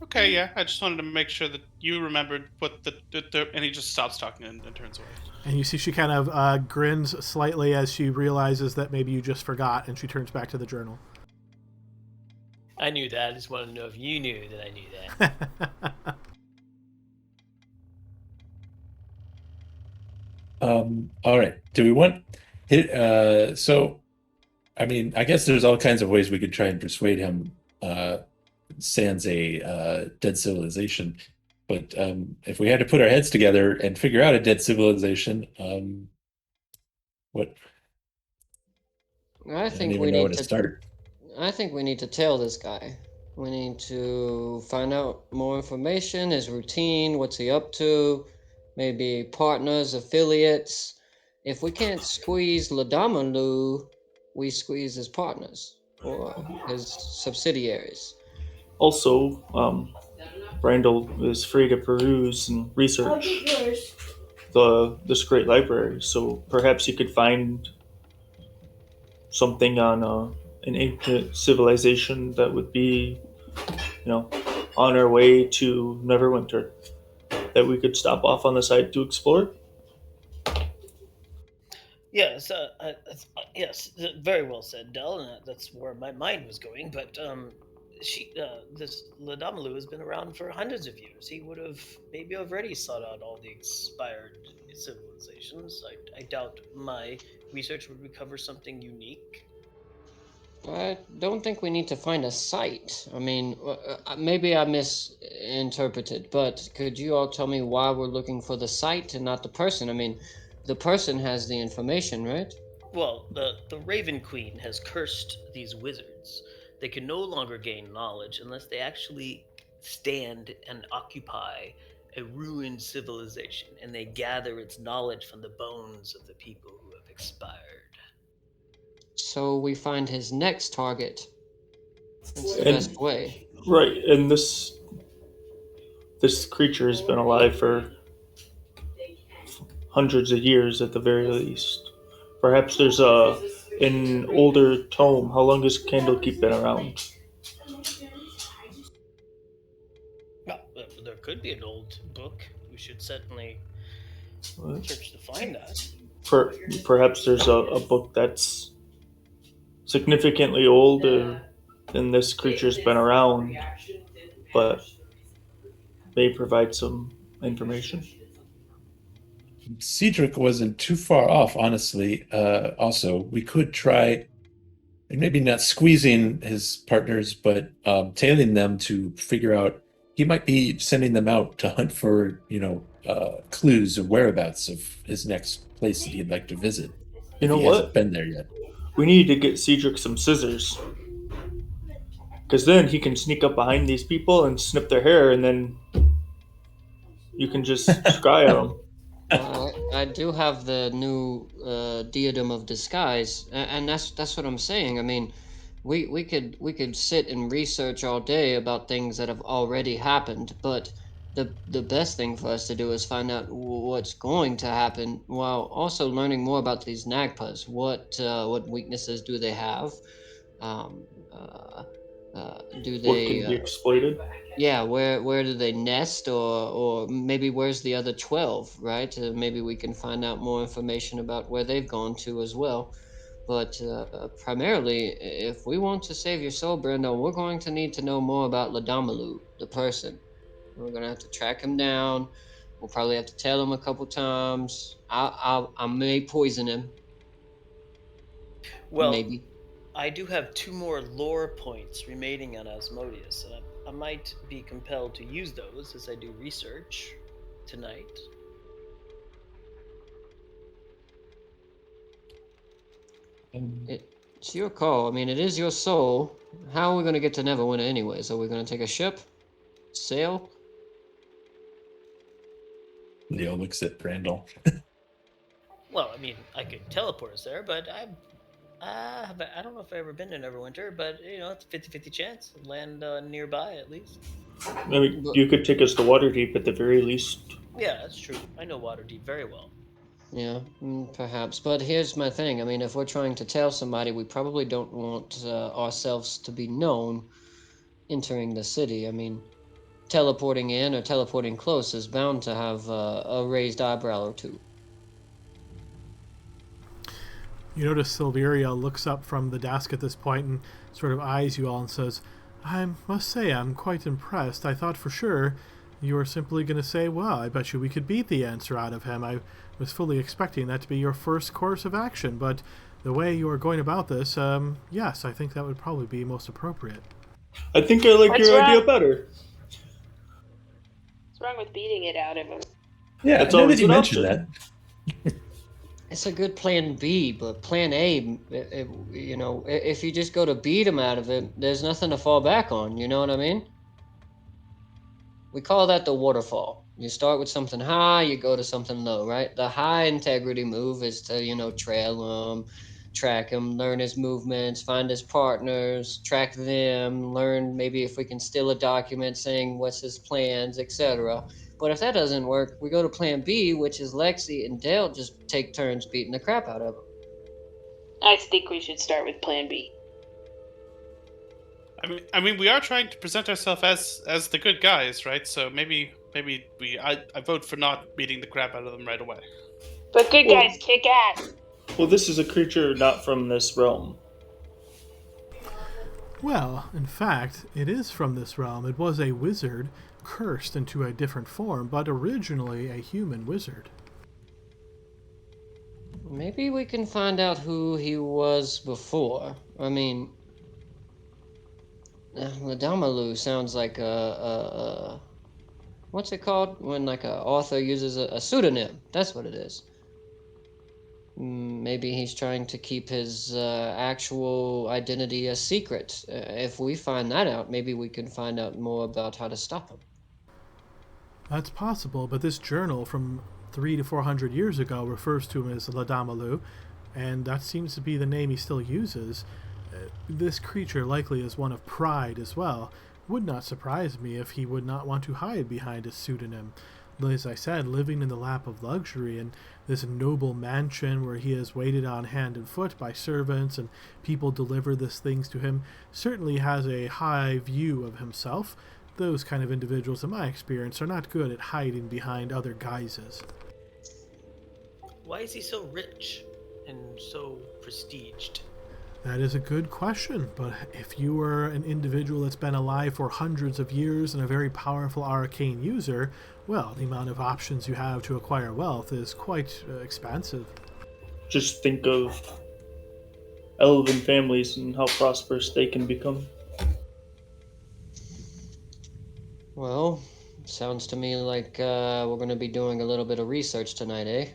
Okay, yeah. I just wanted to make sure that you remembered what and he just stops talking and turns away. And you see she kind of grins slightly as she realizes that maybe you just forgot, and she turns back to the journal. I knew that. I just wanted to know if you knew that I knew that. all right. Do we want it? So, I mean, I guess there's all kinds of ways we could try and persuade him. Sans a dead civilization, but if we had to put our heads together and figure out a dead civilization, what? I I don't think even we know where need to to. start. I think we need to tell this guy. We need to find out more information, his routine, what's he up to, maybe partners, affiliates. If we can't squeeze Ladamalu, we squeeze his partners or his subsidiaries. Also, Brandel is free to peruse and research this great library, so perhaps you could find something on an ancient civilization that would be, on our way to Neverwinter that we could stop off on the side to explore. Yes, yes, very well said, Dell, and that's where my mind was going. But this Ladamalu has been around for hundreds of years. He would have maybe already sought out all the expired civilizations. I doubt my research would recover something unique. I don't think we need to find a site. I mean, maybe I misinterpreted, but could you all tell me why we're looking for the site and not the person? I mean, the person has the information, right? Well, the Raven Queen has cursed these wizards. They can no longer gain knowledge unless they actually stand and occupy a ruined civilization, and they gather its knowledge from the bones of the people who have expired. So we find his next target. It's the And best way. right, and this creature has been alive for hundreds of years at the very least. Perhaps there's an older tome. How long has Candlekeep been around? Well, there could be an old book. We should certainly What? search to find that. Perhaps there's a book that's significantly older than this creature's been around, but may provide some information. Cedric wasn't too far off, honestly. Also, we could try, and maybe not squeezing his partners, but tailing them to figure out. He might be sending them out to hunt for, clues or whereabouts of his next place that he'd like to visit, You if know he hasn't what? been there yet. We need to get Cedric some scissors. Because then he can sneak up behind these people and snip their hair, and then you can just scry at them. I do have the new diadem of disguise, and that's what I'm saying. I mean, we could sit and research all day about things that have already happened, but the best thing for us to do is find out what's going to happen, while also learning more about these Nagpas. What weaknesses do they have? Um, uh, Do What they? can be exploited? Yeah, where do they nest, or maybe where's the other 12, right? Maybe we can find out more information about where they've gone to as well. But primarily, if we want to save your soul, Brendo, we're going to need to know more about Ladamalu, the person. We're gonna have to track him down. We'll probably have to tell him a couple times. I may poison him, Well, maybe. I do have two more lore points remaining on Asmodeus, and I might be compelled to use those as I do research tonight. Um, It's your call. I mean, it is your soul. How are we gonna get to Neverwinter anyways? Are we gonna take a ship, sail? Leo looks at Brandel. Well, I mean, I could teleport us there, but I don't know if I've ever been to Neverwinter, but it's a 50-50 chance. Land nearby at least. I mean, But you could take us to Waterdeep at the very least. Yeah, that's true. I know Waterdeep very well. yeah, perhaps. But here's my thing. I mean, if we're trying to tell somebody, we probably don't want ourselves to be known entering the city. I mean, teleporting in or teleporting close is bound to have a raised eyebrow or two. You notice Silveria looks up from the desk at this point and sort of eyes you all and says, I must say I'm quite impressed. I thought for sure you were simply going to say, well, I bet you we could beat the answer out of him. I was fully expecting that to be your first course of action, but the way you are going about this, yes, I think that would probably be most appropriate. I think I like What's your idea wrong? better. What's wrong with beating it out of him? Yeah, That's now that always you an mentioned option. that. It's a good plan B, but plan A, if you just go to beat him out of it, there's nothing to fall back on. You know what I mean? We call that the waterfall. You start with something high, you go to something low, right? The high integrity move is to, trail him, track him, learn his movements, find his partners, track them, learn maybe if we can steal a document saying what's his plans, etc. But if that doesn't work, we go to plan B, which is Lexi and Dale just take turns beating the crap out of him. I think we should start with Plan B. I mean, we are trying to present ourselves as the good guys, right? So maybe I vote for not beating the crap out of them right away. But good Well, guys kick ass. well, this is a creature not from this realm. Well, in fact, it is from this realm. It was a wizard cursed into a different form, but originally a human wizard. Maybe we can find out who he was before. I mean, Ladamalu sounds like a what's it called when like a author uses a pseudonym? That's what it is. Maybe he's trying to keep his actual identity a secret. If we find that out, maybe we can find out more about how to stop him. That's possible, but this journal from 300 to 400 years ago refers to him as Ladamalu, and that seems to be the name he still uses. This creature likely is one of pride as well. Would not surprise me if he would not want to hide behind a pseudonym. As I said, living in the lap of luxury in this noble mansion where he is waited on hand and foot by servants and people deliver these things to him certainly has a high view of himself. Those kind of individuals, in my experience, are not good at hiding behind other guises. Why is he so rich and so prestiged? That is a good question, but if you were an individual that's been alive for hundreds of years and a very powerful arcane user, well, the amount of options you have to acquire wealth is quite expansive. Just think of elven families and how prosperous they can become. Well, sounds to me like we're going to be doing a little bit of research tonight, eh?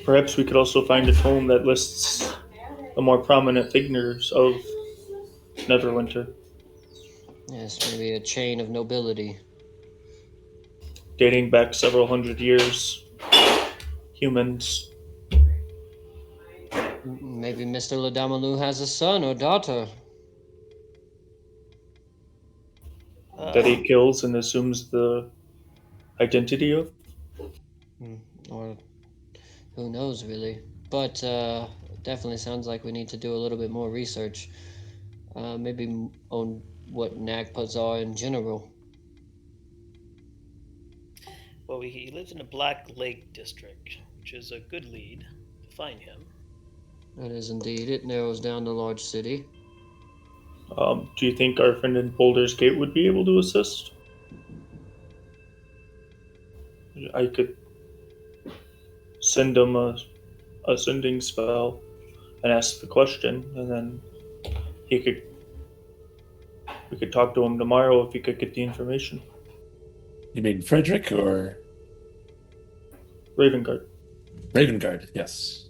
Perhaps we could also find a tome that lists the more prominent figures of Neverwinter, Yes, maybe a chain of nobility. dating back several hundred years. Humans. Maybe Mr. Ladamalu has a son or daughter. That Uh, he kills and assumes the identity of. Or who knows, really. But definitely sounds like we need to do a little bit more research. Maybe on what Nagpas are in general. Well, he lives in the Black Lake district, which is a good lead to find him. That is indeed. It narrows down the large city. Do you think our friend in Boulder's Gate would be able to assist? I could send him a sending spell and ask the question, and then he could we could talk to him tomorrow if he could get the information. You mean Frederick or Ravengard. Ravengard? Yes.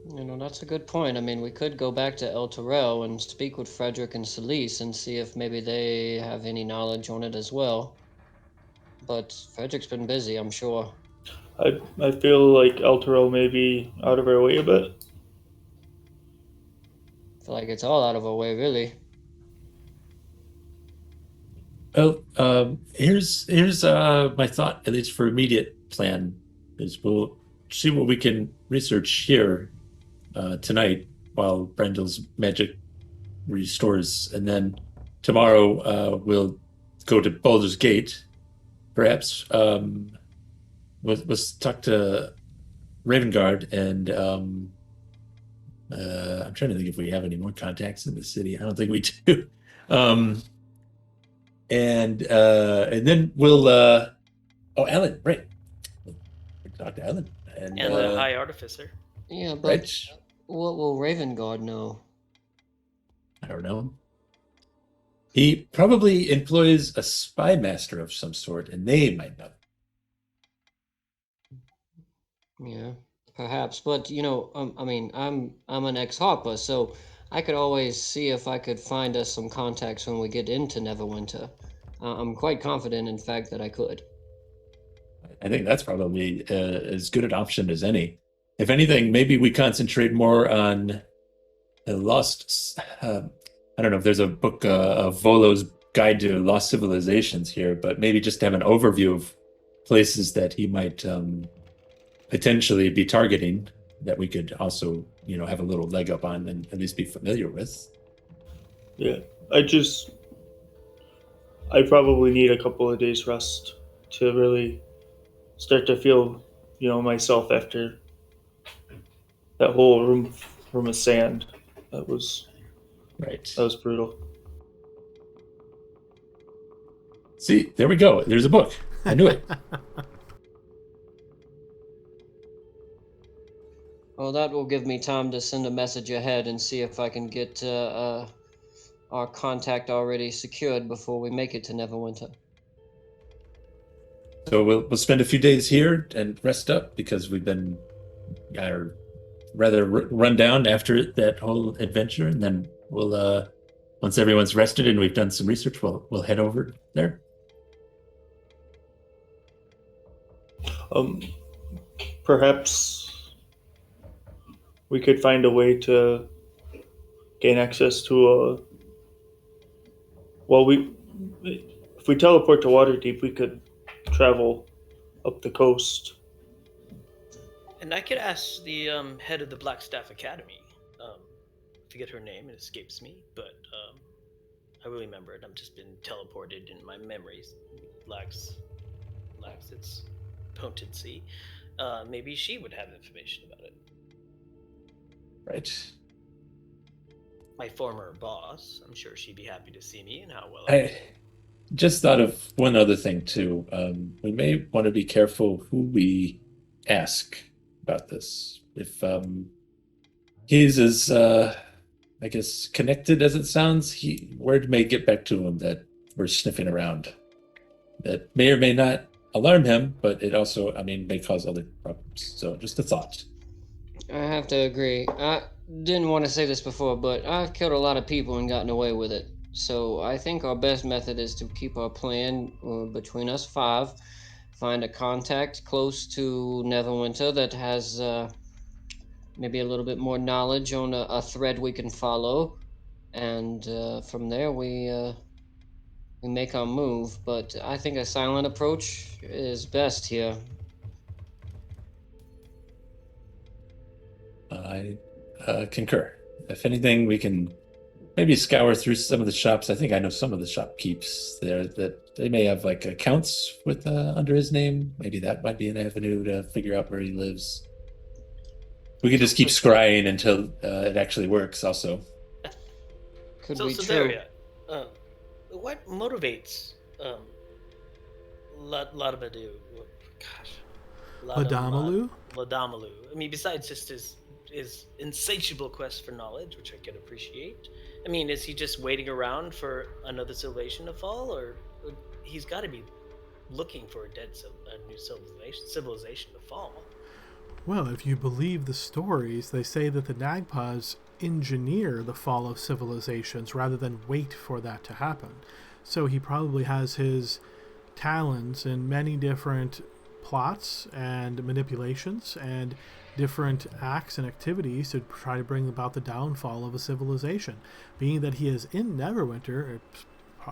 That's a good point. I mean, we could go back to El Terrell and speak with Frederick and Celise and see if maybe they have any knowledge on it as well. But Frederick's been busy, I'm sure. I feel like El Toro may be out of our way a bit. I feel like it's all out of our way, really. Well, here's my thought, at least for immediate plan, is we'll see what we can research here tonight while Brendel's magic restores, and then tomorrow we'll go to Baldur's Gate. Perhaps let's talk to Ravengard, and I'm trying to think if we have any more contacts in the city. I don't think we do. And then we'll Ellen, right? We'll talk to Ellen And the High Artificer. Yeah, but right? what will Ravengard know? I don't know. He probably employs a spy master of some sort, and they might know. Yeah, perhaps. But I mean, I'm an ex-Harper, so I could always see if I could find us some contacts when we get into Neverwinter. I'm quite confident, in fact, that I could. I think that's probably as good an option as any. If anything, maybe we concentrate more on the lost. I don't know if there's a book of Volo's Guide to Lost Civilizations here, but maybe just have an overview of places that he might potentially be targeting that we could also, have a little leg up on and at least be familiar with. Yeah, I probably need a couple of days rest to really start to feel, myself after that whole room of sand. That was Right. brutal. See, there we go. There's a book. I knew it. Well, that will give me time to send a message ahead and see if I can get our contact already secured before we make it to Neverwinter. So we'll spend a few days here and rest up because we've been rather run down after that whole adventure, and then we'll once everyone's rested and we've done some research, we'll head over there. Perhaps we could find a way to gain access to if we teleport to Waterdeep, we could travel up the coast. And I could ask the head of the Blackstaff Academy. I forget her name, it escapes me, but I will remember it. I've just been teleported and my memories lacks its potency. Maybe she would have information about it. Right. My former boss, I'm sure she'd be happy to see me and how well I just thought of one other thing too. We may want to be careful who we ask about this. If he's as I guess connected as it sounds, word may get back to him that we're sniffing around. That may or may not alarm him, but it also, may cause other problems. So just a thought. I have to agree. I didn't want to say this before, but I've killed a lot of people and gotten away with it. So I think our best method is to keep our plan between us five, find a contact close to Neverwinter that has maybe a little bit more knowledge on a thread we can follow, and from there we make our move. But I think a silent approach is best here. I concur. If anything, we can maybe scour through some of the shops. I think I know some of the shopkeepers there that they may have like accounts with under his name. Maybe that might be an avenue to figure out where he lives. We could just keep scrying until it actually works. Also, Could So, be there, true. yeah. What motivates Ladamadu? Gosh, Ladamalu? Ladamalu. I mean, besides just his insatiable quest for knowledge, which I could appreciate. I mean, is he just waiting around for another civilization to fall, or he's got to be looking for a new civilization to fall? Well, if you believe the stories, they say that the Nagpas engineer the fall of civilizations rather than wait for that to happen. So he probably has his talents in many different plots and manipulations and different acts and activities to try to bring about the downfall of a civilization. Being that he is in Neverwinter,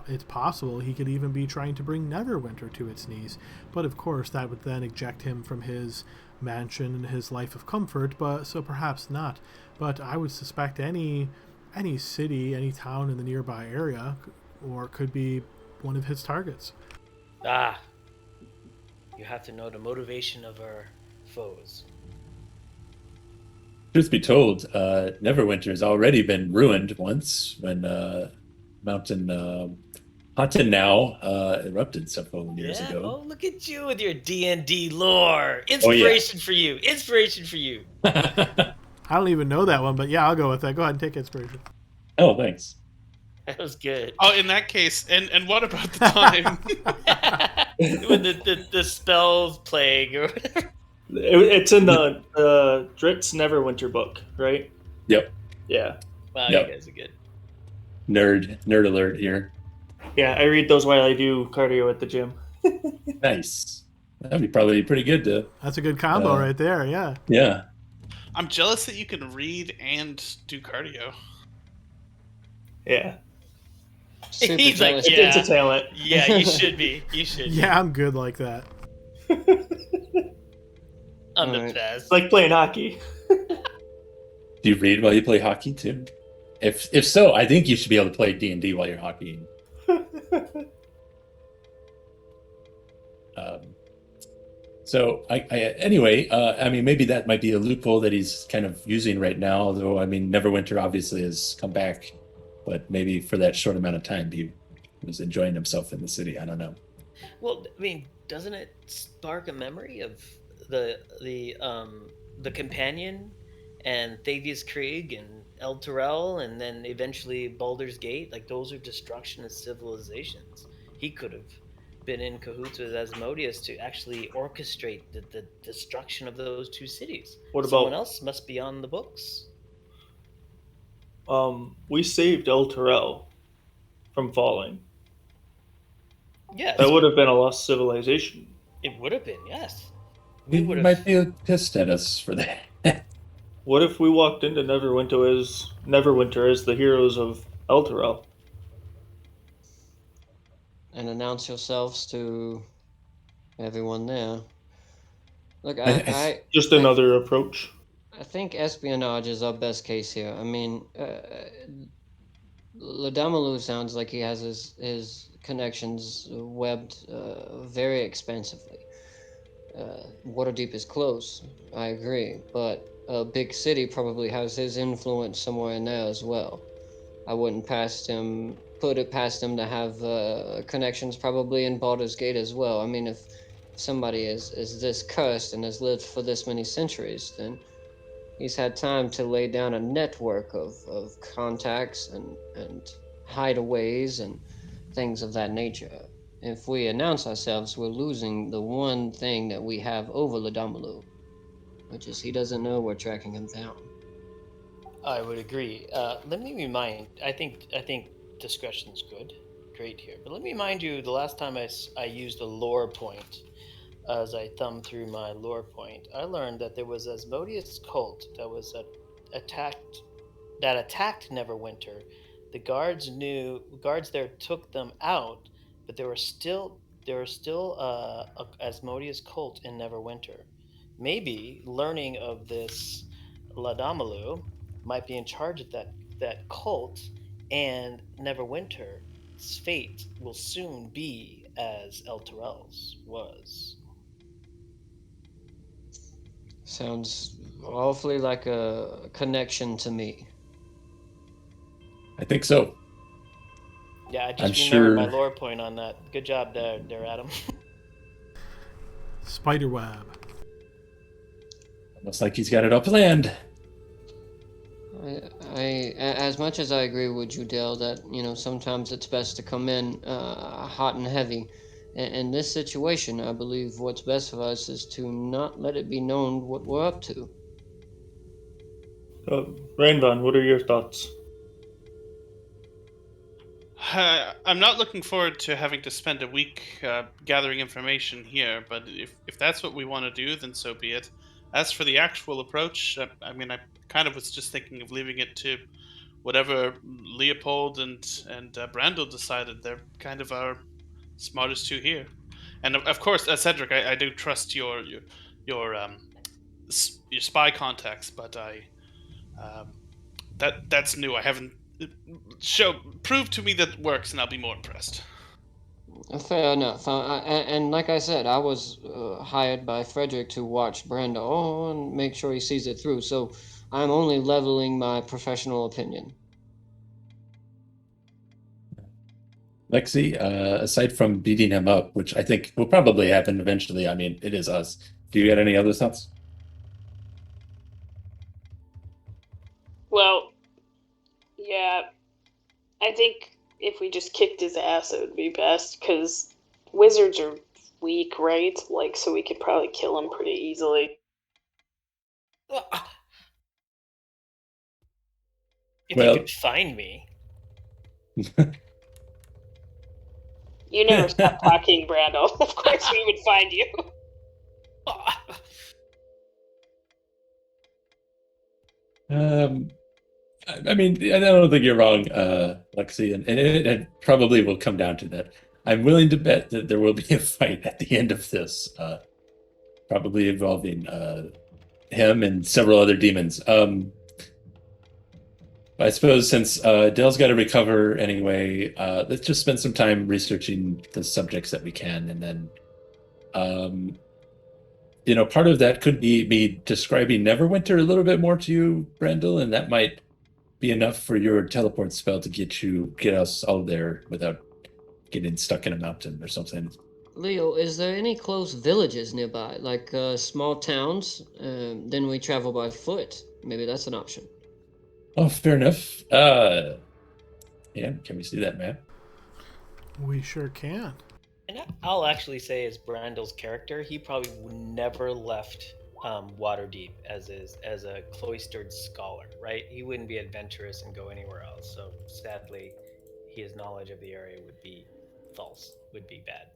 it's possible he could even be trying to bring Neverwinter to its knees. But of course, that would then eject him from his mansion and his life of comfort. But so perhaps not. But I would suspect any city, any town in the nearby area, or could be one of his targets. Ah, you have to know the motivation of our foes. truth be told, Neverwinter has already been ruined once when Mountain Hotton now erupted several years Yeah. ago. Oh, look at you with your D&D lore. Oh, yeah. Inspiration for you. Inspiration for you. I don't even know that one, but yeah, I'll go with that. Go ahead and take inspiration. Oh, thanks. That was good. Oh, in that case, and what about the time? When the spells plague or whatever. It's in the Drit's Neverwinter book, right? Yep. Yeah. Wow, Yep. you guys are good. Nerd alert here. Yeah, I read those while I do cardio at the gym. Nice. That'd be probably pretty good to. That's a good combo right there, yeah. Yeah. I'm jealous that you can read and do cardio. Yeah. Super He's like, jealous. yeah. It's a talent. Yeah, you should be. You should be. Yeah, I'm good like that. I'm the Alright. best. It's like playing hockey. Do you read while you play hockey too? If so, I think you should be able to play D&D while you're hockeying. So anyway, I mean, maybe that might be a loophole that he's kind of using right now. Although, I mean, Neverwinter obviously has come back, but maybe for that short amount of time, he was enjoying himself in the city. I don't know. Well, I mean, doesn't it spark a memory of the companion and Thavius Krieg and El Terrell and then eventually Baldur's Gate? Like those are destruction of civilizations. He could have been in cahoots with Asmodeus to actually orchestrate the destruction of those two cities. What Someone about else must be on the books. we saved El Terrell from falling. Yes, That would have been a lost civilization. it would have been. Yes, He we would have. might be pissed at us for that. What if we walked into Neverwinter as the heroes of El Terrell? And announce yourselves to everyone there. Look, Just another approach. I think espionage is our best case here. I mean, Ladamalu sounds like he has his connections webbed very expansively. Waterdeep is close, I agree, but a big city probably has his influence somewhere in there as well. I wouldn't put it past him to have connections probably in Baldur's Gate as well. I mean, if somebody is this cursed and has lived for this many centuries, then he's had time to lay down a network of contacts and hideaways and things of that nature. If we announce ourselves, we're losing the one thing that we have over Ladamalu, which is he doesn't know we're tracking him down. I would agree. Let me remind. I think discretion's good, great here. But let me remind you, the last time I used a lore point, as I thumbed through my lore point, I learned that there was Asmodeus cult that was attacked Neverwinter. The guards there took them out, but there was still a Asmodeus cult in Neverwinter. Maybe learning of this Ladamalu, might be in charge of that cult, and Neverwinter's fate will soon be as El Terrell's was. Sounds awfully like a connection to me. I think so. Yeah, I I'm just remembered my sure. lore point on that. Good job there, Adam. Spiderweb. Looks like he's got it all planned. As much as I agree with you, Dale, that sometimes it's best to come in hot and heavy. In this situation, I believe what's best for us is to not let it be known what we're up to. Rainvan, what are your thoughts? I'm not looking forward to having to spend a week gathering information here, but if that's what we want to do, then so be it. As for the actual approach, I mean, I kind of was just thinking of leaving it to whatever Leopold and Brandel decided. They're kind of our smartest two here, and of course, Cedric, I do trust your your spy contacts, but that's new. I haven't prove to me that it works, and I'll be more impressed. Fair enough. And like I said, I was hired by Frederick to watch Brando and make sure he sees it through. So I'm only leveling my professional opinion. Lexi, aside from beating him up, which I think will probably happen eventually, I mean, it is us. Do you got any other thoughts? Well, yeah, I think if we just kicked his ass, it would be best, because wizards are weak, right? Like, so we could probably kill him pretty easily. If Well- you could find me. You never stop talking, Brando. Of course we would find you. I mean, I don't think you're wrong, Lexi, and it probably will come down to that. I'm willing to bet that there will be a fight at the end of this, probably involving him and several other demons. I suppose since Dell's got to recover anyway, let's just spend some time researching the subjects that we can, and then, part of that could be me describing Neverwinter a little bit more to you, Brandel, and that might be enough for your teleport spell to get us all there without getting stuck in a mountain or something. Leo, is there any close villages nearby, like small towns? Then we travel by foot. Maybe that's an option. Oh, fair enough. Yeah, can we see that map? We sure can. And I'll actually say, as Brandel's character, he probably never left Waterdeep as a cloistered scholar, right? He wouldn't be adventurous and go anywhere else. So sadly, his knowledge of the area would be false, would be bad.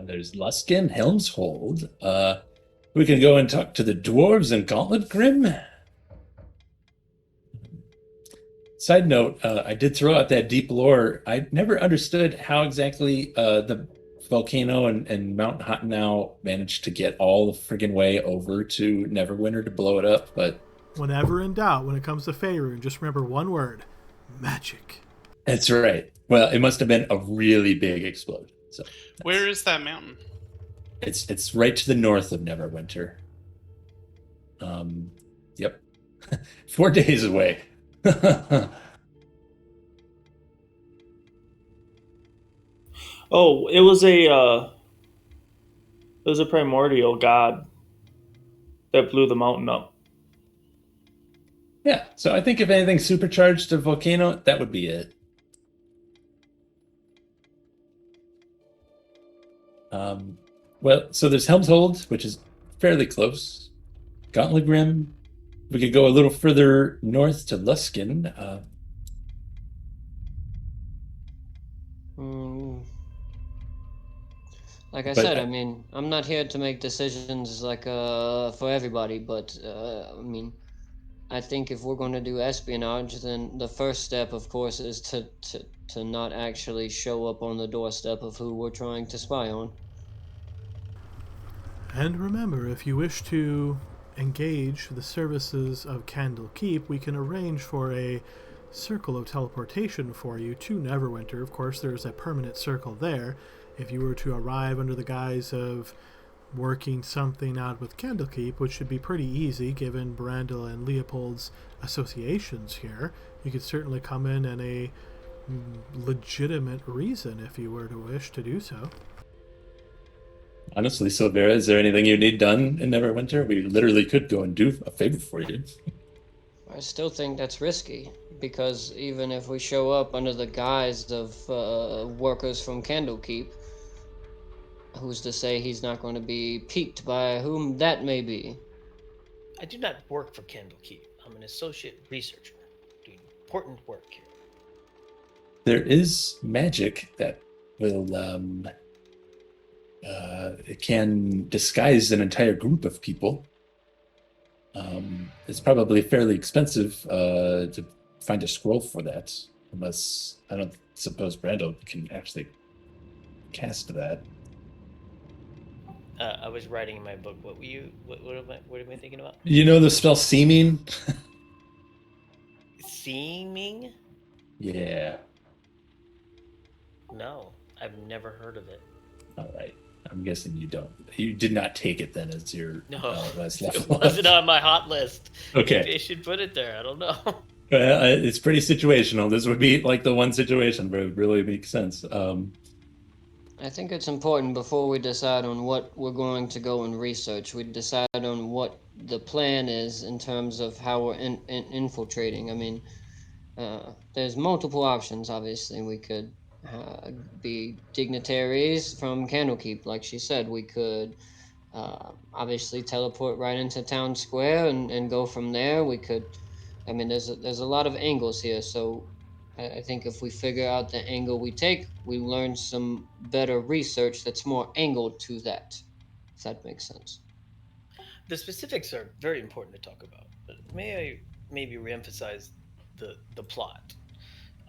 There's Luskin, Helmshold. We can go and talk to the dwarves and Gauntlet Grim. Side note, I did throw out that deep lore. I never understood how exactly the volcano and Mount Hottenau managed to get all the friggin' way over to Neverwinter to blow it up, but... Whenever in doubt, when it comes to Faerun, just remember one word: magic. That's right. Well, it must have been a really big explosion. So where is that mountain? It's right to the north of Neverwinter. Yep. 4 days away. Oh, it was a primordial god that blew the mountain up. Yeah, so I think if anything supercharged a volcano, that would be it. Well, so there's Helmshold, which is fairly close. Gauntlet Grim. We could go a little further north to Luskin. Like I said, I mean, I'm not here to make decisions like for everybody, but I mean, I think if we're going to do espionage, then the first step, of course, is to not actually show up on the doorstep of who we're trying to spy on. And remember, if you wish to engage the services of Candlekeep, we can arrange for a circle of teleportation for you to Neverwinter. Of course, there's a permanent circle there. If you were to arrive under the guise of working something out with Candlekeep, which should be pretty easy given Brandel and Leopold's associations here, you could certainly come in a legitimate reason if you were to wish to do so. Honestly, Silvera, is there anything you need done in Neverwinter? We literally could go and do a favor for you. I still think that's risky, because even if we show up under the guise of workers from Candlekeep, who's to say he's not going to be piqued by whom that may be? I do not work for Candlekeep. I'm an associate researcher doing important work here. There is magic that will it can disguise an entire group of people. It's probably fairly expensive to find a scroll for that, unless I don't suppose Brando can actually cast that. I was writing in my book. What were you? What am I thinking about? You know the spell seeming? Seeming? Yeah. No, I've never heard of it. All right. I'm guessing you don't. You did not take it then as your last It level. wasn't on my hot list. Okay. Maybe I should put it there. I don't know. It's pretty situational. This would be like the one situation where it would really make sense. I think it's important before we decide on what we're going to go and research, we decide on what the plan is in terms of how we're infiltrating. I mean, there's multiple options, obviously. We could be dignitaries from Candlekeep, like she said. We could obviously teleport right into town square and go from there. We could, I mean, there's a lot of angles here, so I think if we figure out the angle we take, we learn some better research that's more angled to that, if that makes sense. The specifics are very important to talk about, but may I maybe reemphasize the plot?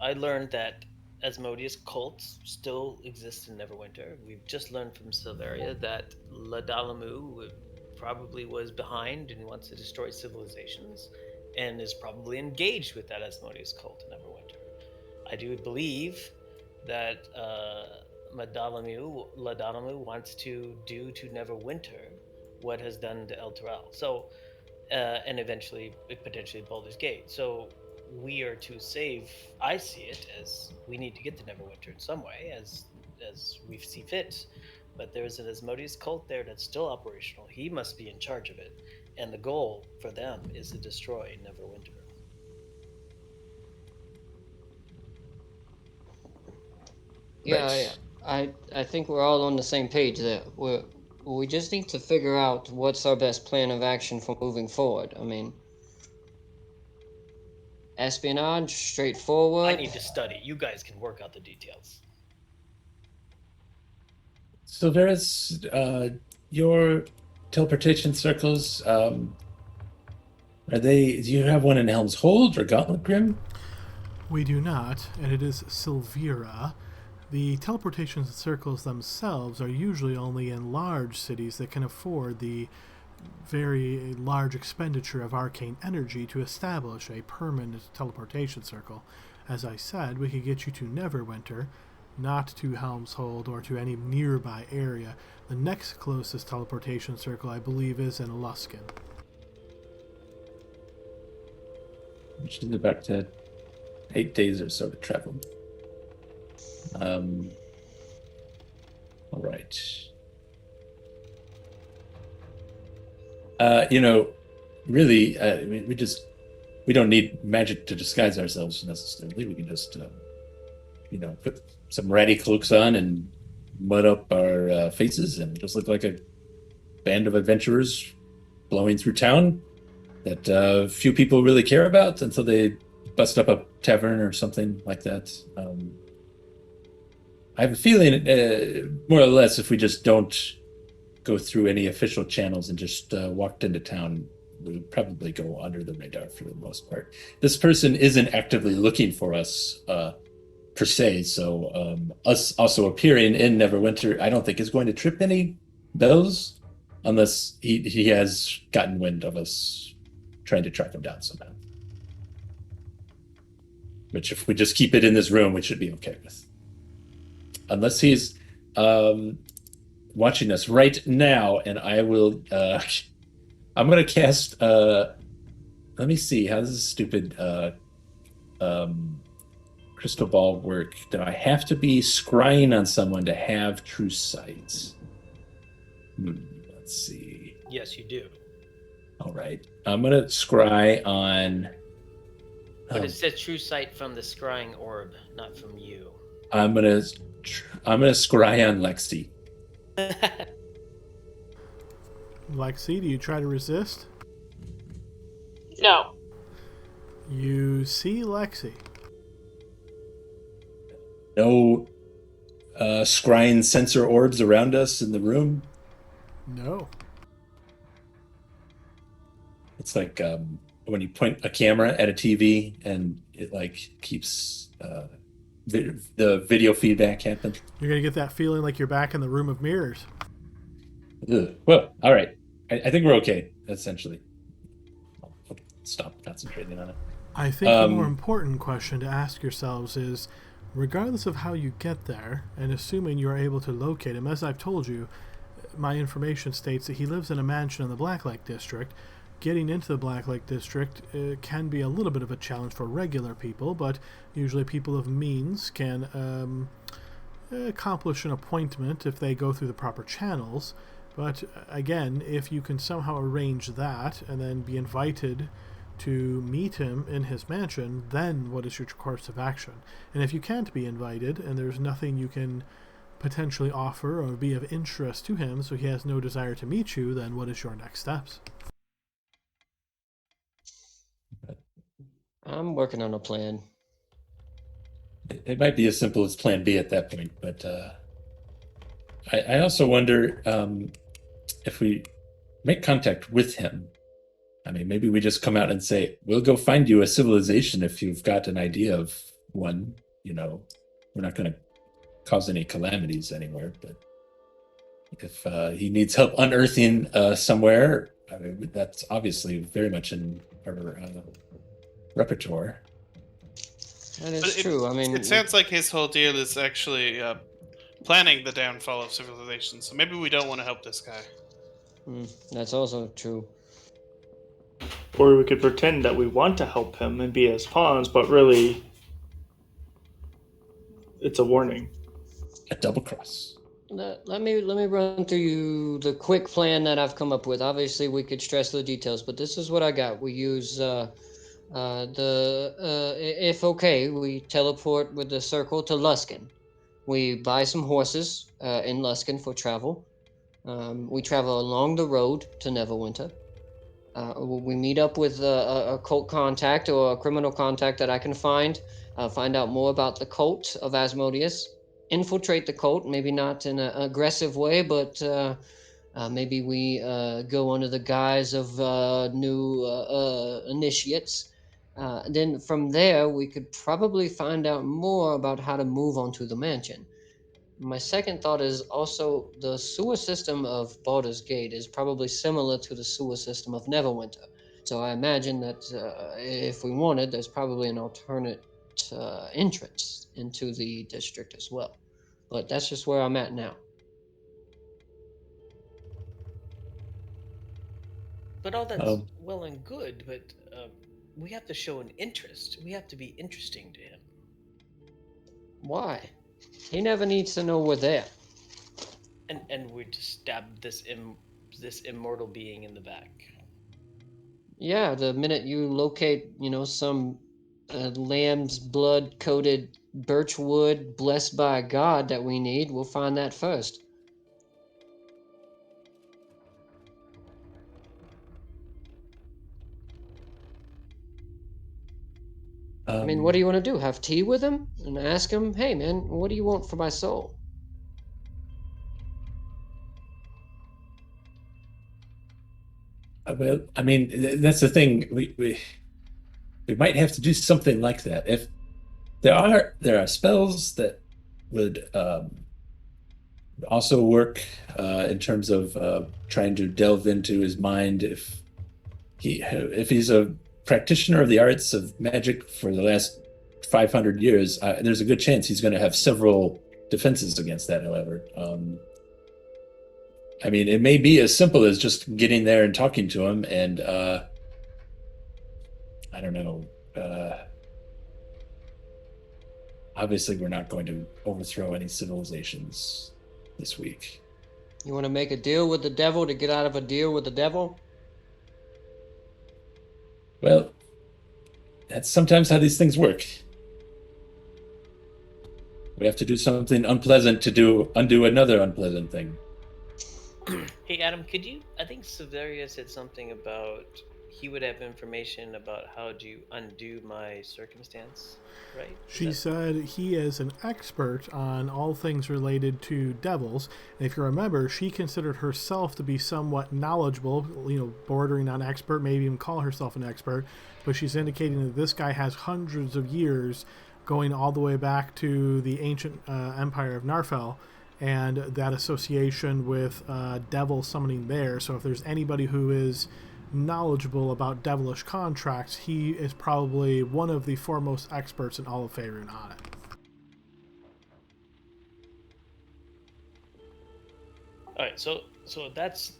I learned that Asmodeus cults still exist in Neverwinter. We've just learned from Silveria that Ladalamu probably was behind and wants to destroy civilizations, and is probably engaged with that Asmodeus cult in Neverwinter. I do believe that Ladalamu wants to do to Neverwinter what has done to El Terrell. So, and eventually, potentially Baldur's Gate. So, we are to save. I see it as we need to get to Neverwinter in some way, as we see fit. But there's an Asmodeus cult there that's still operational. He must be in charge of it, and the goal for them is to destroy Neverwinter. Yeah, I think we're all on the same page there. We just need to figure out what's our best plan of action for moving forward. I mean, espionage, straightforward. I need to study. You guys can work out the details. So there's your teleportation circles. Are they? Do you have one in Helm's Hold or Gauntlet Grim? We do not, and it is Silvera. The teleportation circles themselves are usually only in large cities that can afford the very large expenditure of arcane energy to establish a permanent teleportation circle. As I said, we could get you to Neverwinter, not to Helm's Hold or to any nearby area. The next closest teleportation circle, I believe, is in Luskin. Which is about 8 days or so to travel. All right. Really, I mean, we don't need magic to disguise ourselves necessarily. We can just, put some ratty cloaks on and mud up our faces and just look like a band of adventurers blowing through town that few people really care about until they bust up a tavern or something like that. I have a feeling, more or less, if we just don't go through any official channels and just walked into town, we would probably go under the radar for the most part. This person isn't actively looking for us per se, so us also appearing in Neverwinter, I don't think is going to trip any bells. unless he has gotten wind of us trying to track him down somehow. Which, if we just keep it in this room, we should be okay with. Unless he's watching us right now, and I will. I'm gonna cast. Let me see. How does this stupid crystal ball work? Do I have to be scrying on someone to have true sight? Let's see. Yes, you do. All right. I'm gonna scry on. But it says true sight from the scrying orb, not from you. I'm gonna scry on Lexi. Lexi, do you try to resist? No. You see Lexi. No scrying sensor orbs around us in the room. No. It's like when you point a camera at a TV and it like keeps the video feedback happen. You're going to get that feeling like you're back in the room of mirrors. Ugh. Well, all right. I think we're okay, essentially. I'll stop concentrating on it. I think the more important question to ask yourselves is, regardless of how you get there, and assuming you are able to locate him, as I've told you, my information states that he lives in a mansion in the Black Lake District. Getting into the Black Lake District can be a little bit of a challenge for regular people, but usually people of means can accomplish an appointment if they go through the proper channels. But again, if you can somehow arrange that and then be invited to meet him in his mansion, then what is your course of action? And if you can't be invited and there's nothing you can potentially offer or be of interest to him, so he has no desire to meet you, then what is your next steps? I'm working on a plan. It might be as simple as Plan B at that point, but I also wonder if we make contact with him. I mean, maybe we just come out and say, we'll go find you a civilization if you've got an idea of one. You know, we're not going to cause any calamities anywhere, but if he needs help unearthing somewhere, I mean, that's obviously very much in our repertoire. That is true. I mean, it sounds like his whole deal is actually planning the downfall of civilization. So maybe we don't want to help this guy. That's also true. Or we could pretend that we want to help him and be his pawns, but really, it's a warning. A double cross. Let me run through you the quick plan that I've come up with. Obviously, we could stress the details, but this is what I got. We use if okay, we teleport with the circle to Luskin. We buy some horses in Luskin for travel. We travel along the road to Neverwinter. We meet up with a cult contact or a criminal contact that I can find out more about the cult of Asmodeus, infiltrate the cult, maybe not in an aggressive way, but maybe we go under the guise of new initiates. Then from there, we could probably find out more about how to move onto the mansion. My second thought is also the sewer system of Baldur's Gate is probably similar to the sewer system of Neverwinter. So I imagine that if we wanted, there's probably an alternate entrance into the district as well. But that's just where I'm at now. But all that's well and good, but we have to show an interest. We have to be interesting to him. Why? He never needs to know we're there. And we just stab this immortal being in the back. Yeah, the minute you locate, some lamb's blood coated birch wood blessed by God that we need, we'll find that first. I mean, what do you want to do? Have tea with him and ask him, hey man, what do you want for my soul? Well, I mean, that's the thing. We might have to do something like that. If there are spells that would also work in terms of trying to delve into his mind. If he's a practitioner of the arts of magic for the last 500 years, there's a good chance he's going to have several defenses against that. However, I mean, it may be as simple as just getting there and talking to him, and I don't know. Obviously, we're not going to overthrow any civilizations this week. You want to make a deal with the devil to get out of a deal with the devil? Well, that's sometimes how these things work. We have to do something unpleasant to undo another unpleasant thing. Hey, Adam, could you? I think Severia said something about he would have information about how to undo my circumstance, right? She said he is an expert on all things related to devils. And if you remember, she considered herself to be somewhat knowledgeable, bordering on expert, maybe even call herself an expert. But she's indicating that this guy has hundreds of years going all the way back to the ancient empire of Narfel and that association with devil summoning there. So if there's anybody who is knowledgeable about devilish contracts, he is probably one of the foremost experts in all of Faerun on it. All right, so that's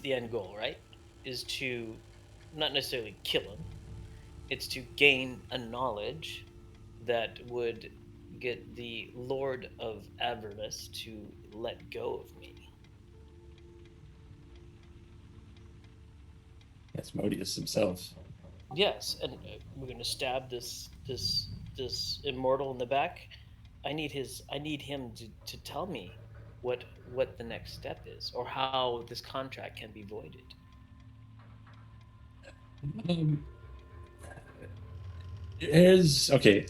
the end goal, right? Is to not necessarily kill him. It's to gain a knowledge that would get the Lord of Avernus to let go of me. Asmodeus himself. Yes, and we're gonna stab this immortal in the back. I need him to tell me what the next step is, or how this contract can be voided. Okay.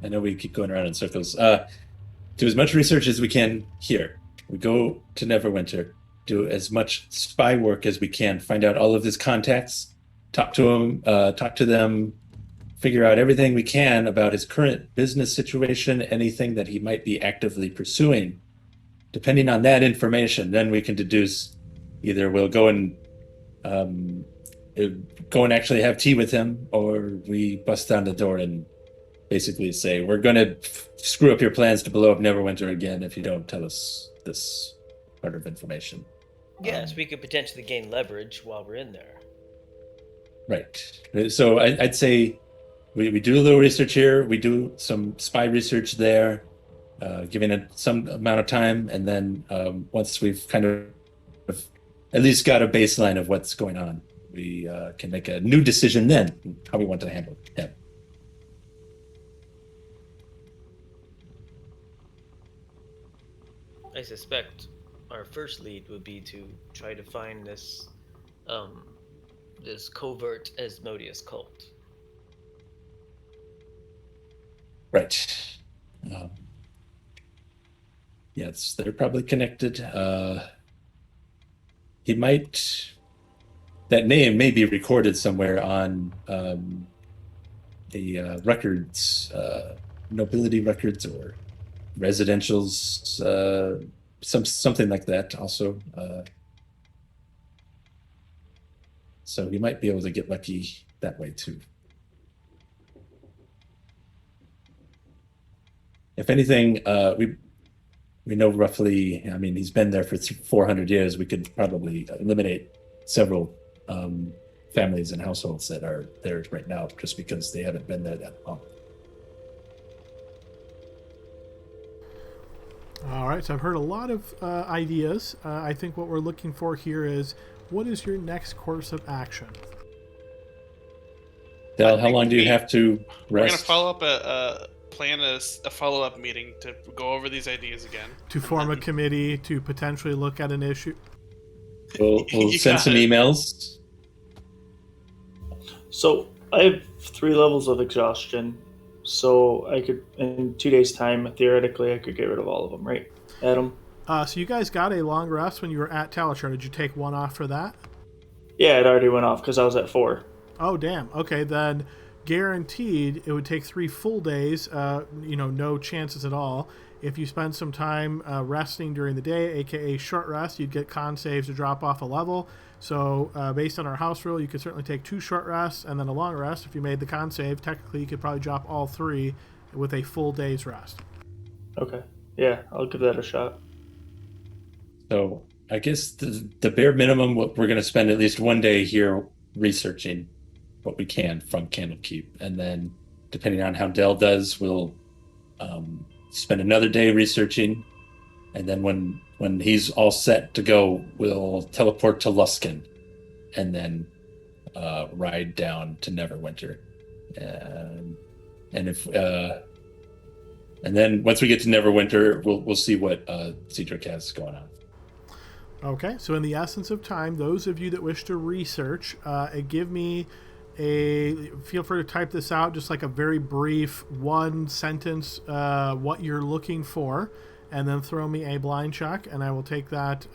I know we keep going around in circles. Do as much research as we can here. We go to Neverwinter, do as much spy work as we can, find out all of his contacts, talk to them, figure out everything we can about his current business situation, anything that he might be actively pursuing. Depending on that information, then we can deduce either we'll go and actually have tea with him, or we bust down the door and basically say, we're going to screw up your plans to blow up Neverwinter again if you don't tell us this part of information. Yes, we could potentially gain leverage while we're in there. Right. So I'd say we do a little research here. We do some spy research there, giving it some amount of time. And then once we've kind of at least got a baseline of what's going on, we can make a new decision then how we want to handle it. I suspect our first lead would be to try to find this covert Asmodeus cult. Right. Yes, they're probably connected. That name may be recorded somewhere on the records, nobility records or residentials, something like that also. So we might be able to get lucky that way too. If anything, we know roughly, I mean, he's been there for 400 years. We could probably eliminate several families and households that are there right now just because they haven't been there that long. All right, so I've heard a lot of ideas. I think what we're looking for here is, what is your next course of action? Del, how long do you have to rest? We're going to follow up plan a follow-up meeting to go over these ideas again. To form a committee to potentially look at an issue? We'll send some emails. So I have 3 levels of exhaustion. So I could, in 2 days' time, theoretically, I could get rid of all of them, right, Adam? So you guys got a long rest when you were at Talachar. Did you take one off for that? Yeah, it already went off because I was at 4. Oh, damn. Okay, then guaranteed it would take 3 full days, no chances at all. If you spend some time resting during the day, aka short rest, you'd get con saves to drop off a level. So based on our house rule, you could certainly take 2 short rests and then a long rest. If you made the con save, technically you could probably drop all 3 with a full day's rest. Okay. Yeah, I'll give that a shot. So I guess the bare minimum, we're going to spend at least one day here researching what we can from Candlekeep, and then depending on how Dell does, we'll spend another day researching, and then when he's all set to go, we'll teleport to Luskin, and then ride down to Neverwinter, and if and then once we get to Neverwinter, we'll see what Cedric has going on. Okay, so in the essence of time, those of you that wish to research, give me feel free to type this out, just like a very brief 1 sentence, what you're looking for, and then throw me a blind check, and I will take that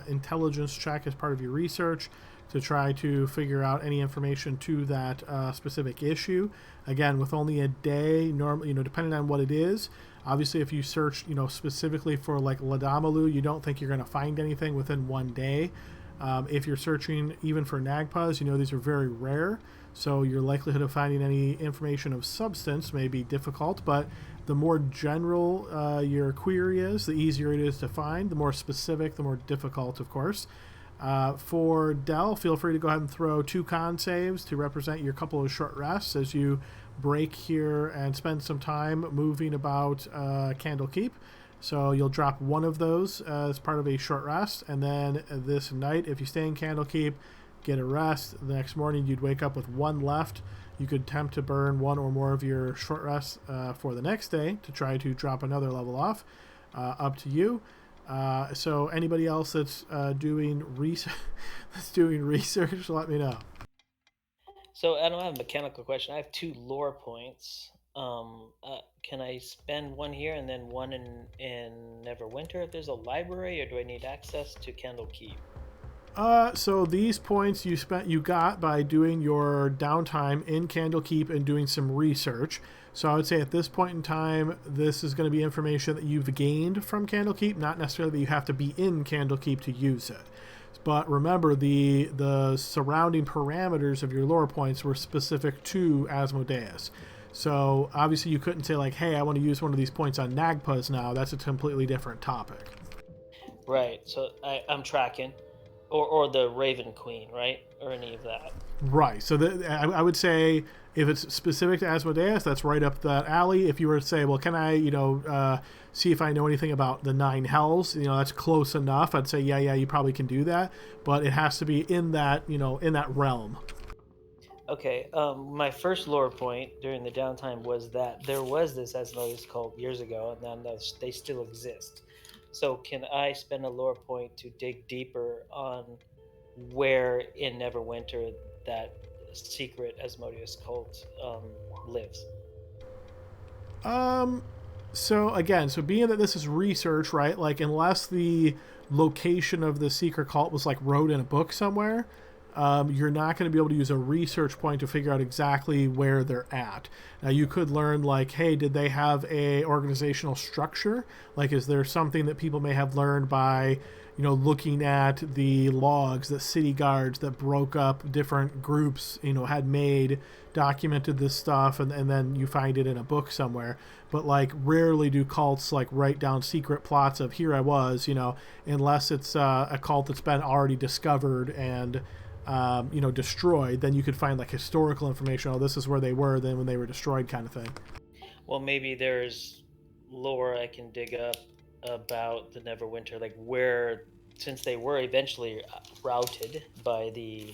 intelligence check as part of your research to try to figure out any information to that specific issue. Again, with only a day, normally, depending on what it is. Obviously, if you search, specifically for like Ladamalu, you don't think you're going to find anything within 1 day. If you're searching even for Nagpas, these are very rare, so your likelihood of finding any information of substance may be difficult, but the more general your query is, the easier it is to find. The more specific, the more difficult, of course. For Dell, feel free to go ahead and throw 2 con saves to represent your couple of short rests as you break here and spend some time moving about Candlekeep. So you'll drop 1 of those as part of a short rest, and then this night, if you stay in Candlekeep, get a rest. The next morning, you'd wake up with 1 left. You could attempt to burn 1 or more of your short rests for the next day to try to drop another level off. Up to you. So anybody else that's doing research, let me know. So I don't have a mechanical question. I have 2 lore points. Can I spend 1 here and then 1 in Neverwinter if there's a library, or do I need access to Candlekeep? So these points you got by doing your downtime in Candlekeep and doing some research. So I would say at this point in time, this is going to be information that you've gained from Candlekeep, not necessarily that you have to be in Candlekeep to use it. But remember, the surrounding parameters of your lore points were specific to Asmodeus. So obviously you couldn't say like, hey, I want to use one of these points on Nagpas now. That's a completely different topic. Right. So I'm tracking. Or the Raven Queen, right? Or any of that. Right. So I would say if it's specific to Asmodeus, that's right up that alley. If you were to say, well, can I, see if I know anything about the 9 hells, that's close enough. I'd say, yeah, you probably can do that. But it has to be in that, in that realm. Okay. My first lore point during the downtime was that there was this Asmodeus cult years ago, and then they still exist. So can I spend a lore point to dig deeper on where in Neverwinter that secret Asmodeus cult lives? So being that this is research, right? Like, unless the location of the secret cult was like wrote in a book somewhere, you're not going to be able to use a research point to figure out exactly where they're at. Now, you could learn like, hey, did they have a organizational structure? Like, is there something that people may have learned by, looking at the logs that city guards that broke up different groups, had made, documented this stuff, and then you find it in a book somewhere. But like, rarely do cults like write down secret plots of here I was, unless it's a cult that's been already discovered and destroyed. Then you could find like historical information. Oh, this is where they were then when they were destroyed, kind of thing. Well, maybe there's lore I can dig up about the Neverwinter, like where, since they were eventually routed by the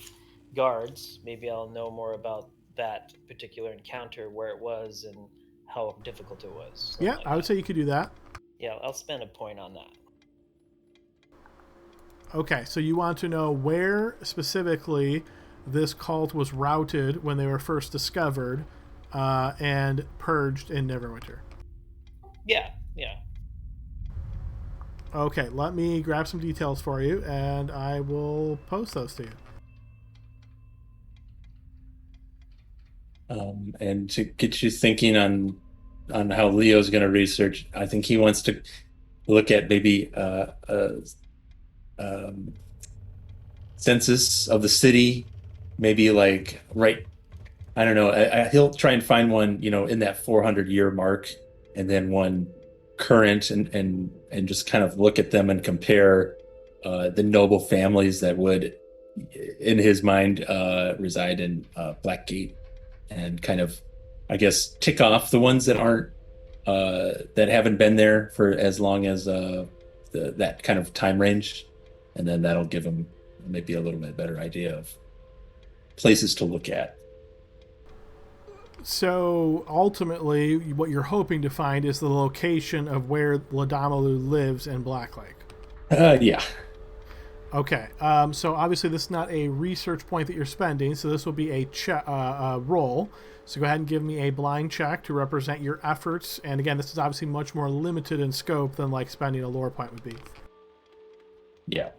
guards, maybe I'll know more about that particular encounter, where it was and how difficult it was. Yeah, I would say you could do that. Yeah, I'll spend a point on that. Okay, so you want to know where specifically this cult was routed when they were first discovered and purged in Neverwinter. Yeah. Okay, let me grab some details for you, and I will post those to you. And to get you thinking on on how Leo's going to research. I think he wants to look at maybe um, census of the city, maybe like right. I don't know. He'll try and find one, in that 400-year mark, and then one current, and just kind of look at them and compare the noble families that would, in his mind, reside in Blackgate, and kind of, I guess, tick off the ones that aren't that haven't been there for as long as that kind of time range, and then that'll give him maybe a little bit better idea of places to look at. So ultimately, what you're hoping to find is the location of where Ladamalu lives in Black Lake. Yeah. Okay. So obviously, this is not a research point that you're spending, so this will be a roll. So go ahead and give me a blind check to represent your efforts. And again, this is obviously much more limited in scope than like spending a lore point would be. Yeah.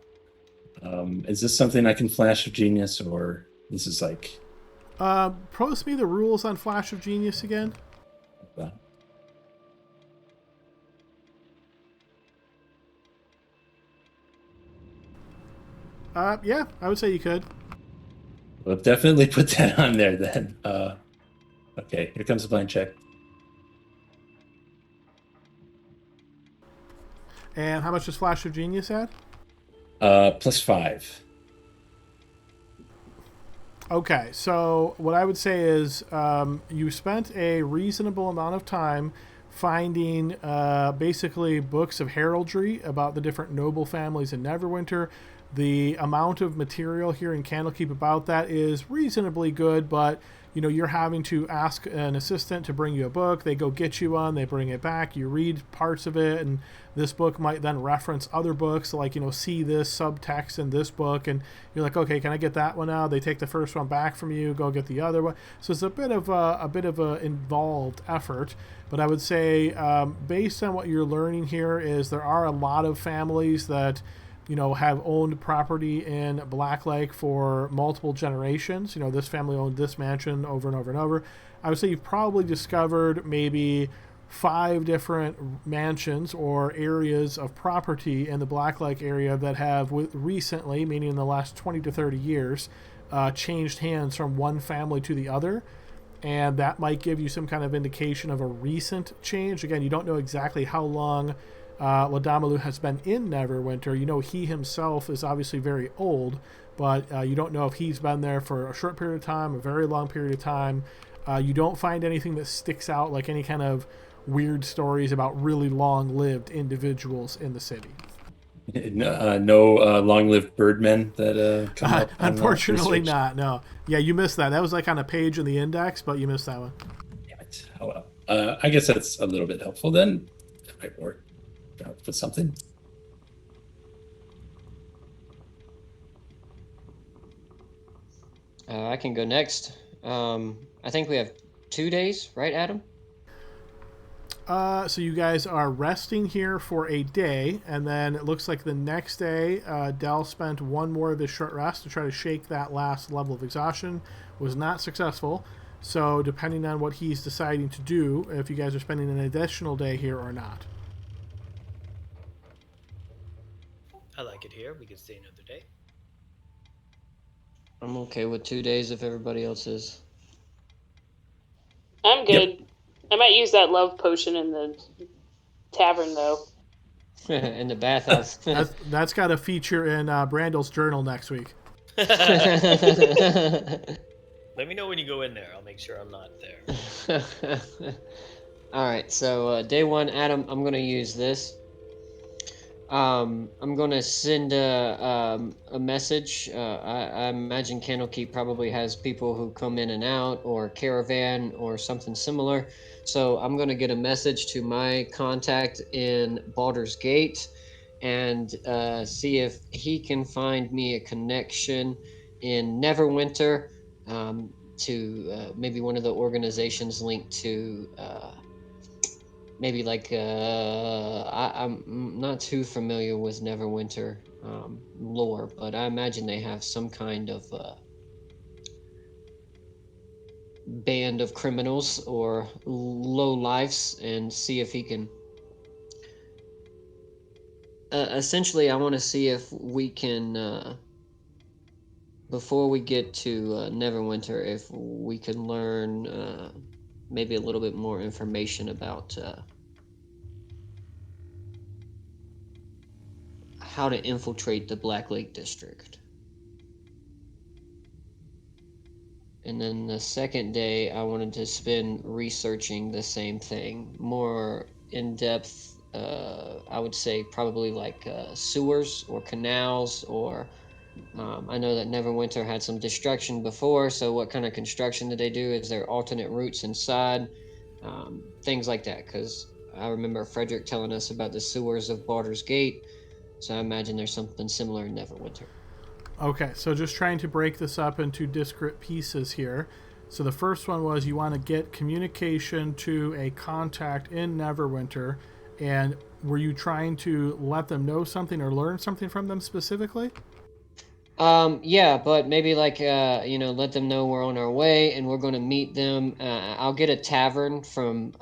Is this something I can flash of genius, or this is like? Post me the rules on Flash of Genius again. Yeah, I would say you could. We'll definitely put that on there then. Okay, here comes the blind check. And how much does Flash of Genius add? +5. Okay, so what I would say is you spent a reasonable amount of time finding basically books of heraldry about the different noble families in Neverwinter. The amount of material here in Candlekeep about that is reasonably good, but you're having to ask an assistant to bring you a book. They go get you one, they bring it back, you read parts of it, and this book might then reference other books, like see this subtext in this book, and you're like, okay, can I get that one now? They take the first one back from you, go get the other one. So it's a bit of a involved effort. But I would say, based on what you're learning here, is there are a lot of families that have owned property in Black Lake for multiple generations. This family owned this mansion over and over and over. I would say you've probably discovered maybe 5 different mansions or areas of property in the Black Lake area that have recently, meaning in the last 20 to 30 years, changed hands from one family to the other. And that might give you some kind of indication of a recent change. Again, you don't know exactly how long Ladamalu has been in Neverwinter. He himself is obviously very old, but you don't know if he's been there for a short period of time, a very long period of time. You don't find anything that sticks out, like any kind of weird stories about really long-lived individuals in the city. No long-lived birdmen that come up. Unfortunately not, no. Yeah, you missed that. That was like on a page in the index, but you missed that one. Damn it. Oh well. I guess that's a little bit helpful then. That might work out for something. I can go next. I think we have 2 days, right, Adam? So you guys are resting here for a day, and then it looks like the next day, Dell spent one more of his short rest to try to shake that last level of exhaustion. Was not successful. So depending on what he's deciding to do, if you guys are spending an additional day here or not. I like it here. We could stay another day. I'm okay with 2 days if everybody else is. I'm good. Yep. I might use that love potion in the tavern, though. In the bathhouse. That's got a feature in Brandel's journal next week. Let me know when you go in there. I'll make sure I'm not there. All right, so day 1, Adam, I'm going to use this. I'm going to send a message. I imagine Candlekeep probably has people who come in and out, or caravan, or something similar. So I'm going to get a message to my contact in Baldur's Gate and see if he can find me a connection in Neverwinter to maybe one of the organizations linked to... maybe like I'm not too familiar with Neverwinter lore, but I imagine they have some kind of band of criminals or low lives and see if he can. Essentially, I want to see if we can, before we get to Neverwinter, if we can learn maybe a little bit more information about how to infiltrate the Black Lake District. And then the second day, I wanted to spend researching the same thing, more in depth. I would say probably like sewers or canals, or I know that Neverwinter had some destruction before. So, what kind of construction did they do? Is there alternate routes inside? Things like that. Because I remember Frederick telling us about the sewers of Baldur's Gate. So, I imagine there's something similar in Neverwinter. Okay, so just trying to break this up into disparate pieces here. So the first one was you want to get communication to a contact in Neverwinter, and were you trying to let them know something or learn something from them specifically? Yeah, but maybe like let them know we're on our way and we're going to meet them. I'll get a tavern from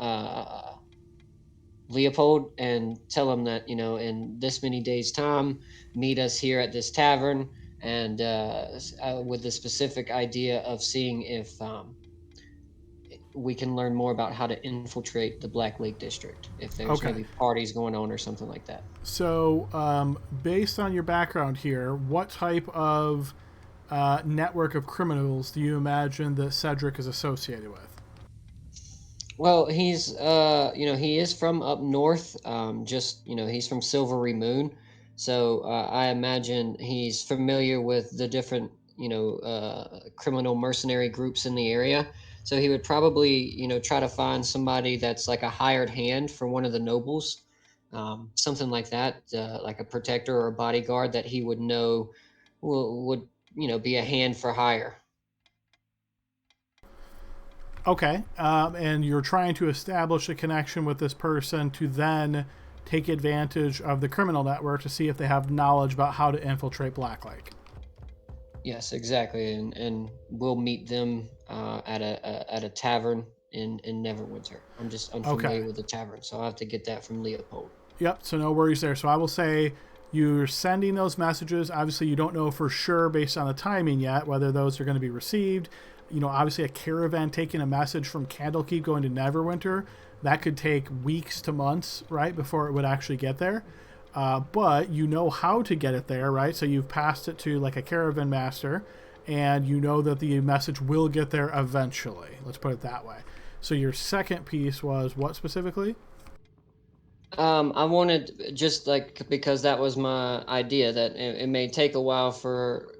Leopold and tell him that in this many days' time, meet us here at this tavern, and with the specific idea of seeing if we can learn more about how to infiltrate the Black Lake District, if there's Okay. maybe parties going on or something like that. So, based on your background here, what type of network of criminals do you imagine that Cedric is associated with? Well, he's he is from up north. Just he's from Silvery Moon, so I imagine he's familiar with the different criminal mercenary groups in the area. So he would probably try to find somebody that's like a hired hand for one of the nobles, something like that, like a protector or a bodyguard that he would know would be a hand for hire. Okay, and you're trying to establish a connection with this person to then take advantage of the criminal network to see if they have knowledge about how to infiltrate Black Lake. Yes, exactly, and we'll meet them at a tavern in Neverwinter. I'm just unfamiliar Okay. with the tavern, so I'll have to get that from Leopold. Yep, so no worries there. So I will say you're sending those messages. Obviously, you don't know for sure based on the timing yet whether those are going to be received. Obviously, a caravan taking a message from Candlekeep going to Neverwinter, that could take weeks to months, right, before it would actually get there. But you know how to get it there, right? So you've passed it to like a caravan master, and you know that the message will get there eventually. Let's put it that way. So your second piece was what specifically? I wanted just like because that was my idea that it may take a while for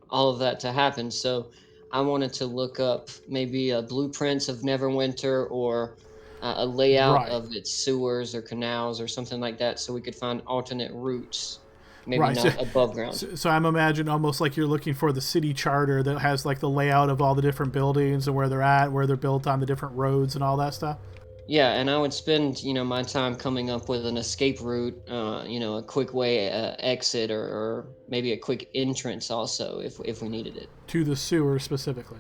all of that to happen. So I wanted to look up maybe blueprints of Neverwinter or a layout Right. of its sewers or canals or something like that, so we could find alternate routes, maybe Right. So, not above ground. so I'm imagining almost like you're looking for the city charter that has like the layout of all the different buildings and where they're at, where they're built on the different roads and all that stuff. Yeah, and I would spend, my time coming up with an escape route, a quick way exit or maybe a quick entrance also if we needed it. To the sewer specifically.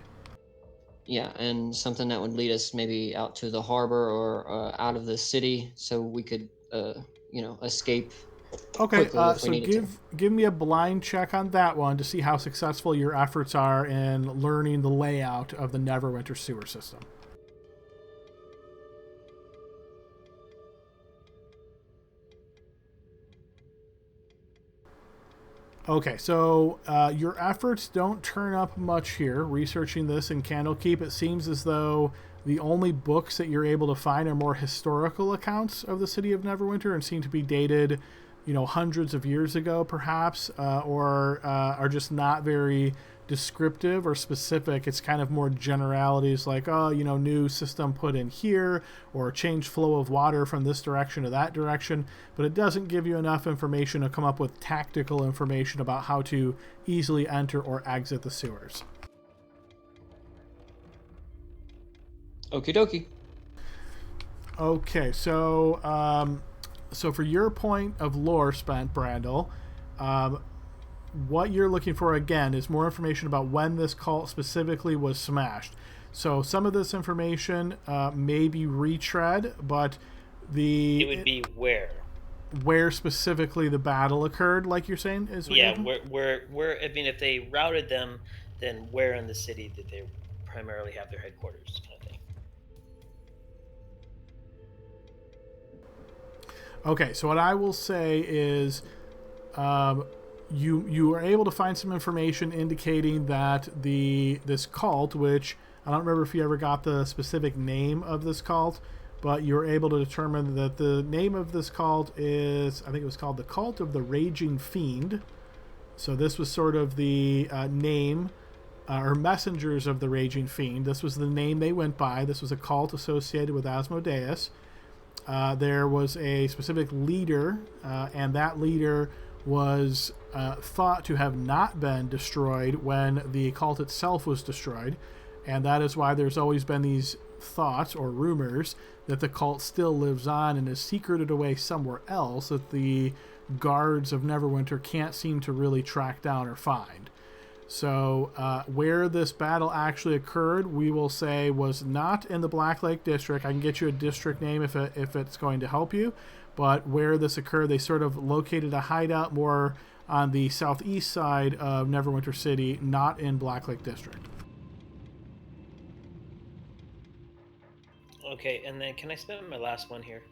Yeah, and something that would lead us maybe out to the harbor or out of the city so we could, escape Okay, quickly if we so needed to. give me a blind check on that one to see how successful your efforts are in learning the layout of the Neverwinter sewer system. Okay, so your efforts don't turn up much here. Researching this in Candlekeep, it seems as though the only books that you're able to find are more historical accounts of the city of Neverwinter and seem to be dated, hundreds of years ago, perhaps, or are just not very descriptive or specific. It's kind of more generalities like, oh, new system put in here or change flow of water from this direction to that direction. But it doesn't give you enough information to come up with tactical information about how to easily enter or exit the sewers. Okie dokie. Okay, so for your point of lore spent, Brandel, what you're looking for again is more information about when this cult specifically was smashed. So some of this information may be retread, but It would be where specifically the battle occurred, like you're saying, is what yeah, you're where I mean, if they routed them, then where in the city did they primarily have their headquarters, kind of thing. Okay, so what I will say is, you are able to find some information indicating that this cult, which I don't remember if you ever got the specific name of this cult, but you were able to determine that the name of this cult is, I think it was called the Cult of the Raging Fiend. So this was sort of the name, or messengers of the Raging Fiend. This was the name they went by. This was a cult associated with Asmodeus. There was a specific leader, and that leader was thought to have not been destroyed when the cult itself was destroyed. And that is why there's always been these thoughts or rumors that the cult still lives on and is secreted away somewhere else that the guards of Neverwinter can't seem to really track down or find. So where this battle actually occurred, we will say was not in the Black Lake District. I can get you a district name if it's going to help you. But where this occurred, they sort of located a hideout more on the southeast side of Neverwinter City, not in Black Lake District. Okay, and then can I spend my last one here?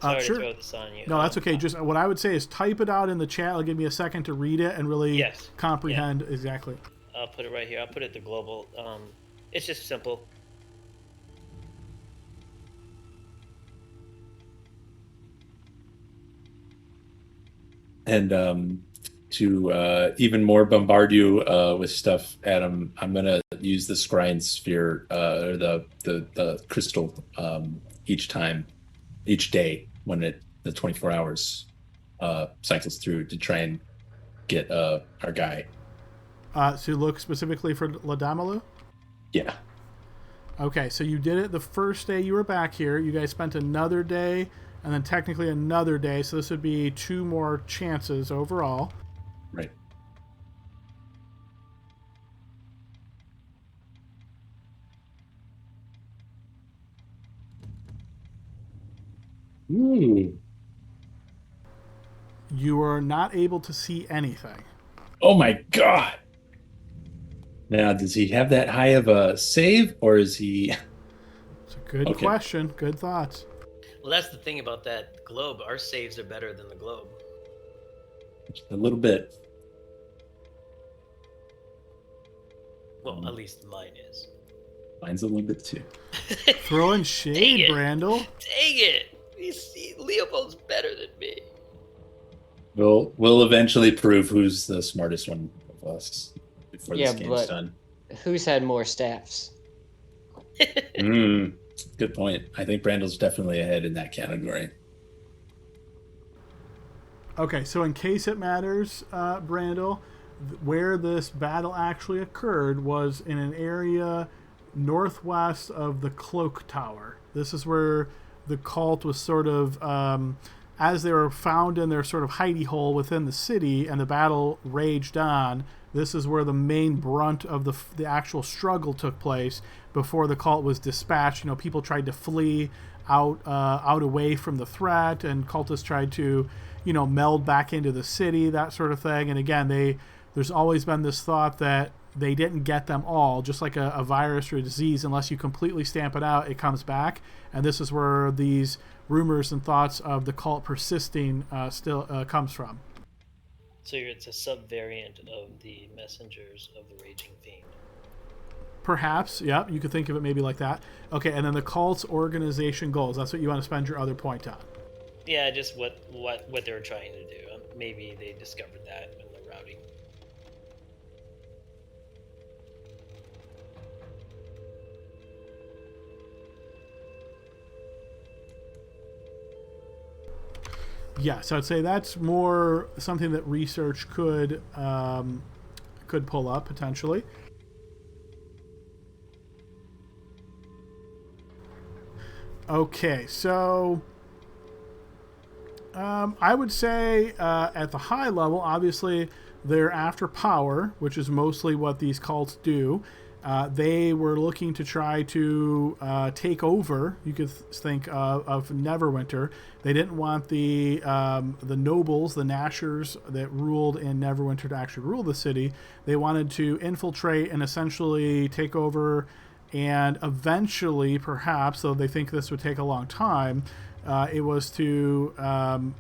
Sorry Sure. to throw this on you. No, that's okay. Just what I would say is type it out in the chat. It'll give me a second to read it and really comprehend exactly. I'll put it right here. I'll put it the global. It's just simple. And to even more bombard you with stuff, Adam, I'm gonna use the scrying sphere or the crystal each day when the 24 hours cycles through to try and get our guy. So you look specifically for Ladamalu? Yeah. Okay, so you did it the first day you were back here. You guys spent another day and then technically another day, so this would be 2 more chances overall. Right. Ooh. You are not able to see anything. Oh my god! Now, does he have that high of a save, or is he... It's a good question. Good thoughts. Well, that's the thing about that globe. Our saves are better than the globe. A little bit. Well, at least mine is. Mine's a little bit too. Throwing shade, Brandel. Dang it! You see, Leopold's better than me. We'll eventually prove who's the smartest one of us before this game's done. Who's had more staffs? Good point. I think Brandel's definitely ahead in that category. Okay, so in case it matters, Brandel, where this battle actually occurred was in an area northwest of the Cloak Tower. This is where the cult was sort of, as they were found in their sort of hidey hole within the city and the battle raged on, this is where the main brunt of the actual struggle took place before the cult was dispatched. You know, people tried to flee out away from the threat, and cultists tried to, you know, meld back into the city, that sort of thing. And again, there's always been this thought that they didn't get them all, just like a virus or a disease. Unless you completely stamp it out, it comes back. And this is where these rumors and thoughts of the cult persisting still comes from. So it's a subvariant of the messengers of the Raging Fiend. Perhaps, yeah, you could think of it maybe like that. Okay, and then the cult's organization goals. That's what you want to spend your other point on. Yeah, just what they were trying to do. Maybe they discovered that when they're routing. Yeah, so I'd say that's more something that research could pull up potentially. Okay, so I would say at the high level, obviously they're after power, which is mostly what these cults do. They were looking to try to take over. You could think of Neverwinter. They didn't want the nobles, the Nashers that ruled in Neverwinter, to actually rule the city. They wanted to infiltrate and essentially take over, and eventually, perhaps, though they think this would take a long time, it was to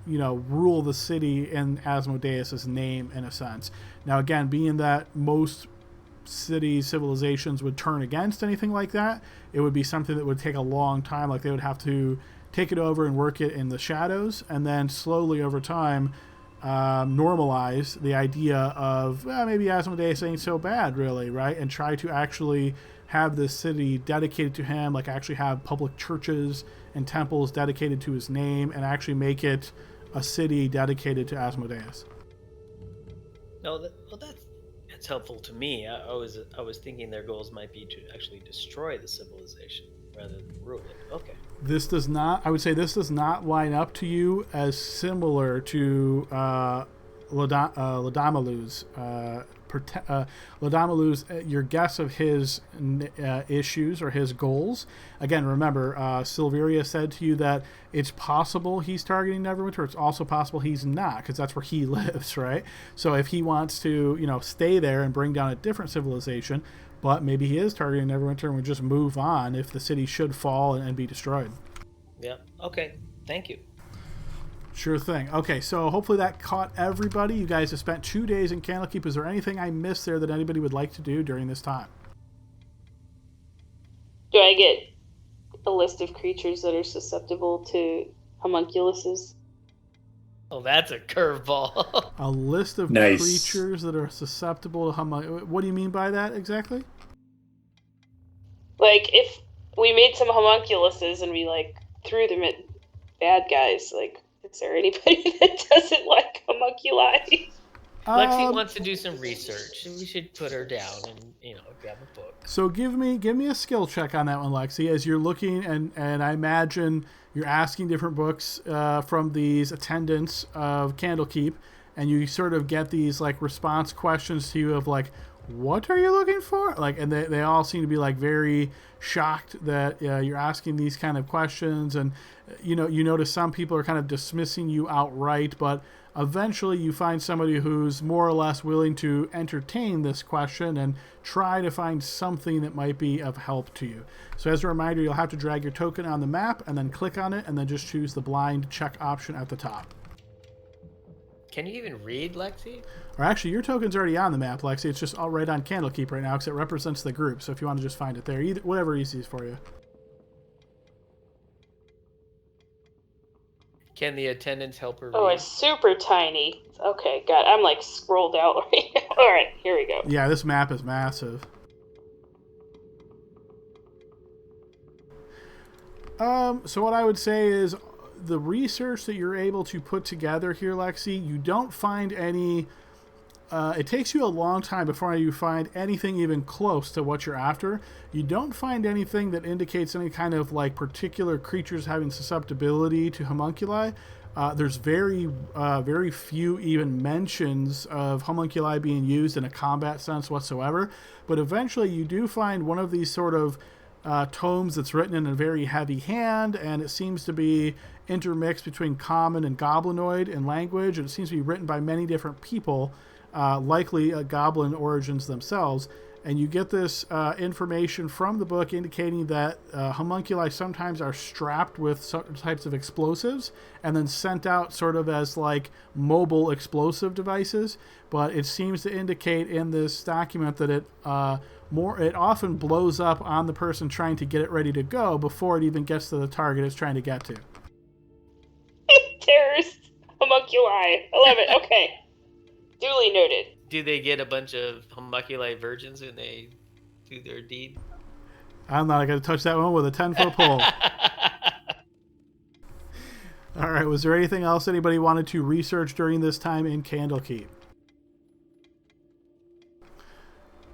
rule the city in Asmodeus' name, in a sense. Now, again, being that most civilizations would turn against anything like that, it would be something that would take a long time. Like, they would have to take it over and work it in the shadows, and then slowly over time normalize the idea of, well, maybe Asmodeus ain't so bad, really, right? And try to actually have this city dedicated to him, like actually have public churches and temples dedicated to his name, and actually make it a city dedicated to Asmodeus. No, that's helpful to me. I was thinking their goals might be to actually destroy the civilization rather than rule it. Okay. This does not line up to you as similar to Lodamalu's. Lodamalu's, your guess of his issues or his goals. Again, remember, Silveria said to you that it's possible he's targeting Neverwinter. It's also possible he's not, because that's where he lives, right? So if he wants to, stay there and bring down a different civilization, but maybe he is targeting Neverwinter and we just move on if the city should fall and be destroyed. Yeah. Okay. Thank you. Sure thing. Okay, so hopefully that caught everybody. You guys have spent 2 days in Candlekeep. Is there anything I missed there that anybody would like to do during this time? Do I get a list of creatures that are susceptible to homunculuses? Oh, that's a curveball. A list of Nice. creatures that are susceptible to homunculuses. What do you mean by that exactly? Like, if we made some homunculuses and we, threw them at bad guys, is there anybody that doesn't like homunculi? Lexi wants to do some research. We should put her down and grab a book. So give me a skill check on that one, Lexi, as you're looking, and I imagine you're asking different books from these attendants of Candlekeep, and you sort of get these response questions to you of what are you looking for? And they all seem to be very shocked that you're asking these kind of questions, and you notice some people are kind of dismissing you outright, but eventually you find somebody who's more or less willing to entertain this question and try to find something that might be of help to you. So as a reminder, you'll have to drag your token on the map and then click on it and then just choose the blind check option at the top. Can you even read, Lexi? Or actually, your token's already on the map, Lexi. It's just all right on Candlekeep right now because it represents the group. So if you want to just find it there, whatever easiest for you. Can the attendants help her read? Oh, it's super tiny. Okay, God, I'm scrolled out right now. All right, here we go. Yeah, this map is massive. So what I would say is the research that you're able to put together here, Lexi, you don't find any... it takes you a long time before you find anything even close to what you're after. You don't find anything that indicates any kind of particular creatures having susceptibility to homunculi. There's very few even mentions of homunculi being used in a combat sense whatsoever. But eventually you do find one of these sort of tomes that's written in a very heavy hand, and it seems to be intermixed between common and goblinoid in language, and it seems to be written by many different people. Likely goblin origins themselves, and you get this information from the book indicating that homunculi sometimes are strapped with certain types of explosives and then sent out sort of as mobile explosive devices, but it seems to indicate in this document that it often blows up on the person trying to get it ready to go before it even gets to the target it's trying to get to. Terrorist homunculi. I love it. Okay. Duly noted. Do they get a bunch of homunculi virgins when they do their deed? I'm not going to touch that one with a 10-foot pole. All right, was there anything else anybody wanted to research during this time in Candlekeep?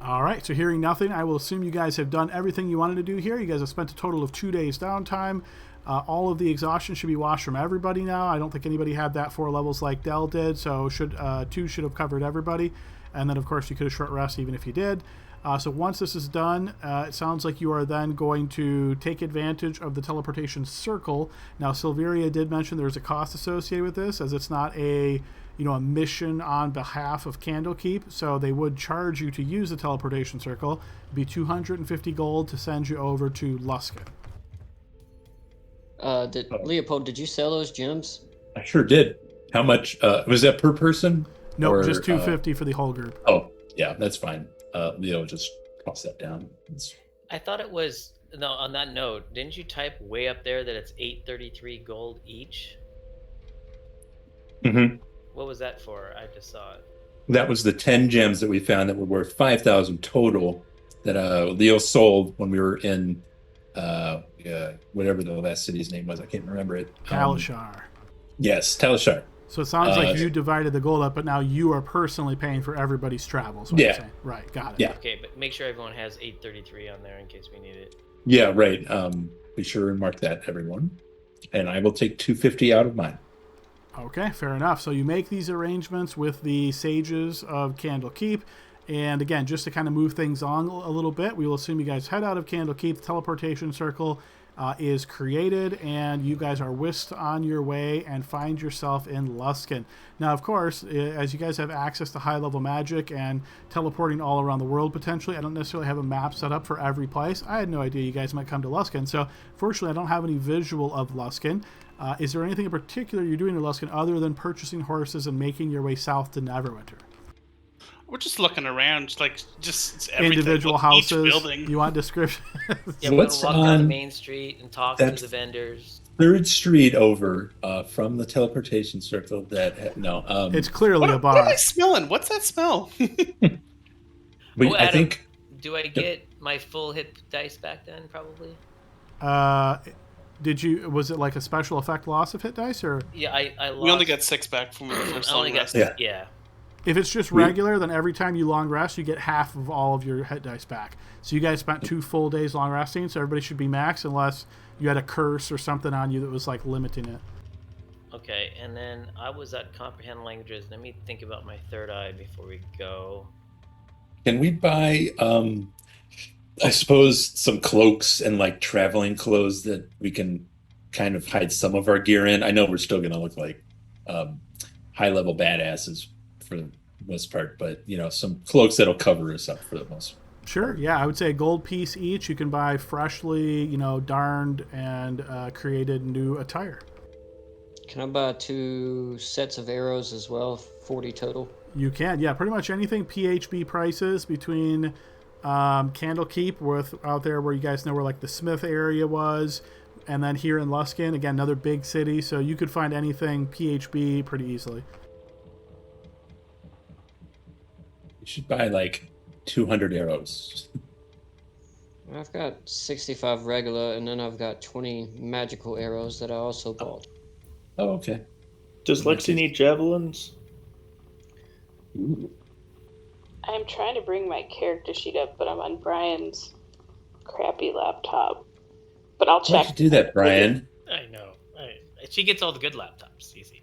All right, so hearing nothing, I will assume you guys have done everything you wanted to do here. You guys have spent a total of 2 days downtime. All of the exhaustion should be washed from everybody now. I don't think anybody had that 4 levels like Dell did, so 2 should have covered everybody. And then, of course, you could have short rest even if you did. So once this is done, it sounds like you are then going to take advantage of the teleportation circle. Now, Silveria did mention there's a cost associated with this, as it's not a a mission on behalf of Candlekeep. So they would charge you to use the teleportation circle. It'd be 250 gold to send you over to Luskin. Leopold, did you sell those gems? I sure did. How much was that per person? No, or, just 250 for the whole group. Oh, yeah, that's fine. Leo, just toss that down. I thought it was no. On that note, didn't you type way up there that it's 833 gold each? Mm-hmm. What was that for? I just saw it. That was the 10 gems that we found that were worth 5,000 total that Leo sold when we were in whatever the last city's name was. I can't remember it. Talishar. Yes, Talishar. So it sounds like you divided the gold up, but now you are personally paying for everybody's travels. What Yeah. I'm saying. Right, got it. Yeah. Okay, but make sure everyone has 833 on there in case we need it. Yeah, right. Be sure and mark that, everyone. And I will take 250 out of mine. Okay, fair enough. So you make these arrangements with the sages of Candlekeep. And again, just to kind of move things on a little bit, we will assume you guys head out of Candlekeep. The teleportation circle is created, and you guys are whisked on your way and find yourself in Luskin. Now, of course, as you guys have access to high-level magic and teleporting all around the world potentially, I don't necessarily have a map set up for every place. I had no idea you guys might come to Luskin, so fortunately I don't have any visual of Luskin. Is there anything in particular you're doing in Luskin other than purchasing horses and making your way south to Neverwinter? We're just looking around, like just everything. Individual Each houses. building. You want description? Yeah, we're What's gonna walk down the on main street and talk to the vendors. 3rd Street over from the teleportation circle. It's clearly a bar. What am I smelling? What's that smell? Oh, I Adam, think. Do I get my full hit dice back then? Probably. Was it like a special effect loss of hit dice, or? Yeah, I lost. We only got 6 back from the first I only long got rest. yeah. If it's just regular, then every time you long rest, you get half of all of your hit dice back. So you guys spent 2 full days long resting, so everybody should be max unless you had a curse or something on you that was like limiting it. Okay, and then I was at comprehend languages. Let me think about my third eye before we go. Can we buy, I suppose, some cloaks and like traveling clothes that we can kind of hide some of our gear in? I know we're still going to look like high-level badasses for the most part, but some cloaks that'll cover us up for the most part. Sure, yeah, I would say a gold piece each. You can buy freshly, darned and created new attire. Can I buy 2 sets of arrows as well? 40 total. You can, yeah, pretty much anything PHB prices between Candlekeep out there where you guys know where like the Smith area was, and then here in Luskin, again, another big city, so you could find anything PHB pretty easily. You should buy like 200 arrows. I've got 65 regular, and then I've got 20 magical arrows that I also bought. Oh, okay. Does Lexi need javelins? Ooh. I'm trying to bring my character sheet up, but I'm on Brian's crappy laptop. But I'll check. Why'd you do that, Brian? I know. She gets all the good laptops. Easy.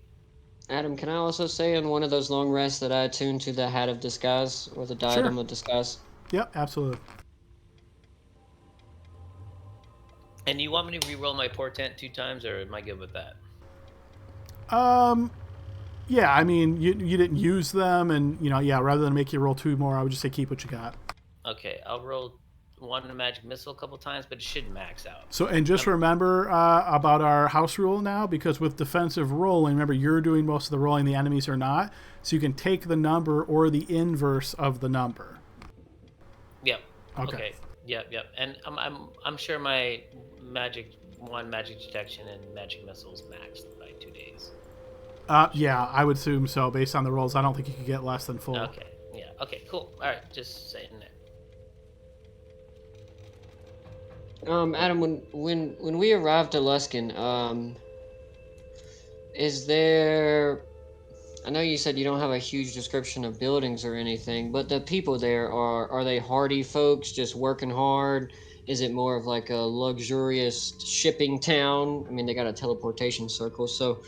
Adam, can I also say in one of those long rests that I attuned to the Hat of Disguise or the Diadem of Disguise? Yep, absolutely. And you want me to re-roll my portent 2 times, or am I good with that? Yeah, I mean, you didn't use them, and rather than make you roll 2 more, I would just say keep what you got. Okay, I'll roll 1 in a magic missile a couple times, but it should max out. So, and just remember about our house rule now, because with defensive rolling, remember you're doing most of the rolling, the enemies are not. So you can take the number or the inverse of the number. Yep. Okay. Yep. And I'm sure my magic detection and magic missiles maxed by 2 days. Yeah, I would assume so. Based on the rolls, I don't think you could get less than full. Okay. Yeah. Okay. Cool. All right. Just saying there. Adam, when we arrived at Luskin, is there? I know you said you don't have a huge description of buildings or anything, but the people there are they hardy folks just working hard? Is it more of like a luxurious shipping town? I mean, they got a teleportation circle, so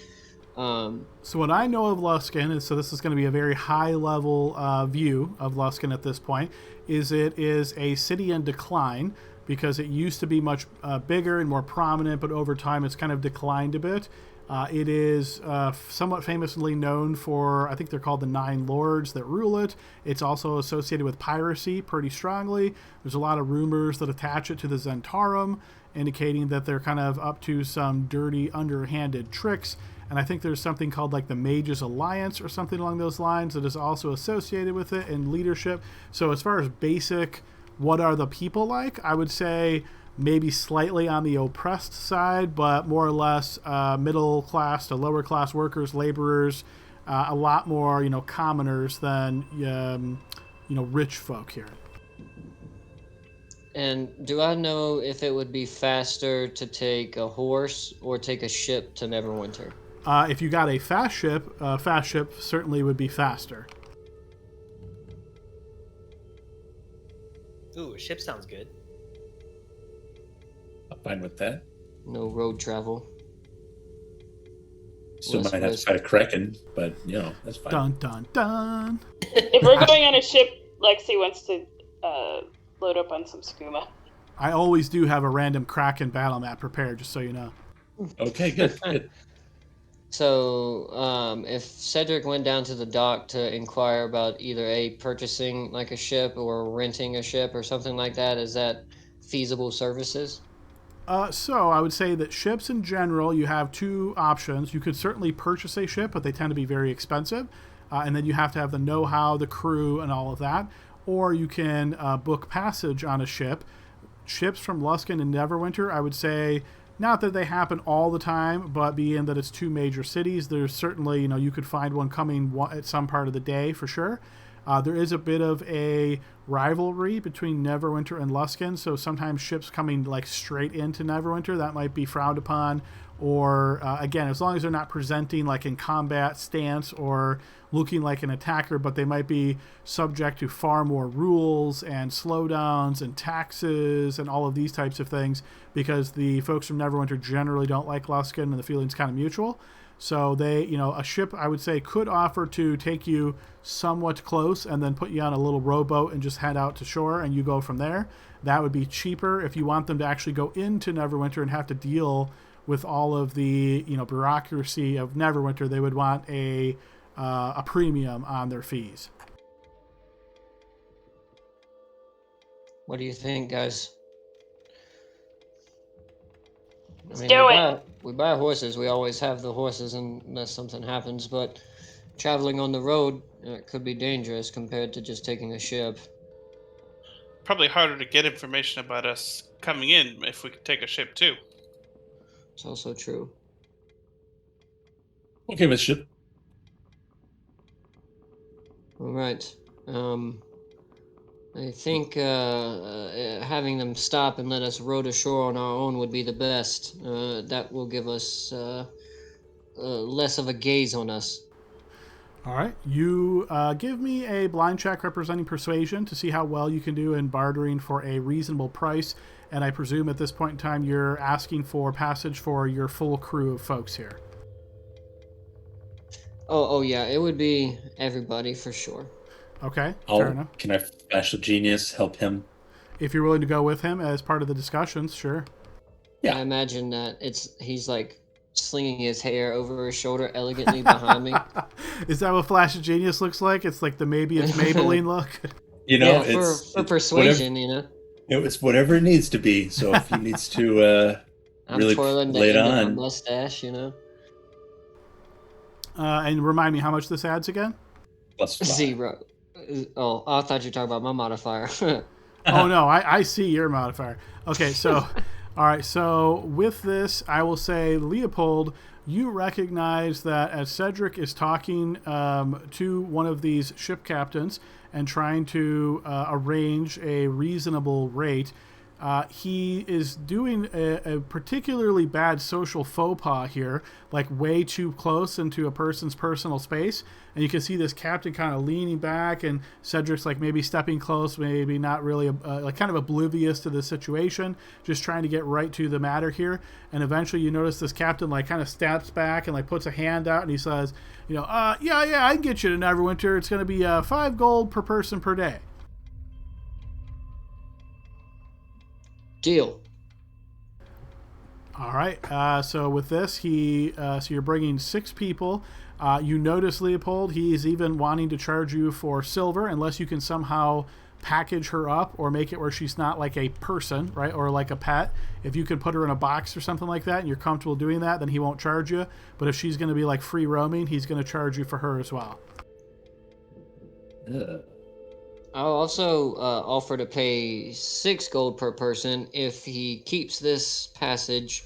So what I know of Luskan is, so this is going to be a very high level view of Luskan at this point, is it is a city in decline because it used to be much bigger and more prominent, but over time it's kind of declined a bit. It is somewhat famously known for, I think they're called the Nine Lords that rule it. It's also associated with piracy pretty strongly. There's a lot of rumors that attach it to the Zentarum, indicating that they're kind of up to some dirty, underhanded tricks. And I think there's something called like the Mages Alliance or something along those lines that is also associated with it in leadership. So as far as basic, what are the people like? I would say maybe slightly on the oppressed side, but more or less middle class to lower class workers, laborers, a lot more, commoners than, rich folk here. And do I know if it would be faster to take a horse or take a ship to Neverwinter? If you got a fast ship certainly would be faster. Ooh, a ship sounds good. I'm fine with that. No road travel. Still Less might have to risk. fight a Kraken, but that's fine. Dun, dun, dun. If we're going on a ship, Lexi wants to load up on some skooma. I always do have a random Kraken battle map prepared, just so you know. Okay, good, good. So, if Cedric went down to the dock to inquire about either purchasing like a ship or renting a ship or something like that, is that feasible services? So I would say that ships in general, you have two options. You could certainly purchase a ship, but they tend to be very expensive. And then you have to have the know-how, the crew, and all of that. Or you can book passage on a ship. Ships from Luskan and Neverwinter, I would say, not that they happen all the time, but being that it's two major cities, there's certainly, you could find one coming at some part of the day for sure. There is a bit of a rivalry between Neverwinter and Luskan, so sometimes ships coming like straight into Neverwinter, that might be frowned upon. Or, again, as long as they're not presenting like in combat stance or looking like an attacker, but they might be subject to far more rules and slowdowns and taxes and all of these types of things, because the folks from Neverwinter generally don't like Luskan and the feeling's kind of mutual. So they, a ship, I would say, could offer to take you somewhat close and then put you on a little rowboat and just head out to shore and you go from there. That would be cheaper. If you want them to actually go into Neverwinter and have to deal with all of the, bureaucracy of Neverwinter, they would want a premium on their fees. What do you think, guys? Let's do it. We buy horses. We always have the horses unless something happens. But traveling on the road could be dangerous compared to just taking a ship. Probably harder to get information about us coming in if we could take a ship too. It's also true. Okay, with ship. All right. I think having them stop and let us row to shore on our own would be the best. That will give us less of a gaze on us. All right. You give me a blind check representing persuasion to see how well you can do in bartering for a reasonable price. And I presume at this point in time you're asking for passage for your full crew of folks here. Oh yeah, it would be everybody for sure. Okay, fair enough. Can our special genius help him? If you're willing to go with him as part of the discussions, sure. Yeah. I imagine that he's like slinging his hair over his shoulder elegantly behind me. Is that what Flash of Genius looks like? It's like the maybe it's Maybelline look? For persuasion, whatever, it's whatever it needs to be. So if he needs to I'm really twirling the lay it end of my on. mustache, And remind me how much this adds again? +5. 0. Oh, I thought you were talking about my modifier. Oh, no, I see your modifier. Okay, so, all right, so with this, I will say, Leopold, you recognize that as Cedric is talking to one of these ship captains and trying to arrange a reasonable rate, He is doing a particularly bad social faux pas here, like way too close into a person's personal space. And you can see this captain kind of leaning back, and Cedric's like maybe stepping close, maybe not really, like kind of oblivious to the situation, just trying to get right to the matter here. And eventually you notice this captain like kind of steps back and like puts a hand out, and he says, yeah, I can get you to Neverwinter. It's going to be 5 gold per person per day. Deal. All right. So with this, so you're bringing 6 people. You notice, Leopold, he's even wanting to charge you for silver, unless you can somehow package her up or make it where she's not like a person, right? Or like a pet. If you could put her in a box or something like that and you're comfortable doing that, then he won't charge you. But if she's going to be like free roaming, he's going to charge you for her as well. I'll also offer to pay 6 gold per person if he keeps this passage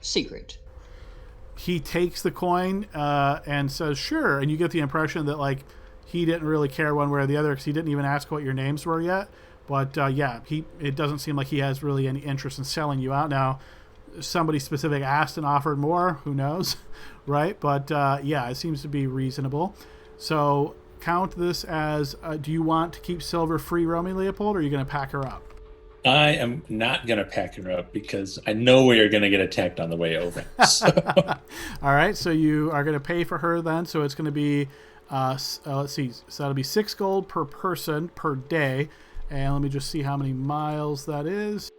secret. He takes the coin and says, sure. And you get the impression that like he didn't really care one way or the other, because he didn't even ask what your names were yet. But it doesn't seem like he has really any interest in selling you out. Now, somebody specific asked and offered more, who knows, right? But it seems to be reasonable. So count this as, do you want to keep silver free roaming, Leopold, or are you going to pack her up? I am not going to pack her up because I know we are going to get attacked on the way over. So. All right, so you are going to pay for her then. So it's going to be, let's see, so that'll be 6 gold per person per day. And let me just see how many miles that is.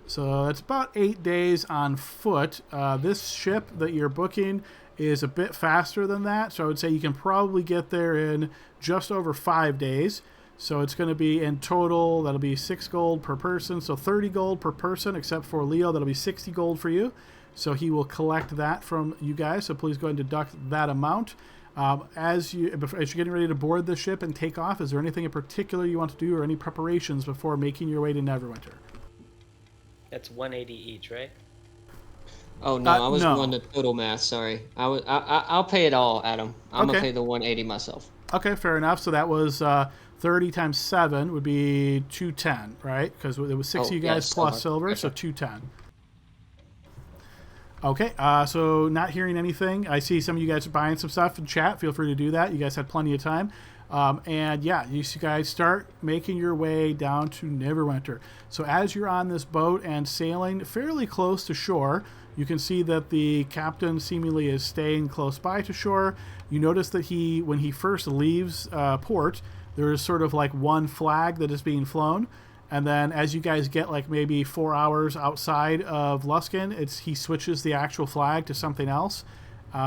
So that's about 8 days on foot. This ship that you're booking is a bit faster than that. So I would say you can probably get there in just over 5 days. So it's going to be in total, that'll be 6 gold per person. So 30 gold per person, except for Leo, that'll be 60 gold for you. So he will collect that from you guys. So please go ahead and deduct that amount. As you're getting ready to board the ship and take off, is there anything in particular you want to do or any preparations before making your way to Neverwinter? That's 180 each, right? Oh no, I was no. going to total math. Sorry, I'll pay it all, Adam. I'm gonna pay the 180 myself. Okay, fair enough. So that was 30 times 7 would be 210, right? Because it was 6 of you guys plus silver, Gotcha. so 210. Okay, so not hearing anything. I see some of you guys are buying some stuff in chat. Feel free to do that. You guys had plenty of time. You guys start making your way down to Neverwinter. So as you're on this boat and sailing fairly close to shore, you can see that the captain seemingly is staying close by to shore. You notice that when he first leaves port, there is sort of like one flag that is being flown. And then as you guys get like maybe 4 hours outside of Luskin, he switches the actual flag to something else.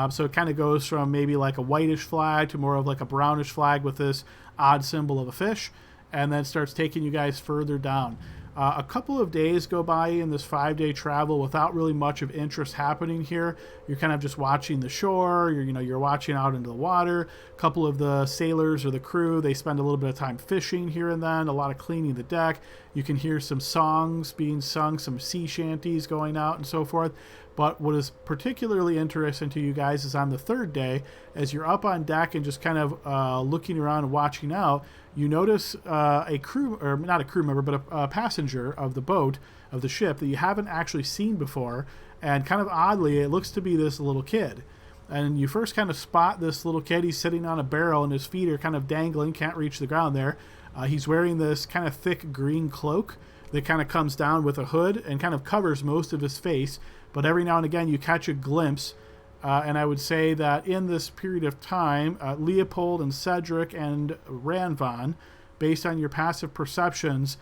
So it kind of goes from maybe like a whitish flag to more of like a brownish flag with this odd symbol of a fish, and then starts taking you guys further down. A couple of days go by in this 5-day travel without really much of interest happening here. You're kind of just watching the shore. You're watching out into the water. A couple of the sailors or the crew, they spend a little bit of time fishing here and then. A lot of cleaning the deck. You can hear some songs being sung, some sea shanties going out, and so forth. But what is particularly interesting to you guys is on the 3rd day, as you're up on deck and just kind of looking around and watching out, you notice a crew, or not a crew member, but a passenger of the boat, of the ship, that you haven't actually seen before. And kind of oddly, it looks to be this little kid. And you first kind of spot this little kid. He's sitting on a barrel and his feet are kind of dangling, can't reach the ground there. He's wearing this kind of thick green cloak that kind of comes down with a hood and kind of covers most of his face. But every now and again you catch a glimpse, and I would say that in this period of time, Leopold and Cedric and Ranvan, based on your passive perceptions,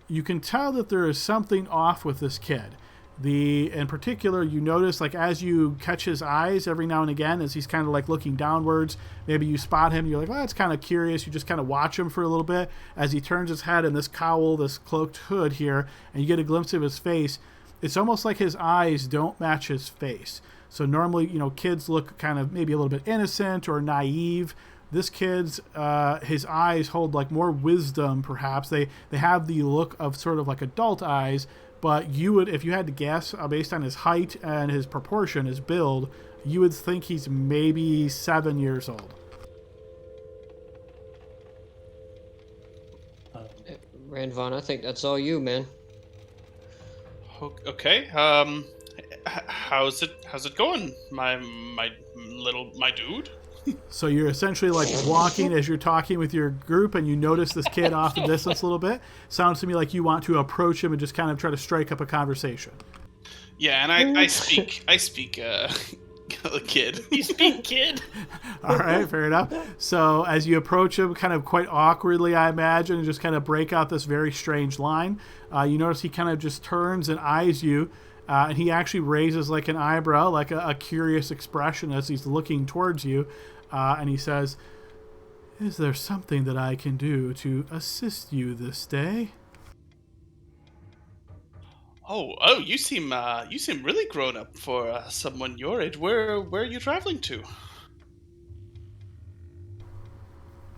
you can tell that there is something off with this kid. In particular, you notice like as you catch his eyes every now and again as he's kind of like looking downwards, maybe you spot him, you're like, well, that's kind of curious. You just kind of watch him for a little bit as he turns his head in this cowl, this cloaked hood here, and you get a glimpse of his face. It's almost like his eyes don't match his face. So normally, kids look kind of maybe a little bit innocent or naive. This kid's, his eyes hold like more wisdom, perhaps. They have the look of sort of like adult eyes, but you would, if you had to guess, based on his height and his proportion, his build, you would think he's maybe 7 years old. Randvon, I think that's all you, man. Okay. How's it going, my dude? So you're essentially like walking as you're talking with your group, and you notice this kid off the distance a little bit. Sounds to me like you want to approach him and just kind of try to strike up a conversation. Yeah, and I speak kid. You speak, kid. All right, fair enough. So as you approach him, kind of quite awkwardly, I imagine, and just kind of break out this very strange line, you notice he kind of just turns and eyes you, and he actually raises like an eyebrow, like a curious expression as he's looking towards you, and he says, "Is there something that I can do to assist you this day?" Oh, you seem really grown up for someone your age. Where are you traveling to?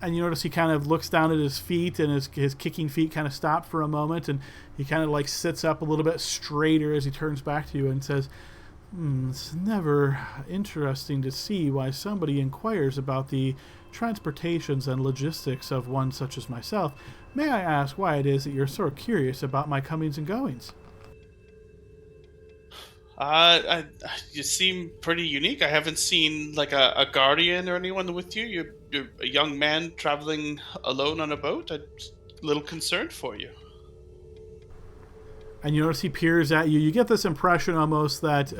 And you notice he kind of looks down at his feet, and his kicking feet kind of stop for a moment, and he kind of like sits up a little bit straighter as he turns back to you and says, it's never interesting to see why somebody inquires about the transportations and logistics of one such as myself. May I ask why it is that you're so curious about my comings and goings?" You seem pretty unique. I haven't seen like a guardian or anyone with you. You're a young man traveling alone on a boat. I'm a little concerned for you. And you notice he peers at you. You get this impression almost that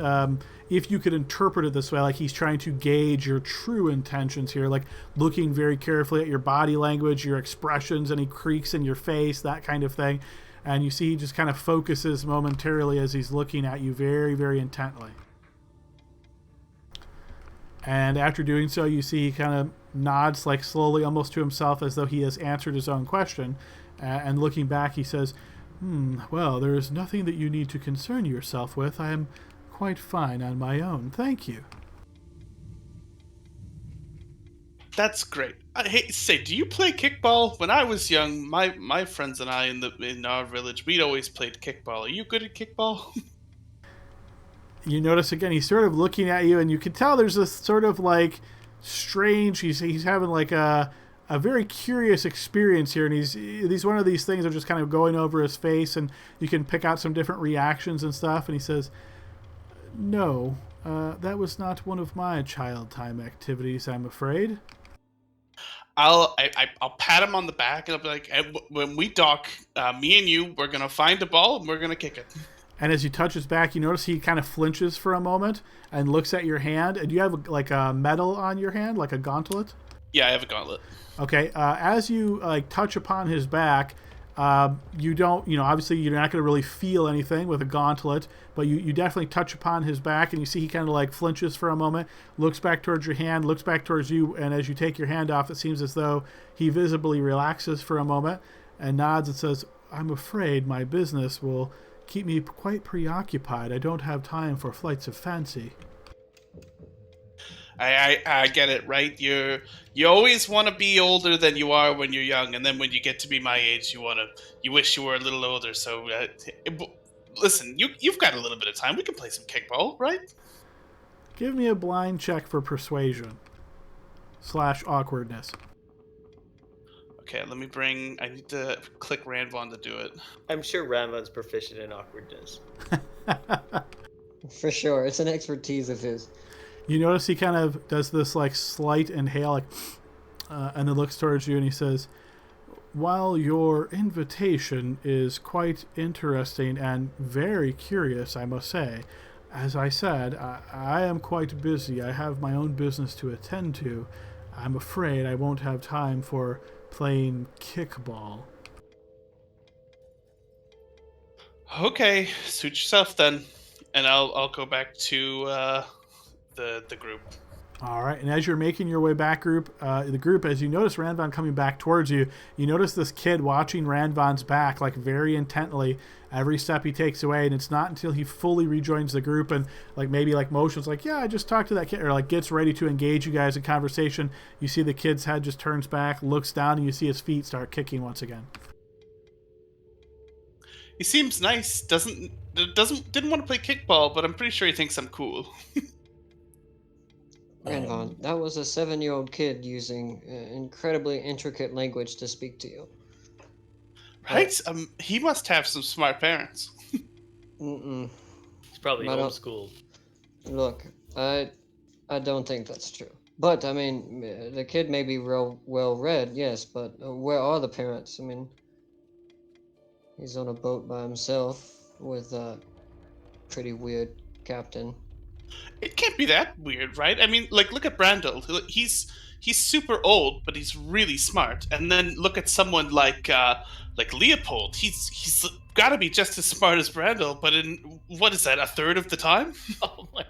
if you could interpret it this way, like he's trying to gauge your true intentions here, like looking very carefully at your body language, your expressions, any creaks in your face, that kind of thing. And you see he just kind of focuses momentarily as he's looking at you very, very intently. And after doing so, you see he kind of nods like slowly, almost to himself, as though he has answered his own question. And looking back, he says, well, there is nothing that you need to concern yourself with. I am quite fine on my own. Thank you. That's great. Hey, say, do you play kickball? When I was young, my friends and I in our village, we'd always played kickball. Are you good at kickball? You notice again, he's sort of looking at you, and you can tell there's this sort of like strange. He's having like a very curious experience here, and he's one of these things are just kind of going over his face, and you can pick out some different reactions and stuff. And he says, "No, that was not one of my child time activities, I'm afraid." I'll pat him on the back and I'll be like, when we dock, me and you, we're gonna find a ball and we're gonna kick it. And as you touch his back, you notice he kind of flinches for a moment and looks at your hand. And do you have like a medal on your hand, like a gauntlet? Yeah, I have a gauntlet. Okay. As you like touch upon his back, you don't, obviously you're not going to really feel anything with a gauntlet, but you definitely touch upon his back, and you see he kind of like flinches for a moment, looks back towards your hand, looks back towards you, and as you take your hand off, it seems as though he visibly relaxes for a moment and nods and says, "I'm afraid my business will keep me quite preoccupied. I don't have time for flights of fancy." I get it, right? You always want to be older than you are when you're young, and then when you get to be my age, you wish you were a little older. So listen, you've got a little bit of time. We can play some kickball, right? Give me a blind check for persuasion / awkwardness. Okay, let me I need to click Randvon to do it. I'm sure Ranvan's proficient in awkwardness. For sure, it's an expertise of his. You notice he kind of does this like slight inhale, like, and then looks towards you and he says, "While your invitation is quite interesting and very curious, I must say, as I said, I am quite busy. I have my own business to attend to. I'm afraid I won't have time for playing kickball." Okay, suit yourself then, and I'll go back to the group. All right, and as you're making your way back, the group, as you notice Randvon coming back towards you, you notice this kid watching Randvon's back like very intently every step he takes away, and it's not until he fully rejoins the group and like maybe like motions like, "Yeah, I just talked to that kid," or like gets ready to engage you guys in conversation. You see the kid's head just turns back, looks down, and you see his feet start kicking once again. He seems nice. Didn't want to play kickball, but I'm pretty sure he thinks I'm cool. Randvon, that was a 7-year-old kid using incredibly intricate language to speak to you. Right? He must have some smart parents. Mm-mm. He's probably I don't- homeschooled. Look, I don't think that's true. But I mean, the kid may be real well read, yes, but where are the parents? I mean, he's on a boat by himself with a pretty weird captain. It can't be that weird, right? I mean, like, look at Brandel. He's super old, but he's really smart. And then look at someone like Leopold. He's got to be just as smart as Brandel, but in what is that, a third of the time? Oh my!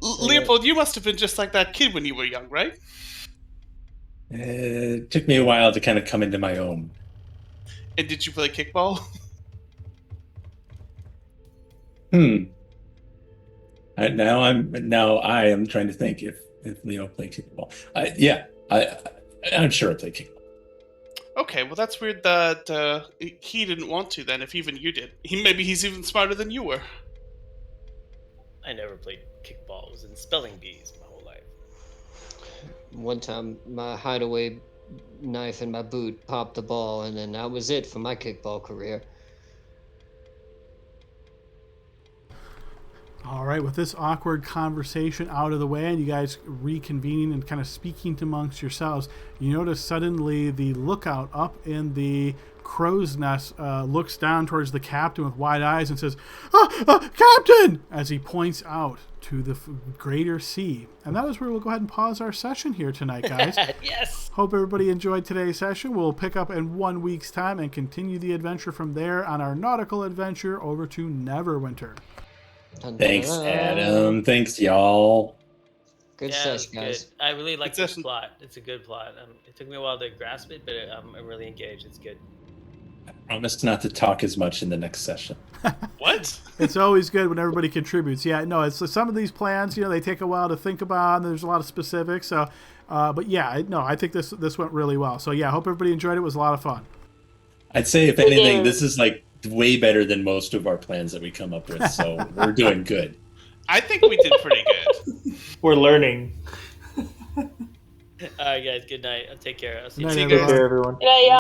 Leopold, you must have been just like that kid when you were young, right? It took me a while to kind of come into my own. And did you play kickball? Now I am trying to think if Leo played kickball. I'm sure I played kickball. Okay, well that's weird that he didn't want to then, if even you did. Maybe he's even smarter than you were. I never played kickball. It was in spelling bees my whole life. One time, my hideaway knife in my boot popped the ball, and then that was it for my kickball career. All right, with this awkward conversation out of the way and you guys reconvening and kind of speaking amongst yourselves, you notice suddenly the lookout up in the crow's nest looks down towards the captain with wide eyes and says, Captain! As he points out to the greater sea. And that is where we'll go ahead and pause our session here tonight, guys. Yes! Hope everybody enjoyed today's session. We'll pick up in 1 week's time and continue the adventure from there on our nautical adventure over to Neverwinter. Thanks, Adam. Thanks, y'all. Good Yeah, it was session, guys. good. I really like this It's a- plot. It's a good plot. It took me a while to grasp it, but I'm really engaged. It's good. I promise not to talk as much in the next session. What? It's always good when everybody contributes. Yeah, no, it's some of these plans, they take a while to think about, and there's a lot of specifics. So, but yeah, I think this went really well. So yeah, I hope everybody enjoyed it. It was a lot of fun. I'd say, if anything, this is like way better than most of our plans that we come up with. So we're doing good. I think we did pretty good. We're learning. All right, guys. Good night. Take care. I'll see Good night, you Take everyone. care, everyone. Yeah,